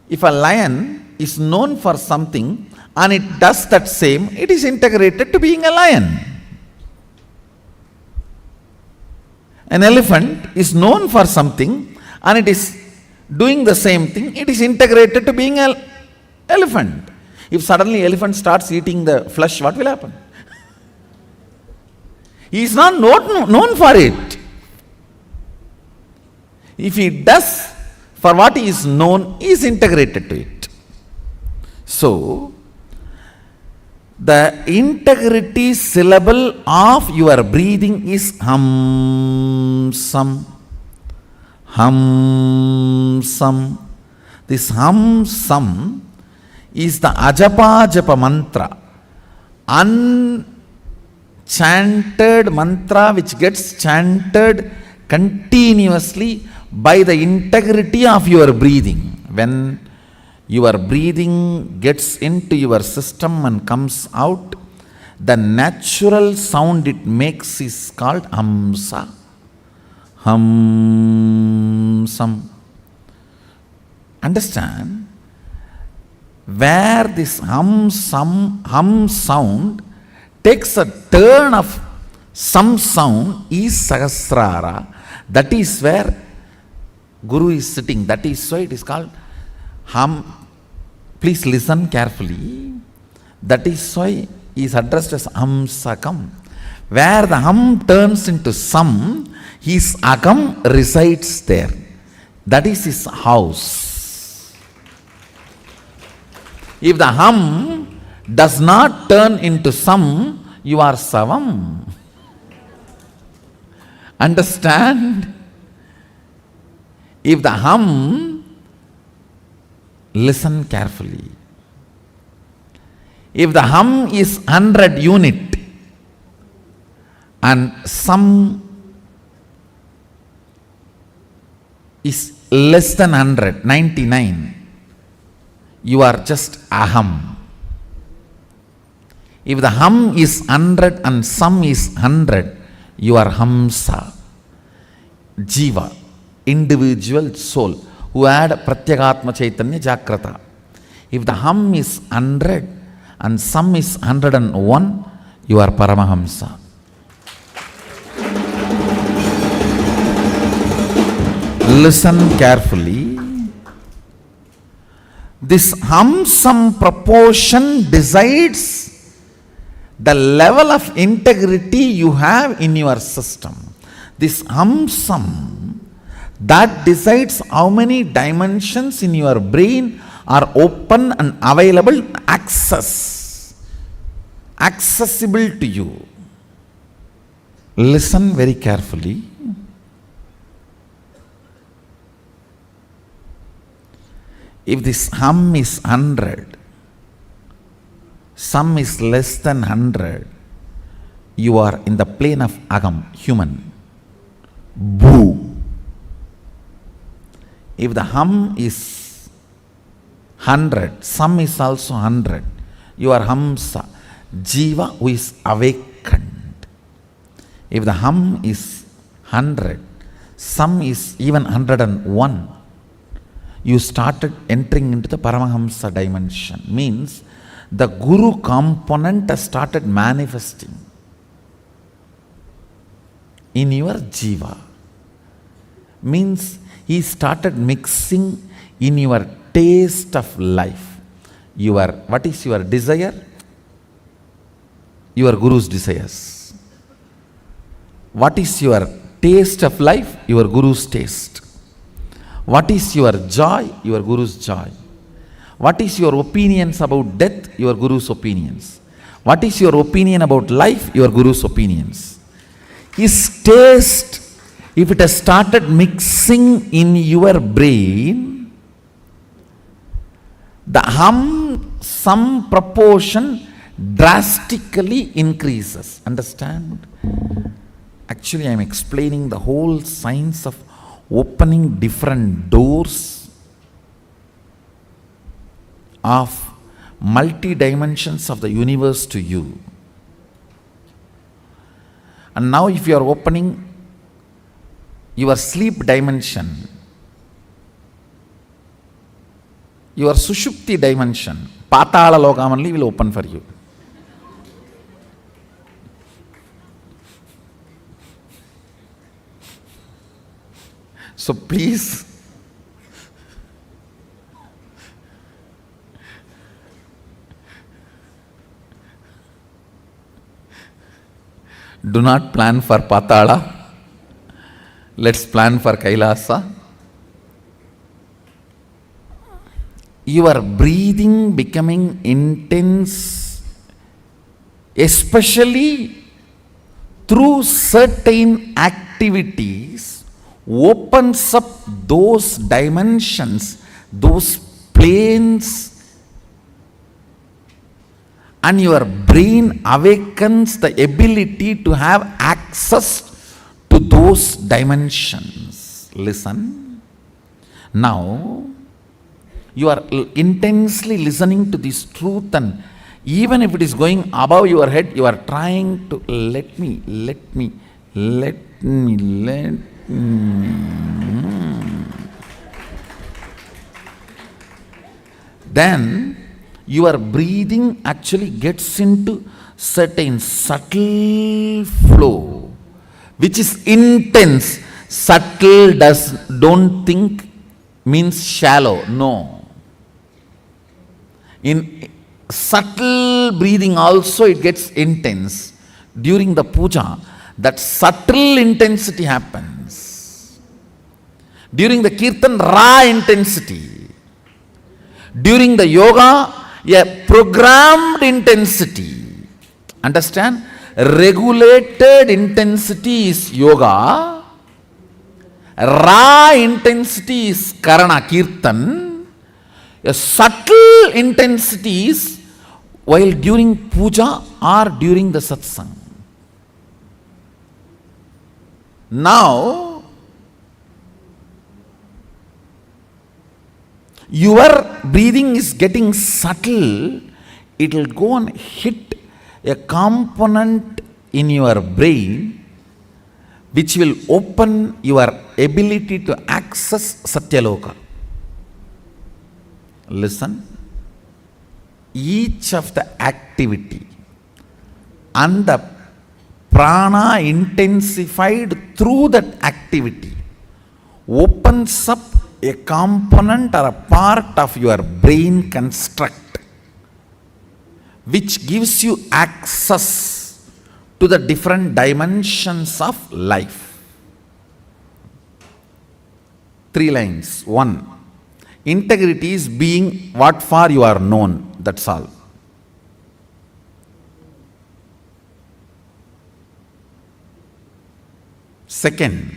If a lion is known for something and it does that same, it is integrated to being a lion. An elephant is known for something and it is doing the same thing, it is integrated to being an elephant. If suddenly elephant starts eating the flesh, what will happen? He is not known for it. If he does for what he is known, he is integrated to it. So, the integrity syllable of your breathing is hamsam. Hamsam. This hamsam is the ajapa japa mantra, unchanted mantra which gets chanted continuously by the integrity of your breathing. When your breathing gets into your system and comes out, the natural sound it makes is called hamsa. Hamsam. Understand? Where this hum sound takes a turn of some sound is Sahasrara. That is where Guru is sitting. That is why it is called hum. Please listen carefully. That is why he is addressed as Hamsakam. Where the hum turns into sam, his akam resides there. That is his house. If the hum does not turn into sam, you are savam. Understand? If the hum, listen carefully. If the hum is 100 unit and sam is less than 100, 99, you are just aham. If the hum is 100 and sam is 100, you are hamsa. Jiva, individual soul, who had pratyagatma chaitanya jagrata. If the hum is 100 and sam is 101, you are paramahamsa. Listen carefully. This hum-sam proportion decides the level of integrity you have in your system. This hum-sam, that decides how many dimensions in your brain are open and available, accessible to you. Listen very carefully. If this hum is 100, sam is less than 100, you are in the plane of agam, human. Boo. If the hum is 100, sam is also 100, you are hamsa, jiva who is awakened. If the hum is 100, sam is even 101, you started entering into the Paramahamsa dimension. Means the Guru component has started manifesting in your jiva. Means he started mixing in your taste of life. What is your desire? Your Guru's desires. What is your taste of life? Your Guru's taste. What is your joy? Your Guru's joy. What is your opinions about death? Your Guru's opinions. What is your opinion about life? Your Guru's opinions. His taste if it has started mixing in your brain, the some proportion drastically increases. Understand? Actually, I am explaining the whole science of opening different doors of multi-dimensions of the universe to you. And now if you are opening your sleep dimension, your Sushupti dimension, Patala Lokam only will open for you. So please, do not plan for Patala. Let's plan for Kailasa. Your breathing becoming intense, especially through certain activities, opens up those dimensions, those planes, and your brain awakens the ability to have access to those dimensions. Listen. Now, you are intensely listening to this truth, and even if it is going above your head, you are trying to let me. Then your breathing actually gets into certain subtle flow, which is intense. Subtle don't think means shallow. No. In subtle breathing also it gets intense. During the puja, that subtle intensity happens. During the kirtan, raw intensity. During the yoga, a programmed intensity. Understand? Regulated intensity is yoga. Raw intensity is karana, kirtan. A subtle intensity is while during puja or during the satsang. Now, your breathing is getting subtle. It will go and hit a component in your brain which will open your ability to access Satyaloka. Listen. Each of the activity and the prana intensified through that activity opens up a component or a part of your brain construct which gives you access to the different dimensions of life. 3 lines. 1. Integrity is being what for you are known. That's all. Second,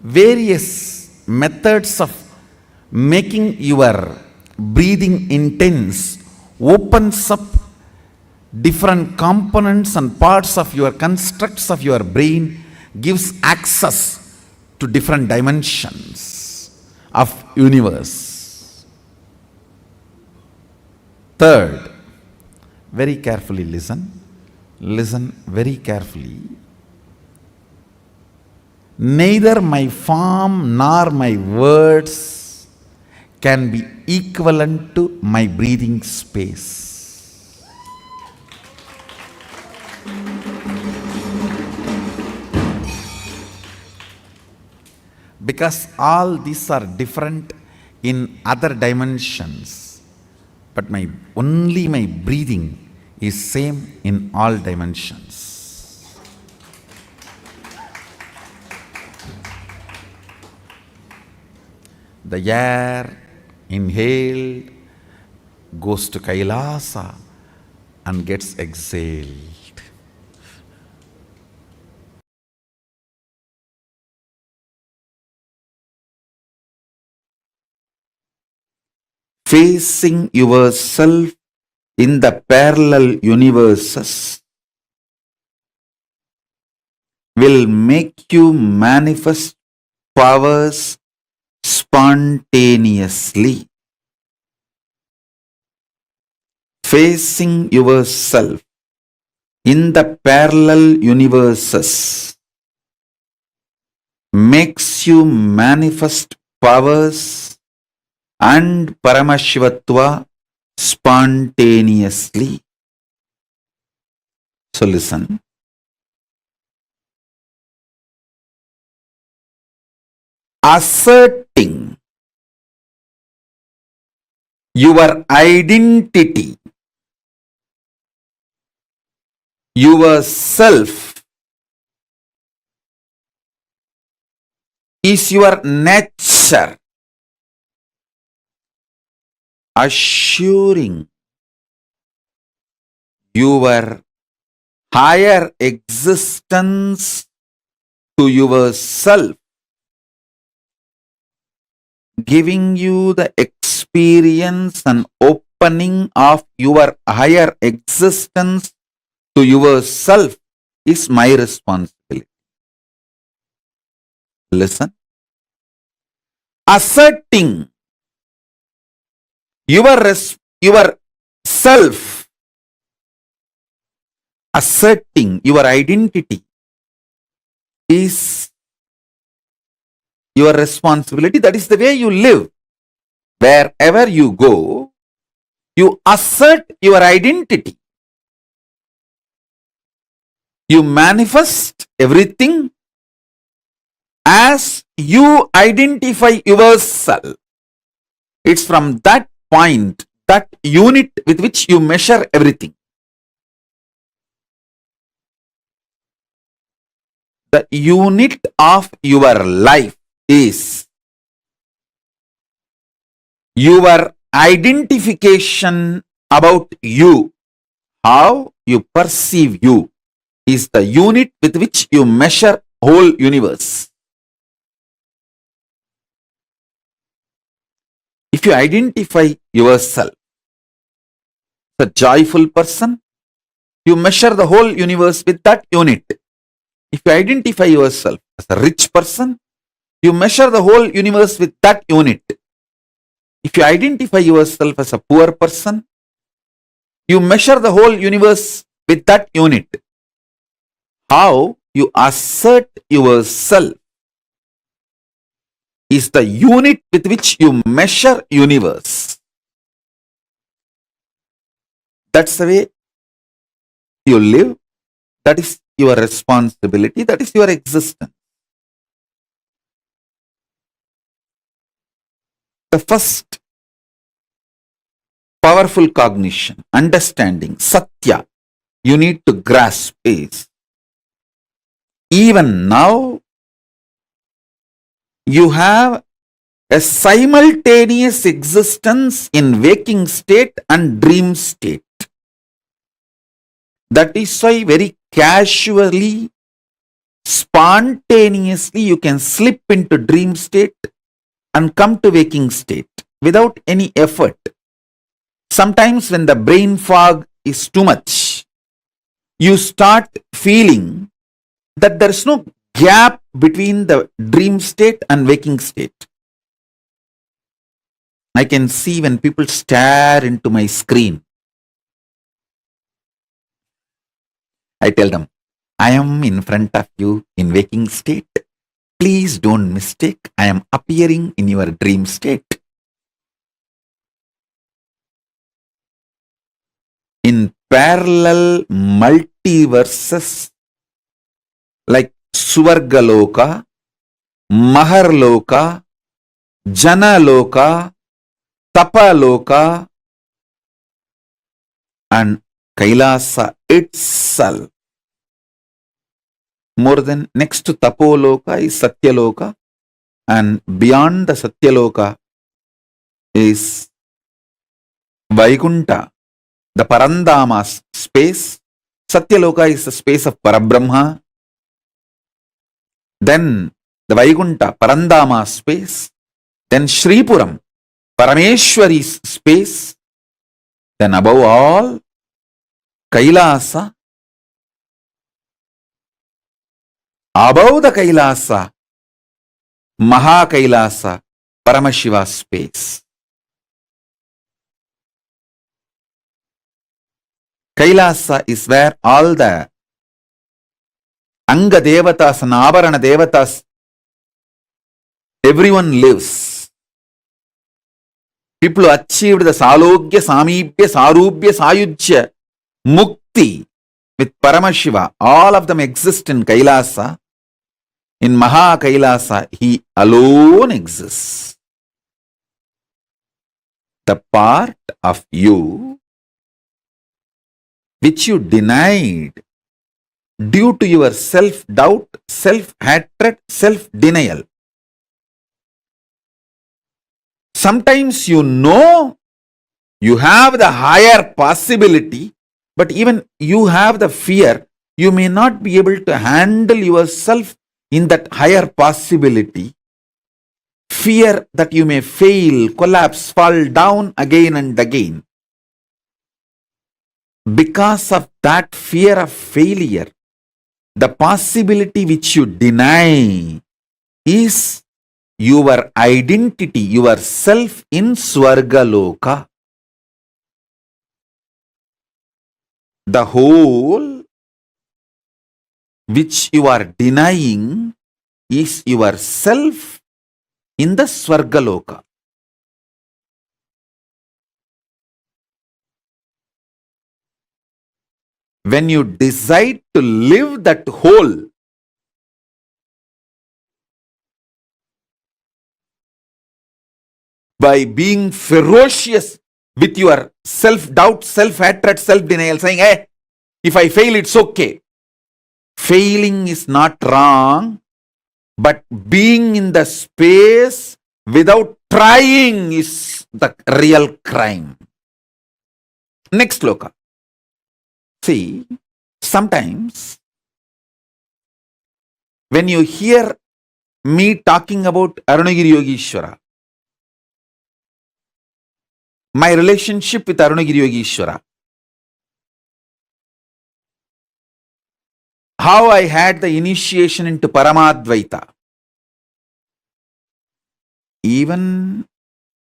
various methods of making your breathing intense opens up different components and parts of your constructs of your brain, gives access to different dimensions of universe. Third, very carefully listen. Listen very carefully. Neither my form nor my words can be equivalent to my breathing space. Because all these are different in other dimensions, but only my breathing is same in all dimensions. The air inhaled goes to Kailasa and gets exhaled. facing yourself in the parallel universes will make you manifest powers spontaneously. Facing yourself in the parallel universes makes you manifest powers and Paramashivatva spontaneously. So listen. Asserting your identity, yourself, is your nature. Assuring your higher existence to yourself, giving you the experience and opening of your higher existence to yourself is my responsibility. Listen. Asserting your self, asserting your identity is your responsibility. That is the way you live. Wherever you go, you assert your identity. You manifest everything as you identify yourself. It's from that point, that unit with which you measure everything. The unit of your life is your identification about you. How you perceive you is the unit with which you measure whole universe. If you identify yourself as a joyful person, you measure the whole universe with that unit. If you identify yourself as a rich person, you measure the whole universe with that unit. If you identify yourself as a poor person, you measure the whole universe with that unit. How you assert yourself is the unit with which you measure universe. That's the way you live. That is your responsibility. That is your existence. The first powerful cognition, understanding, satya, you need to grasp is, even now, you have a simultaneous existence in waking state and dream state. That is why very casually, spontaneously, you can slip into dream state and come to waking state without any effort. Sometimes when the brain fog is too much, you start feeling that there is no gap between the dream state and waking state. I can see when people stare into my screen, I tell them, I am in front of you in waking state. Please don't mistake, I am appearing in your dream state. In parallel multiverses like Suvargaloka, Maharloka, Janaloka, Tapaloka, and Kailasa itself. More than next to Tapoloka is Satyaloka, and beyond the Satyaloka is Vaikunta, the Parandama's space. Satyaloka is the space of Parabrahma. Then the Vaikunta, Parandama space. Then Shripuram, Parameshwari's space, then above all, Kailasa, above the Kailasa, Mahakailasa, Paramashiva's space. Kailasa is where all the Anga Devatas and Avarana Devatas, everyone lives. People who achieved the Salogya, Samibhya, Sarubhya, Sayujya, Mukti with Paramashiva, all of them exist in Kailasa. In Maha Kailasa, he alone exists. The part of you which you denied due to your self-doubt, self-hatred, self-denial. Sometimes you know you have the higher possibility, but even you have the fear, you may not be able to handle yourself in that higher possibility. Fear that you may fail, collapse, fall down again and again. Because of that fear of failure, the possibility which you deny is your identity, your self in Swargaloka. The whole which you are denying is yourself in the Swargaloka. When you decide to live that whole, by being ferocious with your self-doubt, self-hatred, self-denial, saying, hey, if I fail, it's okay. Failing is not wrong, but being in the space without trying is the real crime. Next sloka. See, sometimes when you hear me talking about Arunagiri Yogeshwara, my relationship with Arunagiri Yogeshwara, how I had the initiation into Paramadvaita, even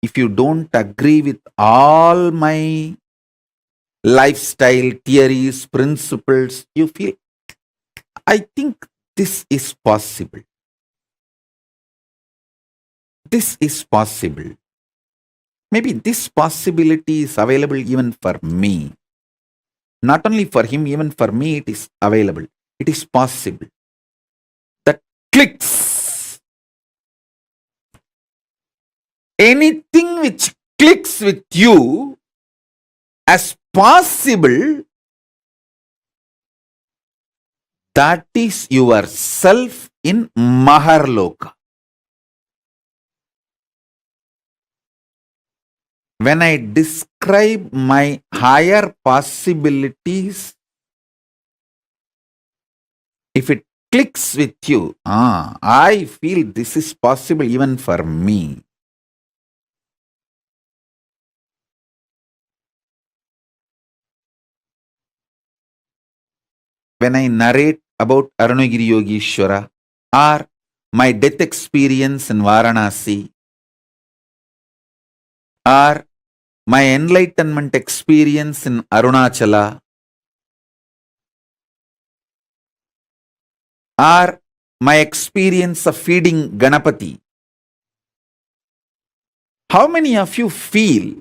if you don't agree with all my lifestyle, theories, principles, you feel, I think this is possible. This is possible. Maybe this possibility is available even for me. Not only for him, even for me it is available. It is possible. That clicks. Anything which clicks with you as possible, that is yourself in Maharloka. When I describe my higher possibilities, if it clicks with you, I feel this is possible even for me. When I narrate about Arunagiri Yogeshwara or my death experience in Varanasi or my enlightenment experience in Arunachala or my experience of feeding Ganapati, how many of you feel,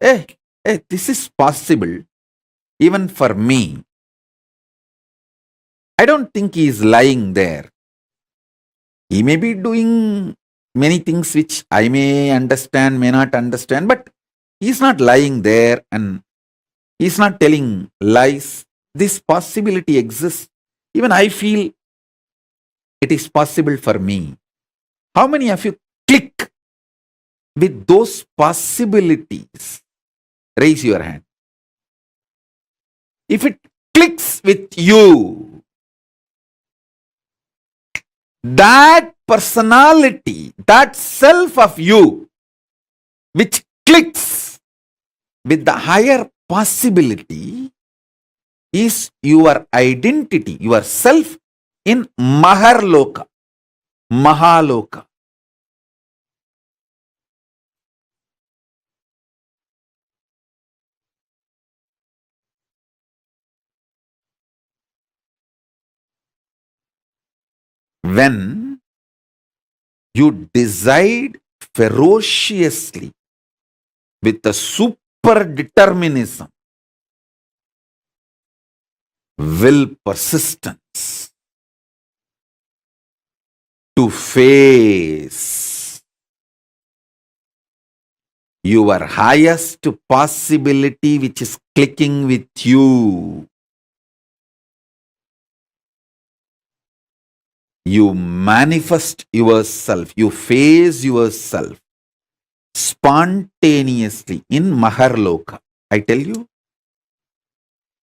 this is possible even for me? I don't think he is lying there. He may be doing many things which I may understand, may not understand, but he is not lying there and he is not telling lies. This possibility exists. Even I feel it is possible for me. How many of you click with those possibilities? Raise your hand. If it clicks with you, that personality, that self of you which clicks with the higher possibility is your identity, yourself in Maharloka, Mahaloka. When you decide ferociously with a super determinism, will persistence to face your highest possibility which is clicking with you. You manifest yourself, you face yourself spontaneously in Maharloka. I tell you,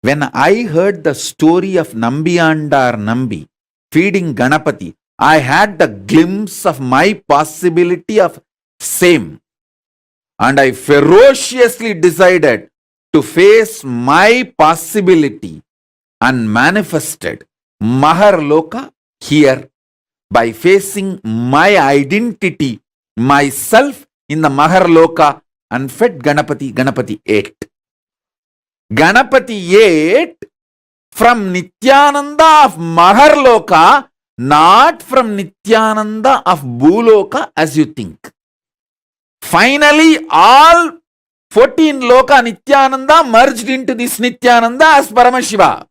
when I heard the story of Nambiyandar Nambi feeding Ganapati, I had the glimpse of my possibility of same. And I ferociously decided to face my possibility and manifested Maharloka here by facing my identity, myself in the Maharloka, and fed Ganapati. Ganapati ate. Ganapati ate from Nityananda of Maharloka, not from Nityananda of Bhuloka as you think. Finally, all 14 Loka Nityananda merged into this Nityananda as Paramashiva.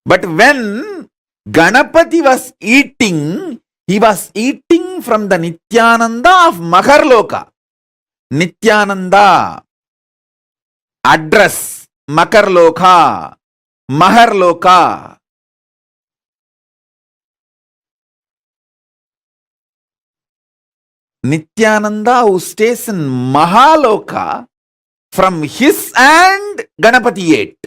But when Ganapati was eating, he was eating from the Nityananda of Maharloka. Nityananda, address, Makarloka, Maharloka. Nityananda who stays in Mahaloka, from his hand Ganapati ate.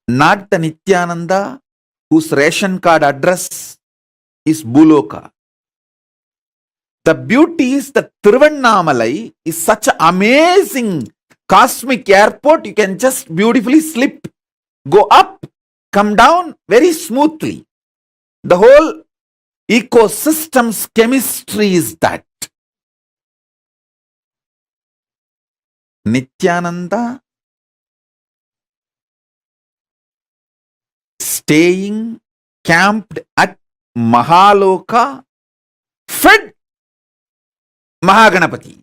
Not the Nityananda whose ration card address is Bhuloka. The beauty is that Tiruvannamalai is such an amazing cosmic airport. You can just beautifully slip, go up, come down very smoothly. The whole ecosystem's chemistry is that. Nityananda staying camped at Mahaloka, fed Mahaganapati.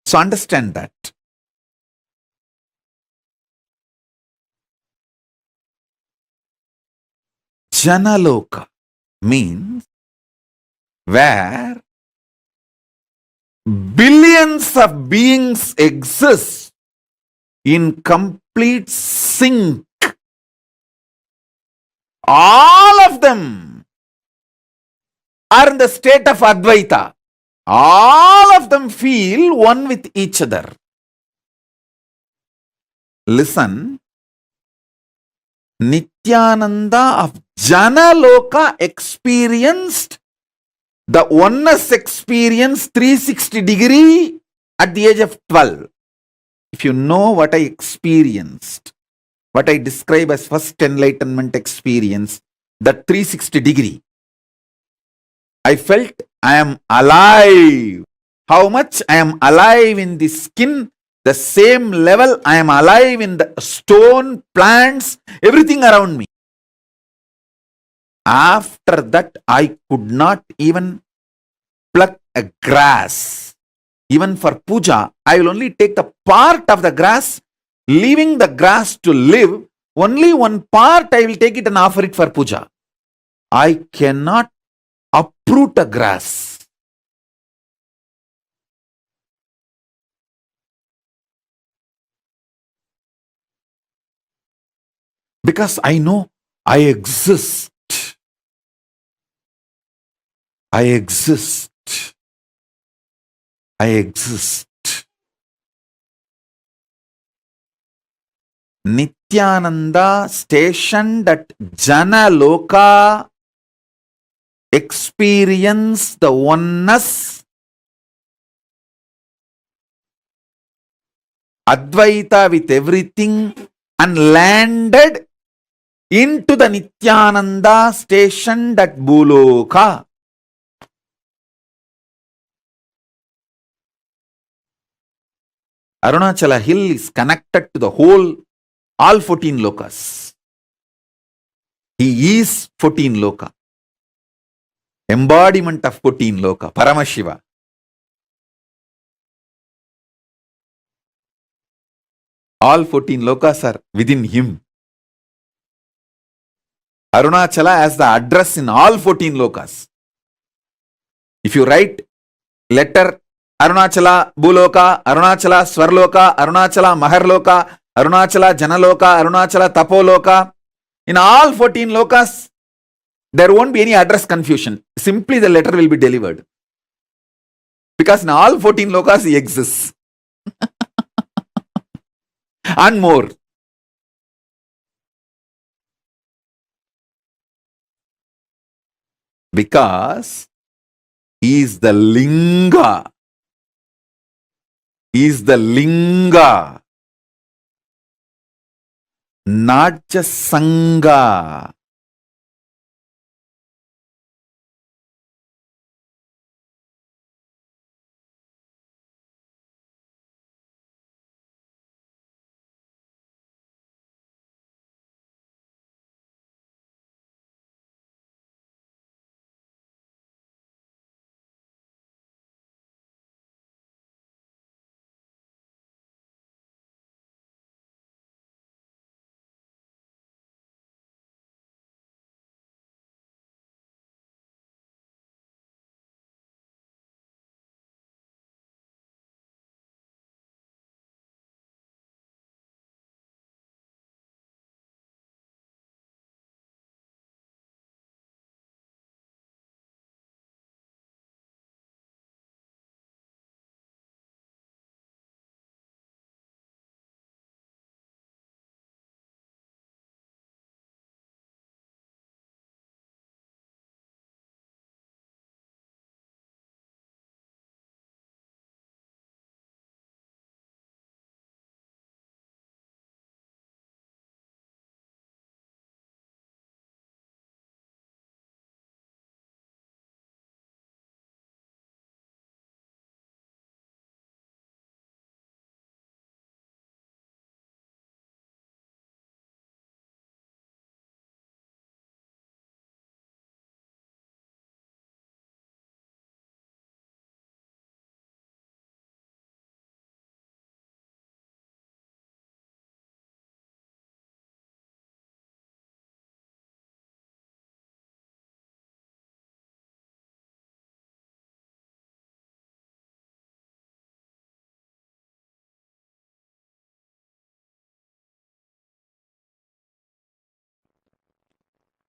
So understand that. Janaloka means where billions of beings exist in complete sync. All of them are in the state of Advaita. All of them feel one with each other. Listen, Nityananda of Janaloka experienced the oneness experience 360 degree at the age of 12. If you know what I experienced, what I describe as first enlightenment experience, that 360 degree, I felt I am alive. How much I am alive in the skin, the same level I am alive in the stone, plants, everything around me. After that, I could not even pluck a grass. Even for puja, I will only take the part of the grass, leaving the grass to live. Only one part I will take it and offer it for puja. I cannot uproot a grass. Because I know I exist. I exist. I exist. Nityananda stationed at Janaloka experience the oneness, Advaita with everything, and landed into the Nityananda stationed at Bhuloka. Arunachala hill is connected to the whole, all 14 lokas. He is 14 loka. Embodiment of 14 loka, Paramashiva. All 14 lokas are within him. Arunachala has the address in all 14 lokas. If you write letter Arunachala Bhuloka, Arunachala Swarloka, Arunachala Maharloka, Arunachala Janaloka, Arunachala Tapoloka, in all 14 lokas, there won't be any address confusion. Simply the letter will be delivered. Because in all 14 lokas he exists. And more. Because he is the Linga. He is the Linga. Not just Sangha.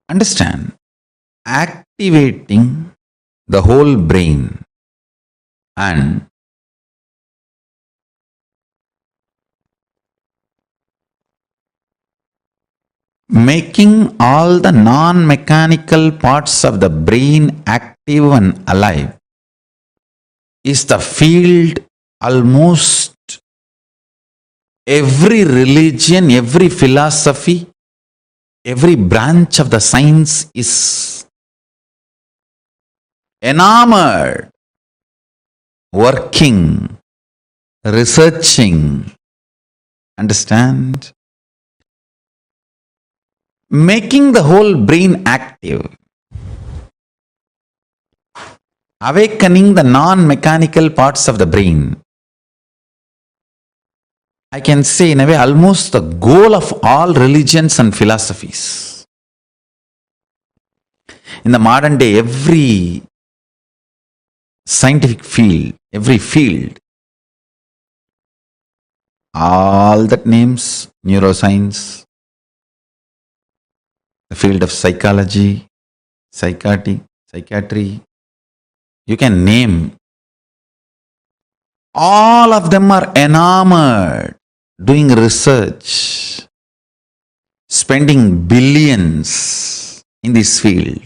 Understand, activating the whole brain and making all the non-mechanical parts of the brain active and alive is the field almost every religion, every philosophy, every branch of the science is enamored, working, researching. Understand? Making the whole brain active. Awakening the non-mechanical parts of the brain. I can say in a way almost the goal of all religions and philosophies. In the modern day, every scientific field, every field, all that names, neuroscience, the field of psychology, psychiatry, you can name. All of them are enamored, doing research, spending billions in this field.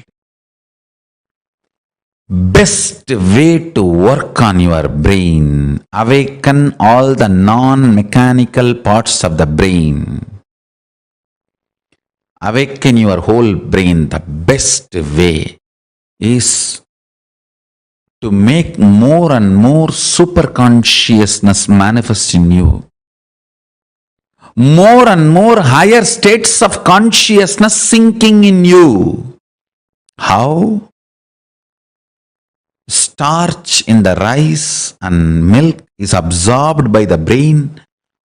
Best way to work on your brain, awaken all the non-mechanical parts of the brain. Awaken your whole brain. The best way is to make more and more super consciousness manifest in you. More and more higher states of consciousness sinking in you. How? Starch in the rice and milk is absorbed by the brain,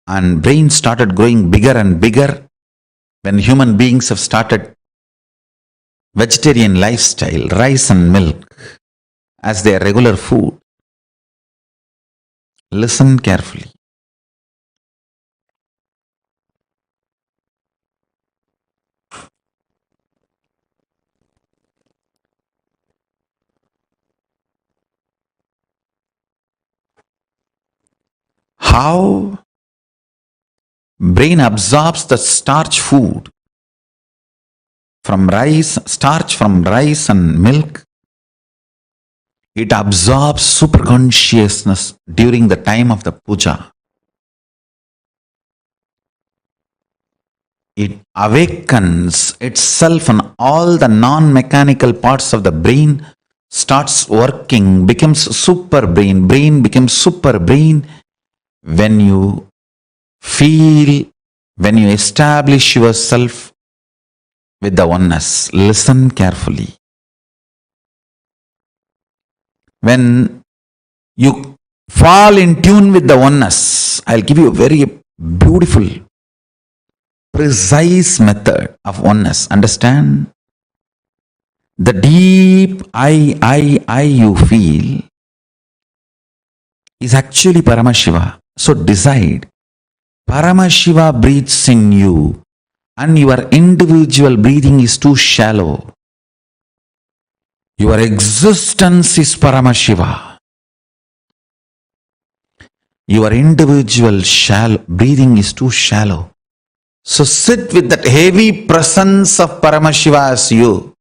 and brain started growing bigger and bigger when human beings have started vegetarian lifestyle, rice and milk as their regular food. Listen carefully. How brain absorbs the starch food from rice, starch from rice and milk. It absorbs superconsciousness during the time of the puja. It awakens itself, and all the non-mechanical parts of the brain starts working, becomes super brain. Brain becomes super brain when you feel, when you establish yourself with the oneness. Listen carefully. When you fall in tune with the oneness, I'll give you a very beautiful, precise method of oneness. Understand? The deep I you feel is actually Paramashiva. So decide, Paramashiva breathes in you and your individual breathing is too shallow. Your existence is Paramashiva. Your individual breathing is too shallow. So sit with that heavy presence of Paramashiva as you.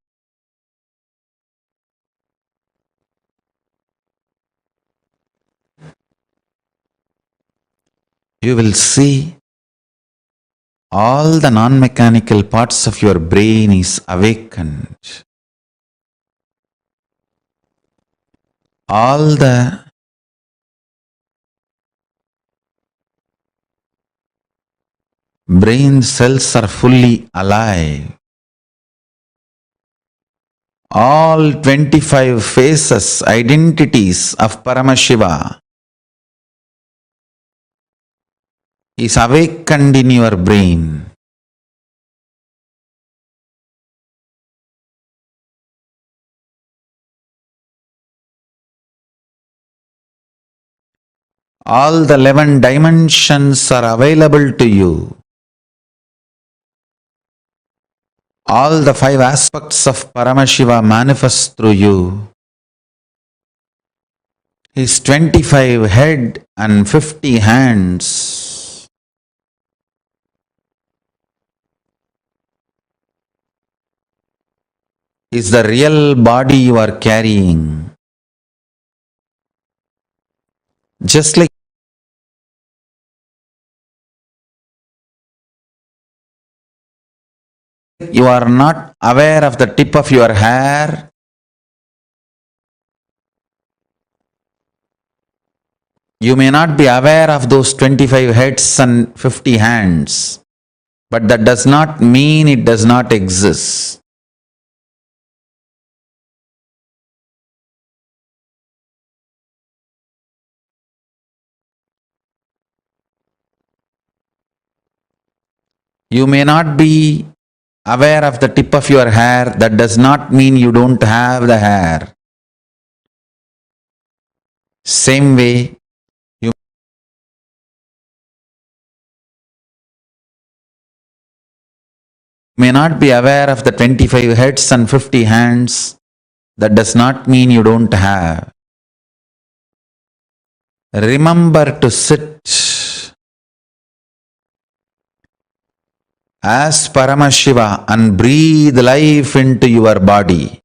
You will see all the non-mechanical parts of your brain is awakened. All the brain cells are fully alive. All 25 faces, identities of Paramashiva is awakened in your brain. All the 11 dimensions are available to you. All the 5 aspects of Paramashiva manifest through you. His 25 head and 50 hands is the real body you are carrying. Just like you are not aware of the tip of your hair, you may not be aware of those 25 heads and 50 hands, but that does not mean it does not exist. You may not be aware of the tip of your hair, that does not mean you don't have the hair. Same way, you may not be aware of the 25 heads and 50 hands, that does not mean you don't have. Remember to sit as Paramashiva and breathe life into your body.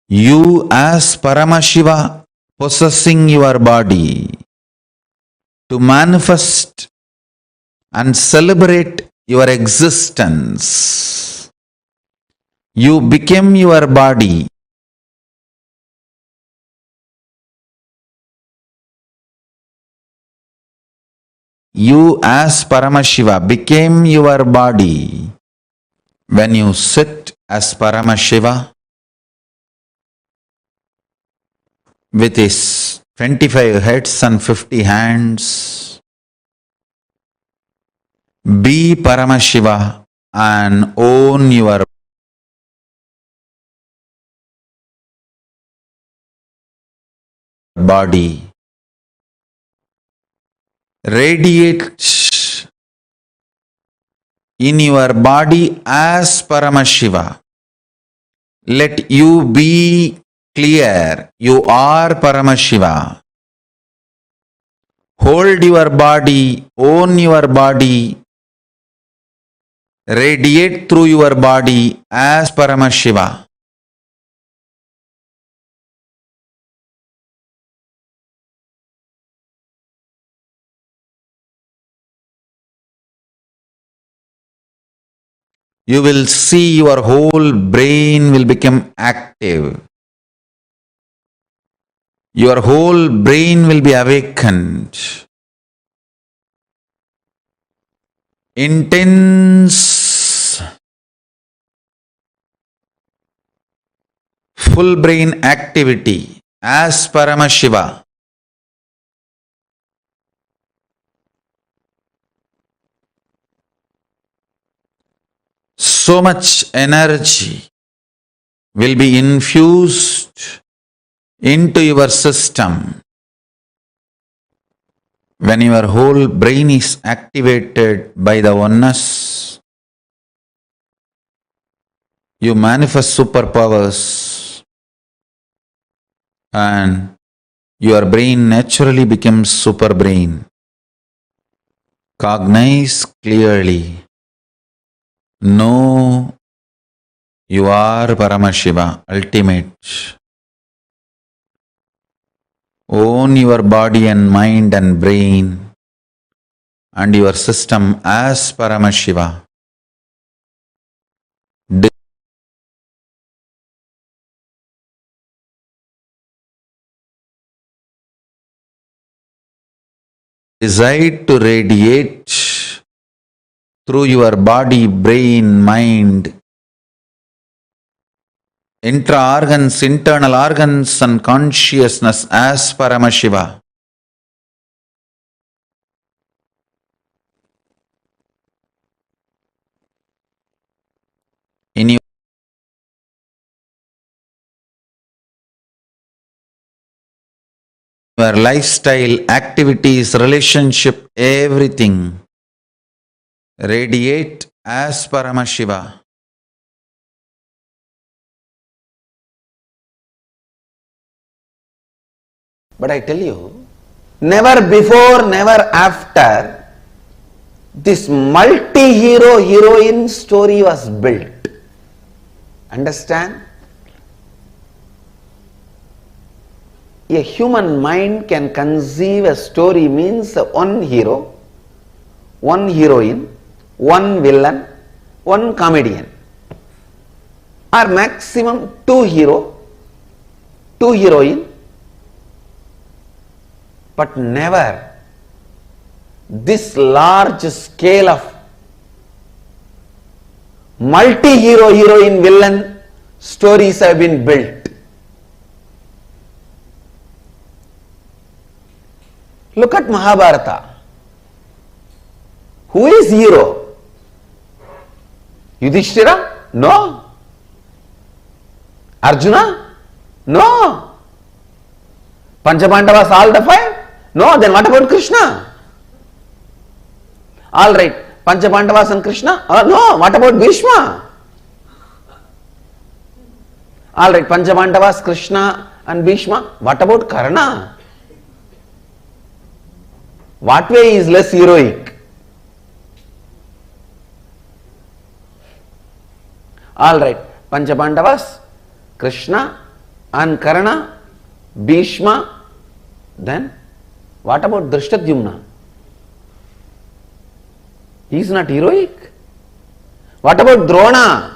You as Paramashiva possessing your body to manifest and celebrate your existence. You became your body. You as Paramashiva became your body. When you sit as Paramashiva with his 25 heads and 50 hands, be Paramashiva and own your body. Radiate in your body as Paramashiva. Let you be clear. You are Paramashiva. Hold your body, own your body, radiate through your body as Paramashiva. You will see your whole brain will become active. Your whole brain will be awakened. Intense full brain activity as Paramashiva. So much energy will be infused into your system. When your whole brain is activated by the oneness, you manifest superpowers and your brain naturally becomes super brain. Cognize clearly. Know you are Paramashiva, ultimate. Own your body and mind and brain and your system as Paramashiva. Decide to radiate through your body, brain, mind, intra-organs, internal organs and consciousness as Paramashiva. In your lifestyle, activities, relationship, everything, radiate as Paramashiva. But I tell you, never before, never after, this multi-hero heroine story was built. Understand? A human mind can conceive a story means one hero, one heroine, one villain, one comedian, or maximum two hero, two heroine, but never this large scale of multi-hero heroine villain stories have been built. Look at Mahabharata. Who is hero? Yudhishthira? No. Arjuna? No. Panchabandavas all the five? No. Then what about Krishna? All right. Panchabandavas and Krishna? No. What about Bhishma? All right. Panchabandavas, Krishna and Bhishma. What about Karna? What way is less heroic? All right, Panchabandavas, Krishna and Karna, Bhishma, then what about Drishtadyumna? He is not heroic. What about Drona?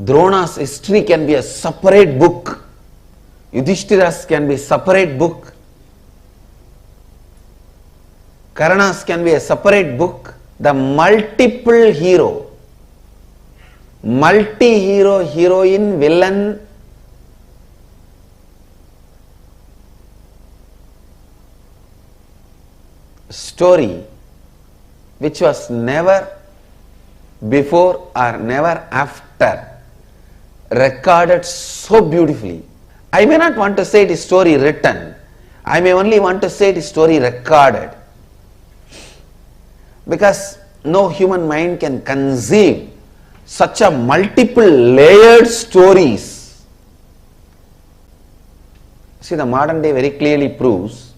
Drona's history can be a separate book. Yudhishthira's can be a separate book. Karna's can be a separate book. The multiple hero, multi-hero, heroine, villain, story which was never before or never after recorded so beautifully. I may not want to say it is story written. I may only want to say it is story recorded. Because no human mind can conceive such a multiple layered stories. See, the modern day very clearly proves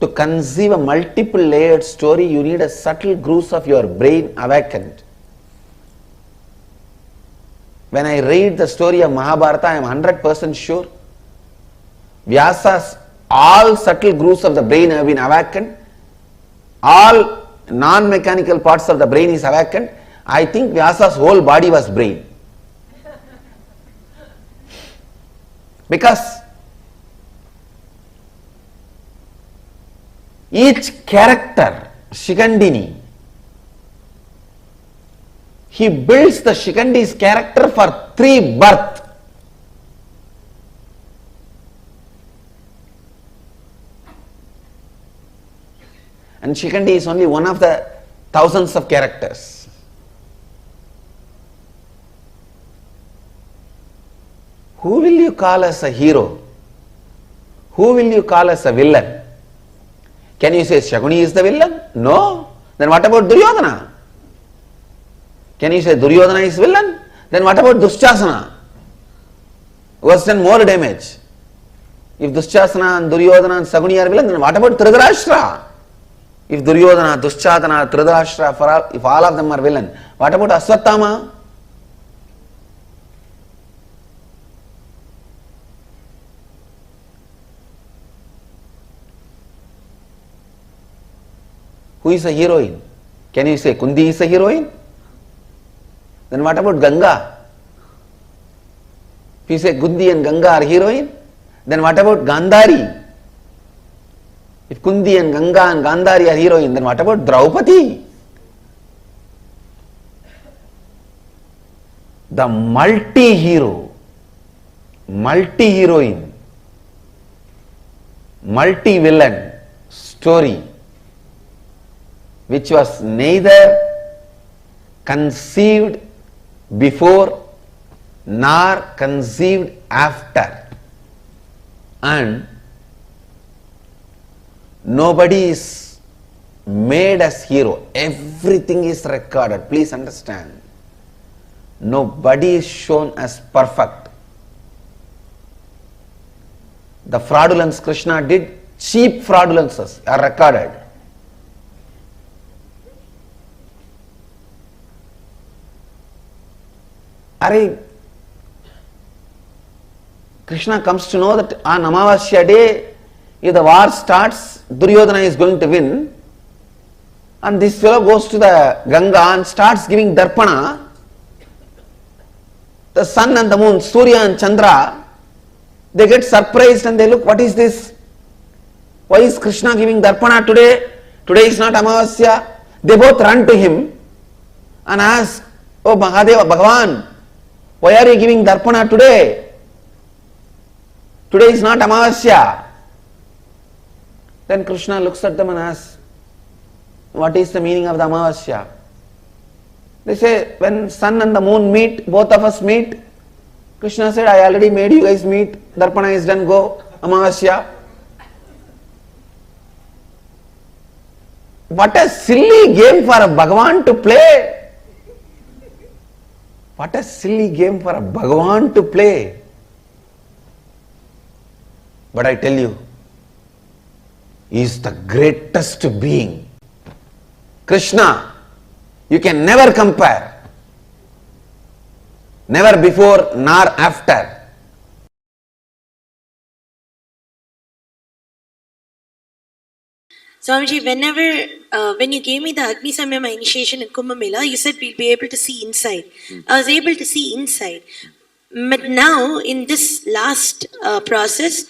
to conceive a multiple layered story, you need a subtle grooves of your brain awakened. When I read the story of Mahabharata, I am 100% sure Vyasa's all subtle grooves of the brain have been awakened. All non-mechanical parts of the brain is awakened. I think Vyasa's whole body was brain. Because each character, Shikandini, he builds the Shikandi's character for 3 births. And Shikandi is only one of the thousands of characters. Who will you call as a hero? Who will you call as a villain? Can you say Shakuni is the villain? No. Then what about Duryodhana? Can you say Duryodhana is villain? Then what about Dushasana? Who has done more damage? If Dushasana and Duryodhana and Shakuni are villain, then what about Dhritarashtra? If Duryodhana, Dushasana, Dhritarashtra, if all of them are villain, what about Aswathama? Who is a heroine? Can you say Kundi is a heroine? Then what about Ganga? If you say Kundi and Ganga are heroine, then what about Gandhari? If Kundi and Ganga and Gandhari are heroine, then what about Draupadi? The multi-hero, multi-heroine, multi-villain story, which was neither conceived before nor conceived after, and nobody is made as hero. Everything is recorded. Please understand. Nobody is shown as perfect. The fraudulence Krishna did, cheap fraudulences are recorded. Krishna comes to know that on Amavasya day, if the war starts, Duryodhana is going to win, and this fellow goes to the Ganga and starts giving Darpana. The sun and the moon, Surya and Chandra, they get surprised and they look, what is this? Why is Krishna giving Darpana today? Today is not Amavasya. They both run to him and ask, oh Mahadeva, Bhagavan, why are you giving Darpana today? Today is not Amavasya. Then Krishna looks at them and asks, what is the meaning of the Amavasya? They say, when sun and the moon meet, both of us meet. Krishna said, I already made you guys meet. Darpana is done, go. Amavasya. What a silly game for a Bhagavan to play. What a silly game for a Bhagavan to play. But I tell you, he is the greatest being. Krishna, you can never compare. Never before nor after. Swamiji, when you gave me the Agni Samyama initiation in Kumbh Mela, you said we'll be able to see inside. I was able to see inside. But now, in this last process,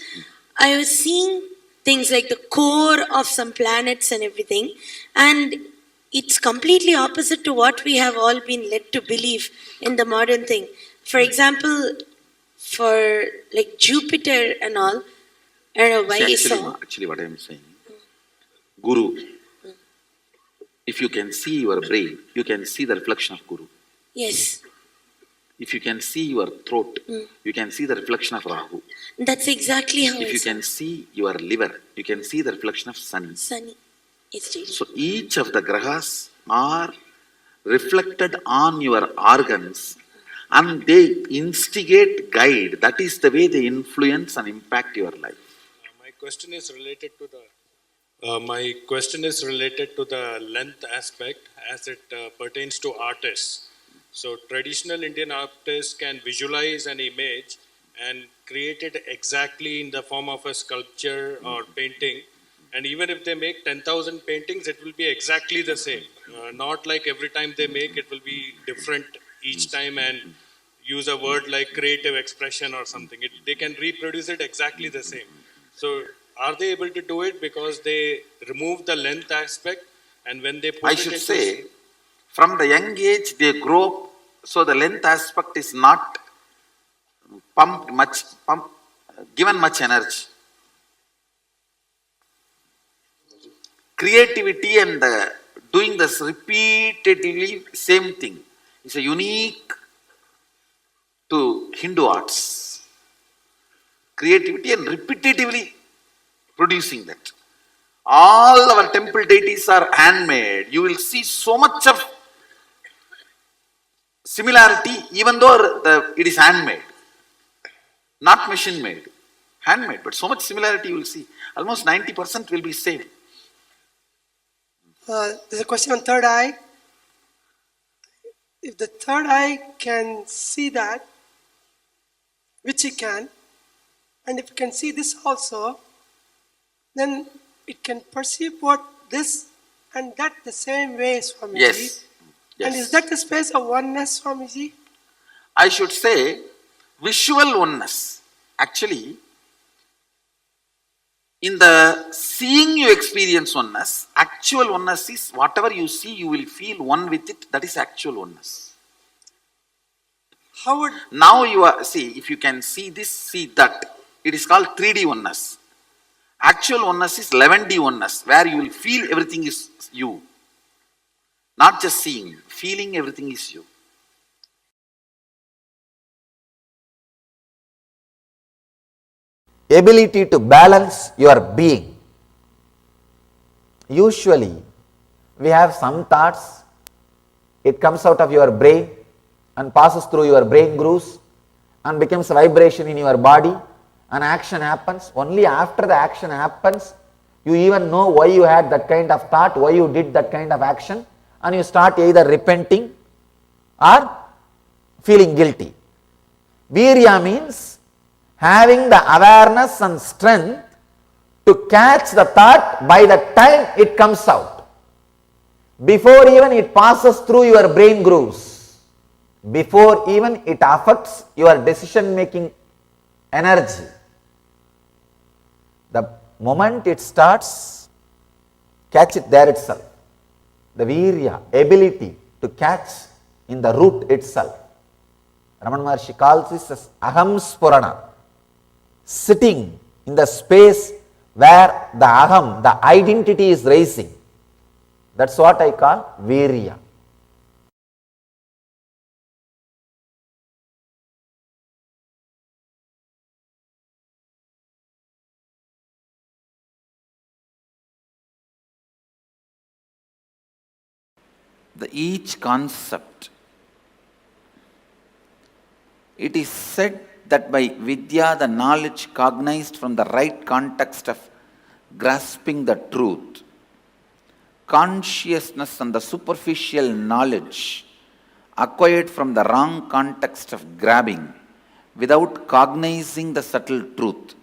I was seeing things like the core of some planets and everything. And it's completely opposite to what we have all been led to believe in the modern thing. For example, for like Jupiter and all, I don't know why I saw. Actually, what I am saying, Guru, if you can see your brain, you can see the reflection of Guru. Yes. If you can see your throat, you can see the reflection of Rahu. That's exactly how If you can see your liver, you can see the reflection of Sun. Sunny. It's daily. So each of the grahas are reflected on your organs and they instigate, guide. That is the way they influence and impact your life. My question is related to the length aspect as it pertains to artists. So traditional Indian artists can visualize an image and create it exactly in the form of a sculpture or painting. And even if they make 10,000 paintings, it will be exactly the same. Not like every time they make, it will be different each time and use a word like creative expression or something. They can reproduce it exactly the same. So are they able to do it because they remove the length aspect, and when they put I it should into say, from the young age they grow up, so the length aspect is not given much energy. Creativity and doing this repeatedly same thing is a unique to Hindu arts. Creativity and repetitively producing that. All our temple deities are handmade. You will see so much of similarity even though it is handmade. Not machine made. Handmade, but so much similarity you will see. Almost 90% will be same. There's a question on third eye. If the third eye can see that, which it can, and if it can see this also, then it can perceive what this and that the same way, Swamiji. Yes. And is that the space of oneness, Swamiji? I should say visual oneness. Actually, in the seeing you experience oneness, actual oneness is whatever you see, you will feel one with it. That is actual oneness. How would... Now you are, see, if you can see this, see that, it is called 3D oneness. Actual oneness is 11D oneness, where you will feel everything is you. Not just seeing, feeling everything is you. Ability to balance your being. Usually, we have some thoughts, it comes out of your brain and passes through your brain grooves and becomes a vibration in your body, and action happens. Only after the action happens, you even know why you had that kind of thought, why you did that kind of action, and you start either repenting or feeling guilty. Virya means having the awareness and strength to catch the thought by the time it comes out, before even it passes through your brain grooves, before even it affects your decision making energy. The moment it starts, catch it there itself. The virya, ability to catch in the root itself. Ramana Maharshi calls this as aham spurana, sitting in the space where the aham, the identity is rising. That's what I call virya. Each concept It is said that by vidya, the knowledge cognized from the right context of grasping the truth, consciousness and the superficial knowledge acquired from the wrong context of grabbing without cognizing the subtle truth,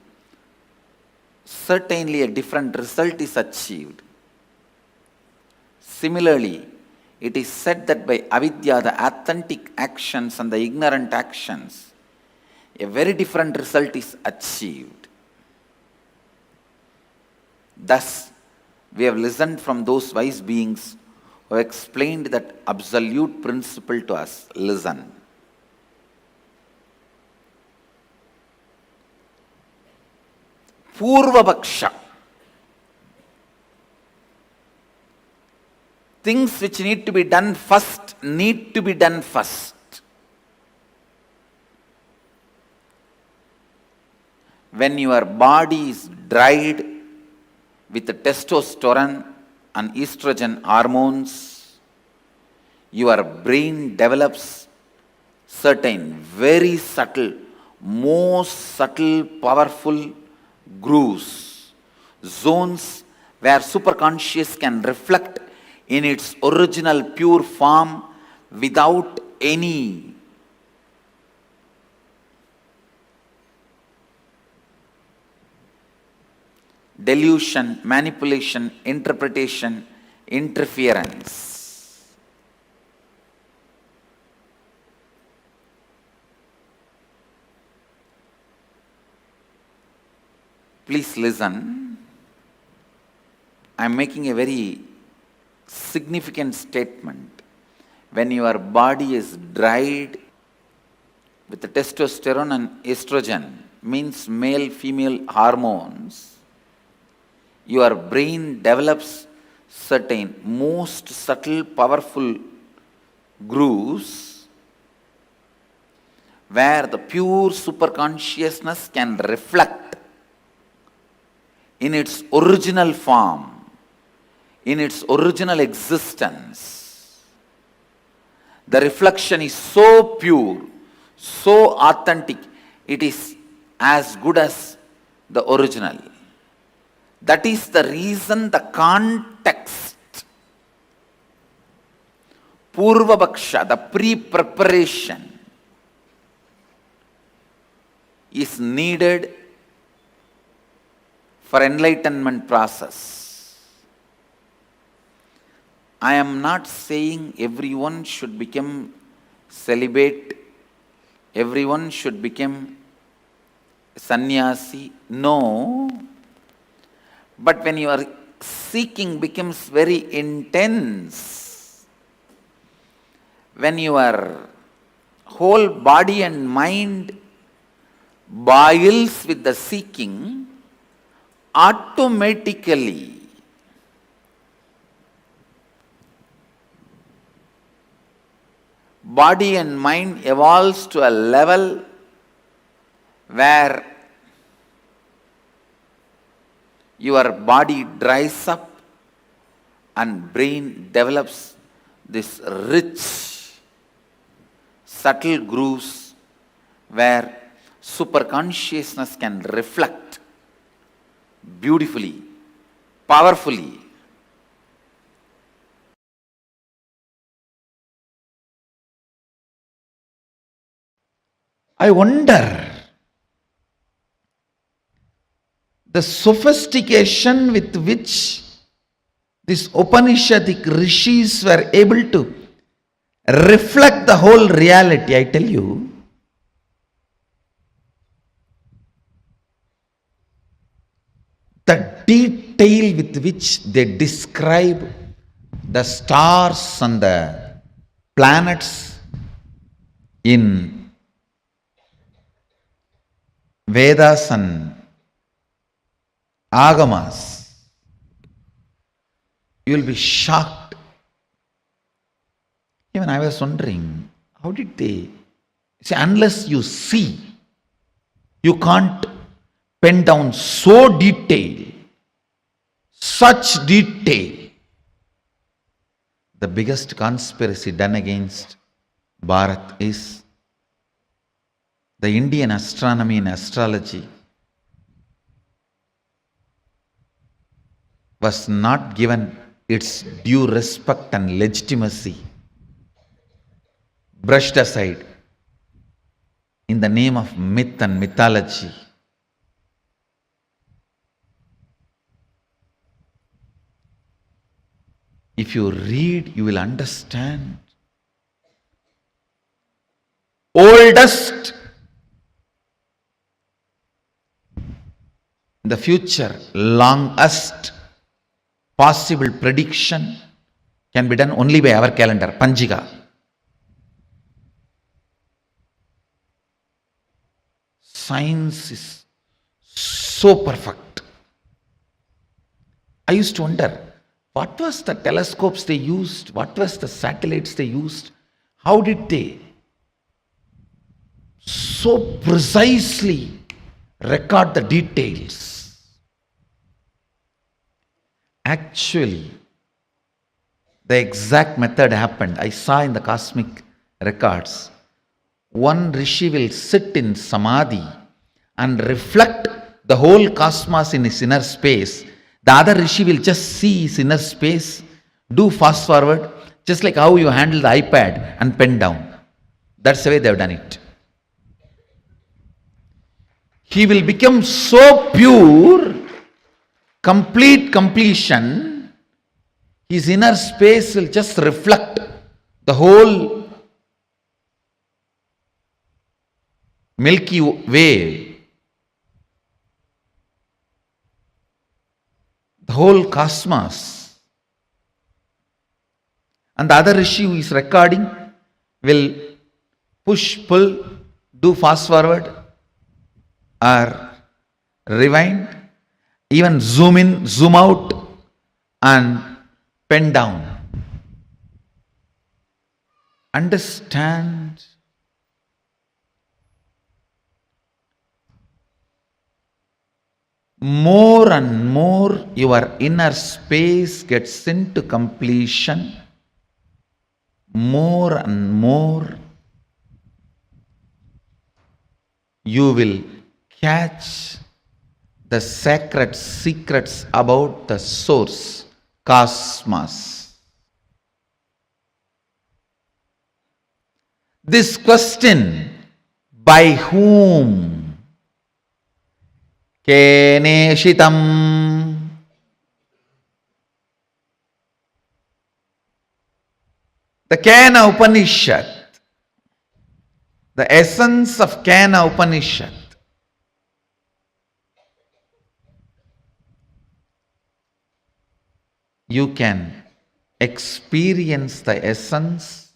certainly a different result is achieved. Similarly, it is said that by avidya, the authentic actions and the ignorant actions, a very different result is achieved. Thus, we have listened from those wise beings who have explained that absolute principle to us. Listen. Purvapaksha. Things which need to be done first need to be done first. When your body is dried with the testosterone and estrogen hormones, your brain develops certain very subtle, most subtle, powerful grooves, zones where superconscious can reflect in its original pure form without any delusion, manipulation, interpretation, interference. Please listen. I am making a very significant statement. When your body is dried with the testosterone and estrogen, means male female hormones, your brain develops certain most subtle, powerful grooves where the pure superconsciousness can reflect in its original form, in its original existence. The reflection is so pure, so authentic, it is as good as the original. That is the reason the context, Purvapaksha, the pre-preparation, is needed for enlightenment process. I am not saying everyone should become celibate, everyone should become sannyasi. No. But when your seeking becomes very intense, when your whole body and mind boils with the seeking, automatically body and mind evolves to a level where your body dries up and brain develops this rich, subtle grooves where superconsciousness can reflect beautifully, powerfully. I wonder the sophistication with which these Upanishadic rishis were able to reflect the whole reality. I tell you, the detail with which they describe the stars and the planets in Vedas and Agamas, you will be shocked. Even I was wondering, how did they see? Unless you see, you can't pen down so detailed, such detail. The biggest conspiracy done against Bharat is the Indian astronomy and astrology was not given its due respect and legitimacy, brushed aside in the name of myth and mythology. If you read, you will understand. Oldest in the future, longest possible prediction can be done only by our calendar, Panjiga. Science is so perfect. I used to wonder, what was the telescopes they used? What was the satellites they used? How did they so precisely record the details? Actually, the exact method happened. I saw in the cosmic records. One rishi will sit in samadhi and reflect the whole cosmos in his inner space. The other rishi will just see his inner space, do fast forward, just like how you handle the iPad and pen down. That's the way they have done it. He will become so pure, complete completion, his inner space will just reflect the whole Milky Way, the whole cosmos. And the other rishi who is recording will push, pull, do fast forward or rewind, even zoom in, zoom out and pen down. Understand? More and more your inner space gets into completion, more and more you will catch the sacred secrets about the source, cosmos. This question, by whom? Keneshitam. The Kena Upanishad, the essence of Kena Upanishad, you can experience the essence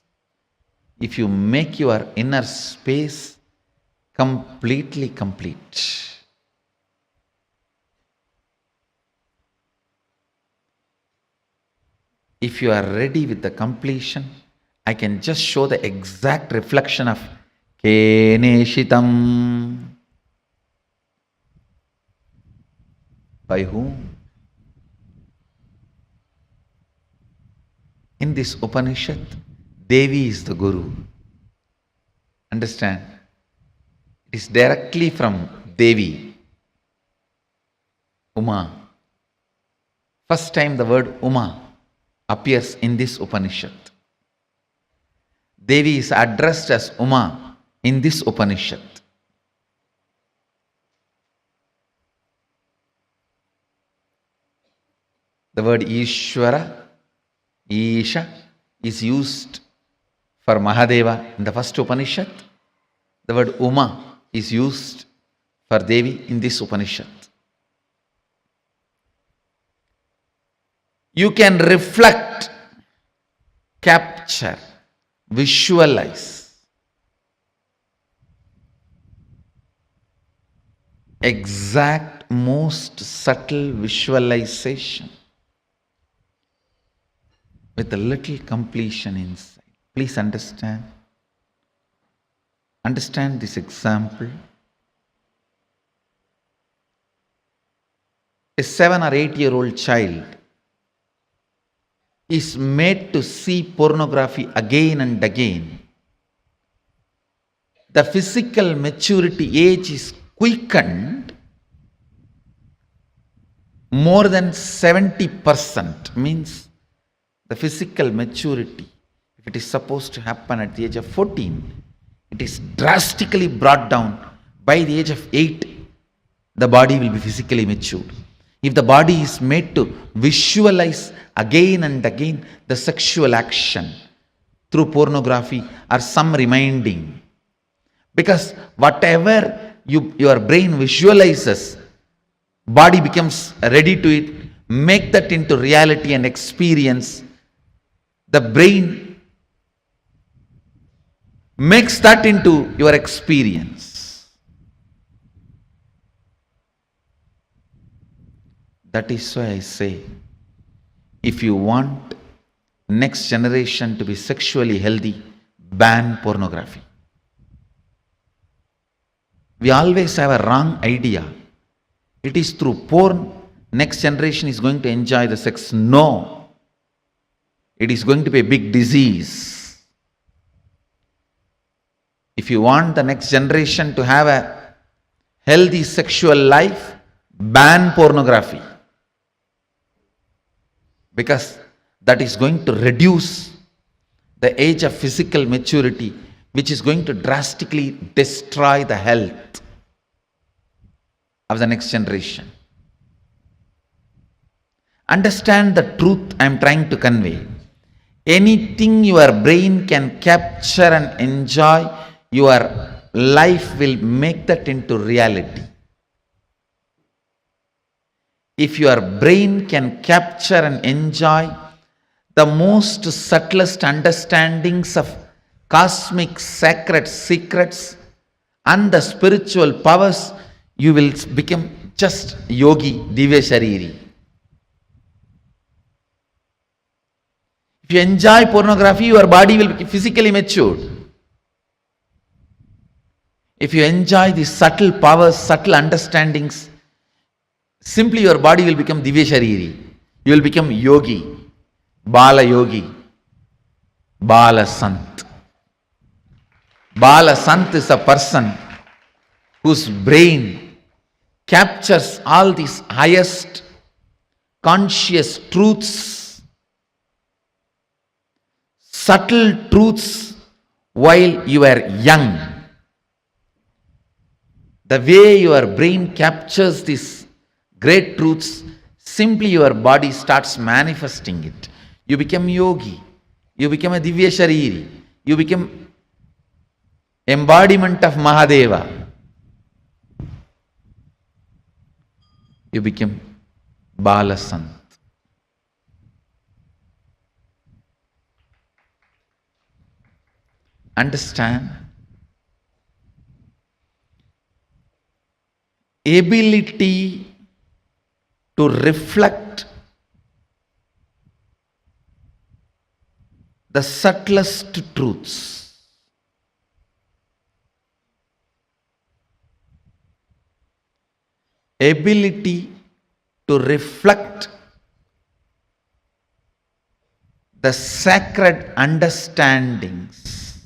if you make your inner space completely complete. If you are ready with the completion, I can just show the exact reflection of Keneshitam. By whom? In this Upanishad, Devi is the Guru. Understand? It is directly from Devi, Uma. First time the word Uma appears in this Upanishad. Devi is addressed as Uma in this Upanishad. The word Ishvara, Isha, is used for Mahadeva in the first Upanishad. The word Uma is used for Devi in this Upanishad. You can reflect, capture, visualize exact, most subtle visualization with a little completion inside. Please understand. Understand this example. A 7 or 8-year-old child is made to see pornography again and again. the physical maturity age is quickened more than 70%, means the physical maturity, if it is supposed to happen at the age of 14, it is drastically brought down by the age of 8. The body will be physically matured. If the body is made to visualize again and again the sexual action through pornography or some reminding, because whatever your brain visualizes, body becomes ready to it, make that into reality and experience. The brain makes that into your experience. That is why I say, if you want next generation to be sexually healthy, ban pornography. We always have a wrong idea. It is through porn next generation is going to enjoy the sex. No. It is going to be a big disease. If you want the next generation to have a healthy sexual life, ban pornography. Because that is going to reduce the age of physical maturity, which is going to drastically destroy the health of the next generation. Understand the truth I am trying to convey. Anything your brain can capture and enjoy, your life will make that into reality. If your brain can capture and enjoy the most subtlest understandings of cosmic sacred secrets and the spiritual powers, you will become just yogi, divya shariri. If you enjoy pornography, your body will be physically matured. If you enjoy the subtle powers, subtle understandings, simply your body will become divya shariri. You will become yogi, bala yogi, bala sant. Bala sant is a person whose brain captures all these highest conscious truths, subtle truths while you are young. The way your brain captures these great truths, simply your body starts manifesting it. You become yogi, you become a divya shariri, you become embodiment of Mahadeva. You become Bala Sant. Understand? Ability to reflect the subtlest truths. Ability to reflect the sacred understandings.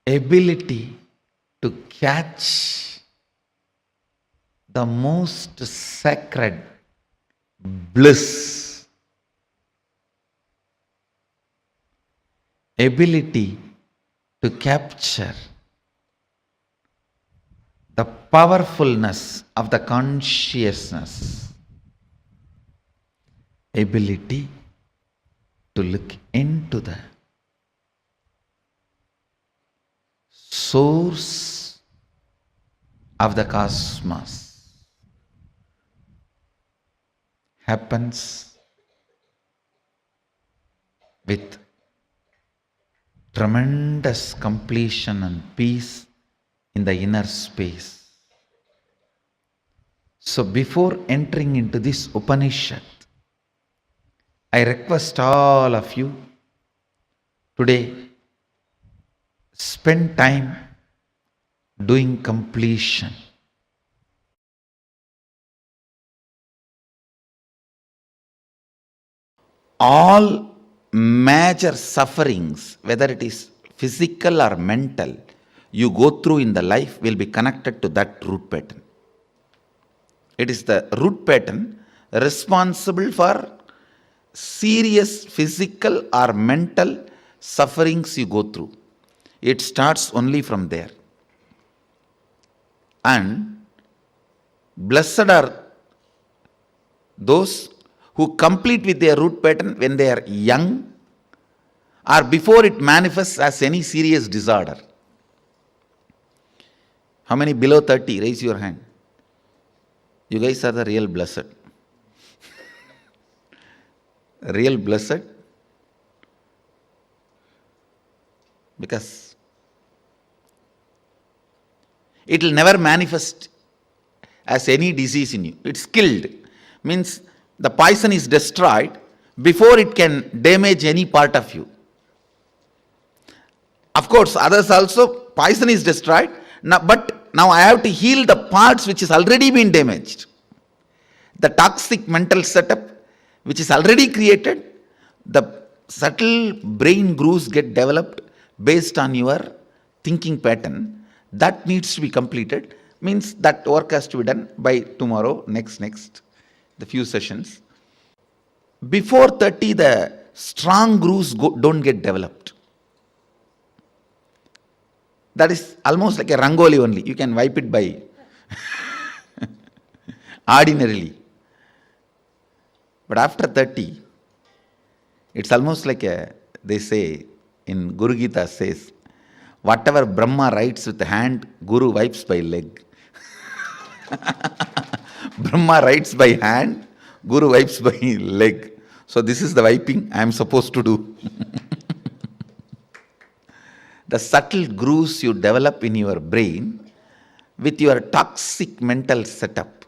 Ability to catch the most sacred bliss. Ability to capture the powerfulness of the consciousness. Ability to look into the source of the cosmos happens with tremendous completion and peace in the inner space. So before entering into this Upanishad, I request all of you today, spend time doing completion. all major sufferings, whether it is physical or mental, you go through in the life will be connected to that root pattern. It is the root pattern responsible for serious physical or mental sufferings you go through. It starts only from there. And blessed are those who complete with their root pattern when they are young or before it manifests as any serious disorder. How many below 30? Raise your hand. You guys are the real blessed. Real blessed. Because it will never manifest as any disease in you. It's killed. Means the poison is destroyed before it can damage any part of you. Of course, others also, poison is destroyed, but now I have to heal the parts which is already been damaged. The toxic mental setup which is already created, the subtle brain grooves get developed based on your thinking pattern. That needs to be completed. Means that work has to be done by tomorrow, next, the few sessions. Before 30, the strong grooves don't get developed. That is almost like a rangoli only. You can wipe it by ordinarily. But after 30, it's almost like they say in Guru Gita says, whatever Brahma writes with the hand, Guru wipes by leg. Brahma writes by hand, Guru wipes by leg. So this is the wiping I am supposed to do. The subtle grooves you develop in your brain with your toxic mental setup.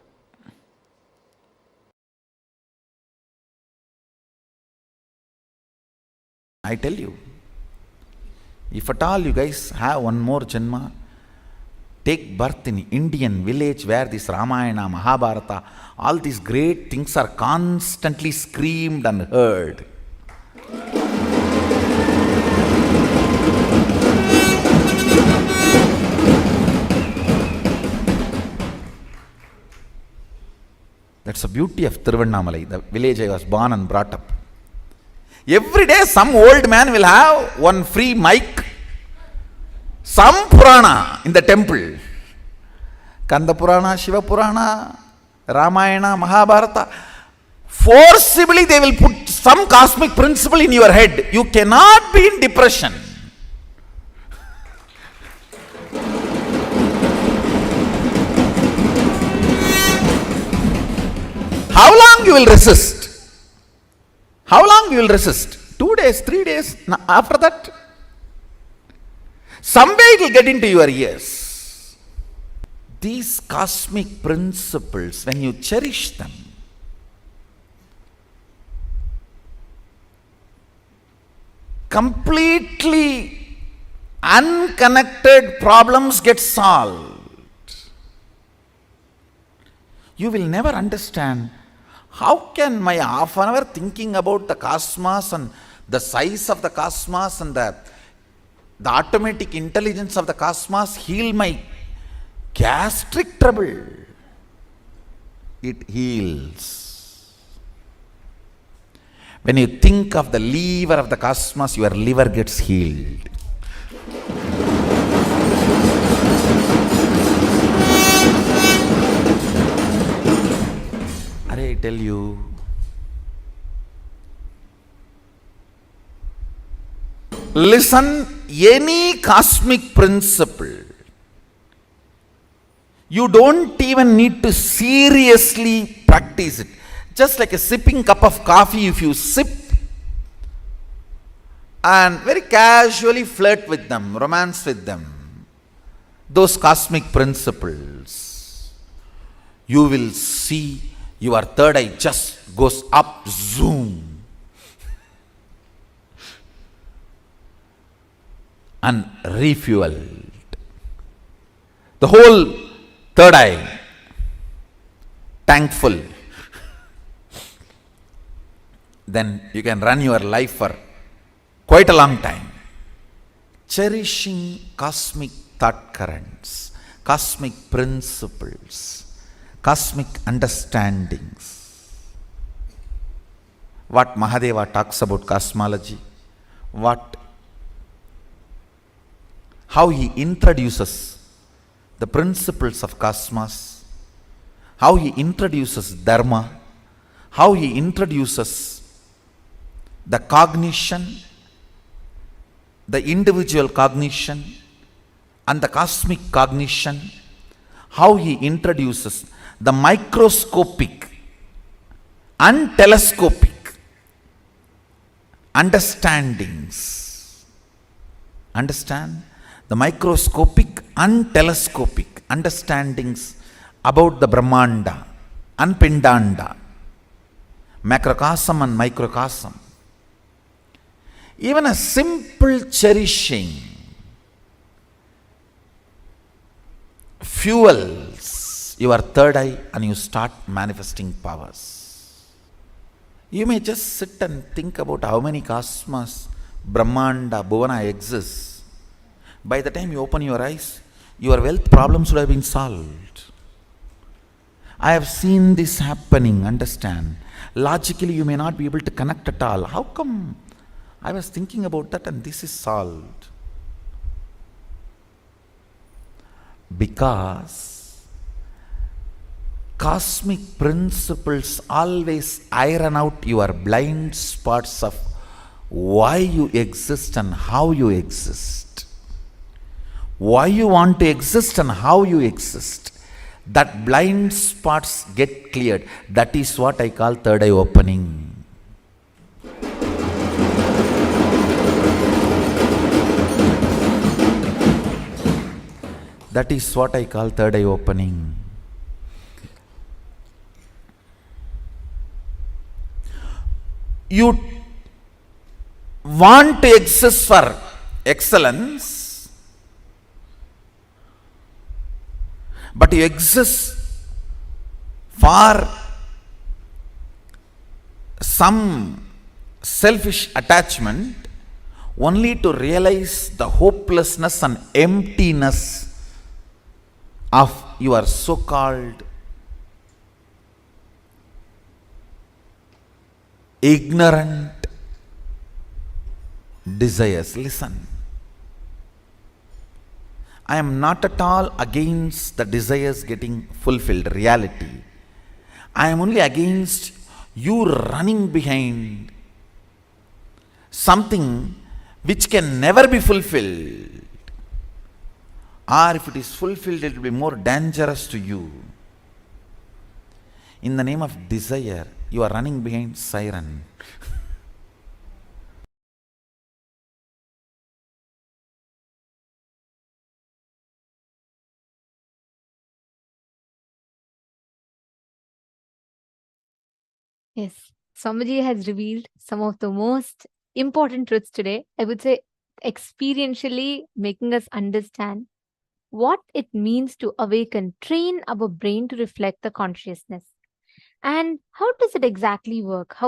I tell you, if at all you guys have one more janma, take birth in Indian village where this Ramayana, Mahabharata, all these great things are constantly screamed and heard. That's the beauty of Tiruvannamalai, the village I was born and brought up. Every day some old man will have one free mic, some Purana in the temple. Kanda Purana, Shiva Purana, Ramayana, Mahabharata. Forcibly they will put some cosmic principle in your head. You cannot be in depression. How long you will resist? How long you will resist? 2 days, 3 days, after that? Some way it will get into your ears. These cosmic principles, when you cherish them, completely unconnected problems get solved. You will never understand how can my half an hour thinking about the cosmos and the size of the cosmos and the automatic intelligence of the cosmos heal my gastric trouble. It heals. When you think of the lever of the cosmos, your liver gets healed. I tell you, listen, any cosmic principle, you don't even need to seriously practice it. Just like a sipping cup of coffee, if you sip and very casually flirt with them, romance with them, those cosmic principles, you will see your third eye just goes up, zoom, and refueled. The whole third eye, tank full. then you can run your life for quite a long time. Cherishing cosmic thought currents, cosmic principles, cosmic understandings. What Mahadeva talks about cosmology, how he introduces the principles of cosmos, how he introduces dharma, how he introduces the cognition, the individual cognition and the cosmic cognition, how he introduces the microscopic and telescopic understandings. Understand? The microscopic and telescopic understandings about the Brahmanda and Pindanda, macrocosm and microcosm. Even a simple cherishing fuels your third eye and you start manifesting powers. You may just sit and think about how many cosmos, Brahmanda, Bhuvana exists. By the time you open your eyes, your wealth problems would have been solved. I have seen this happening, understand. Logically, you may not be able to connect at all. How come? I was thinking about that and this is solved. Because cosmic principles always iron out your blind spots of why you exist and how you exist. Why you want to exist and how you exist. That blind spots get cleared. That is what I call third eye opening. That is what I call third eye opening. You want to exist for excellence, but you exist for some selfish attachment only to realize the hopelessness and emptiness of your so-called ignorant desires. Listen, I am not at all against the desires getting fulfilled, reality. I am only against you running behind something which can never be fulfilled. Or if it is fulfilled, it will be more dangerous to you. In the name of desire, you are running behind siren. Yes, Swamiji has revealed some of the most important truths today. I would say experientially making us understand what it means to awaken, train our brain to reflect the consciousness. And how does it exactly work? How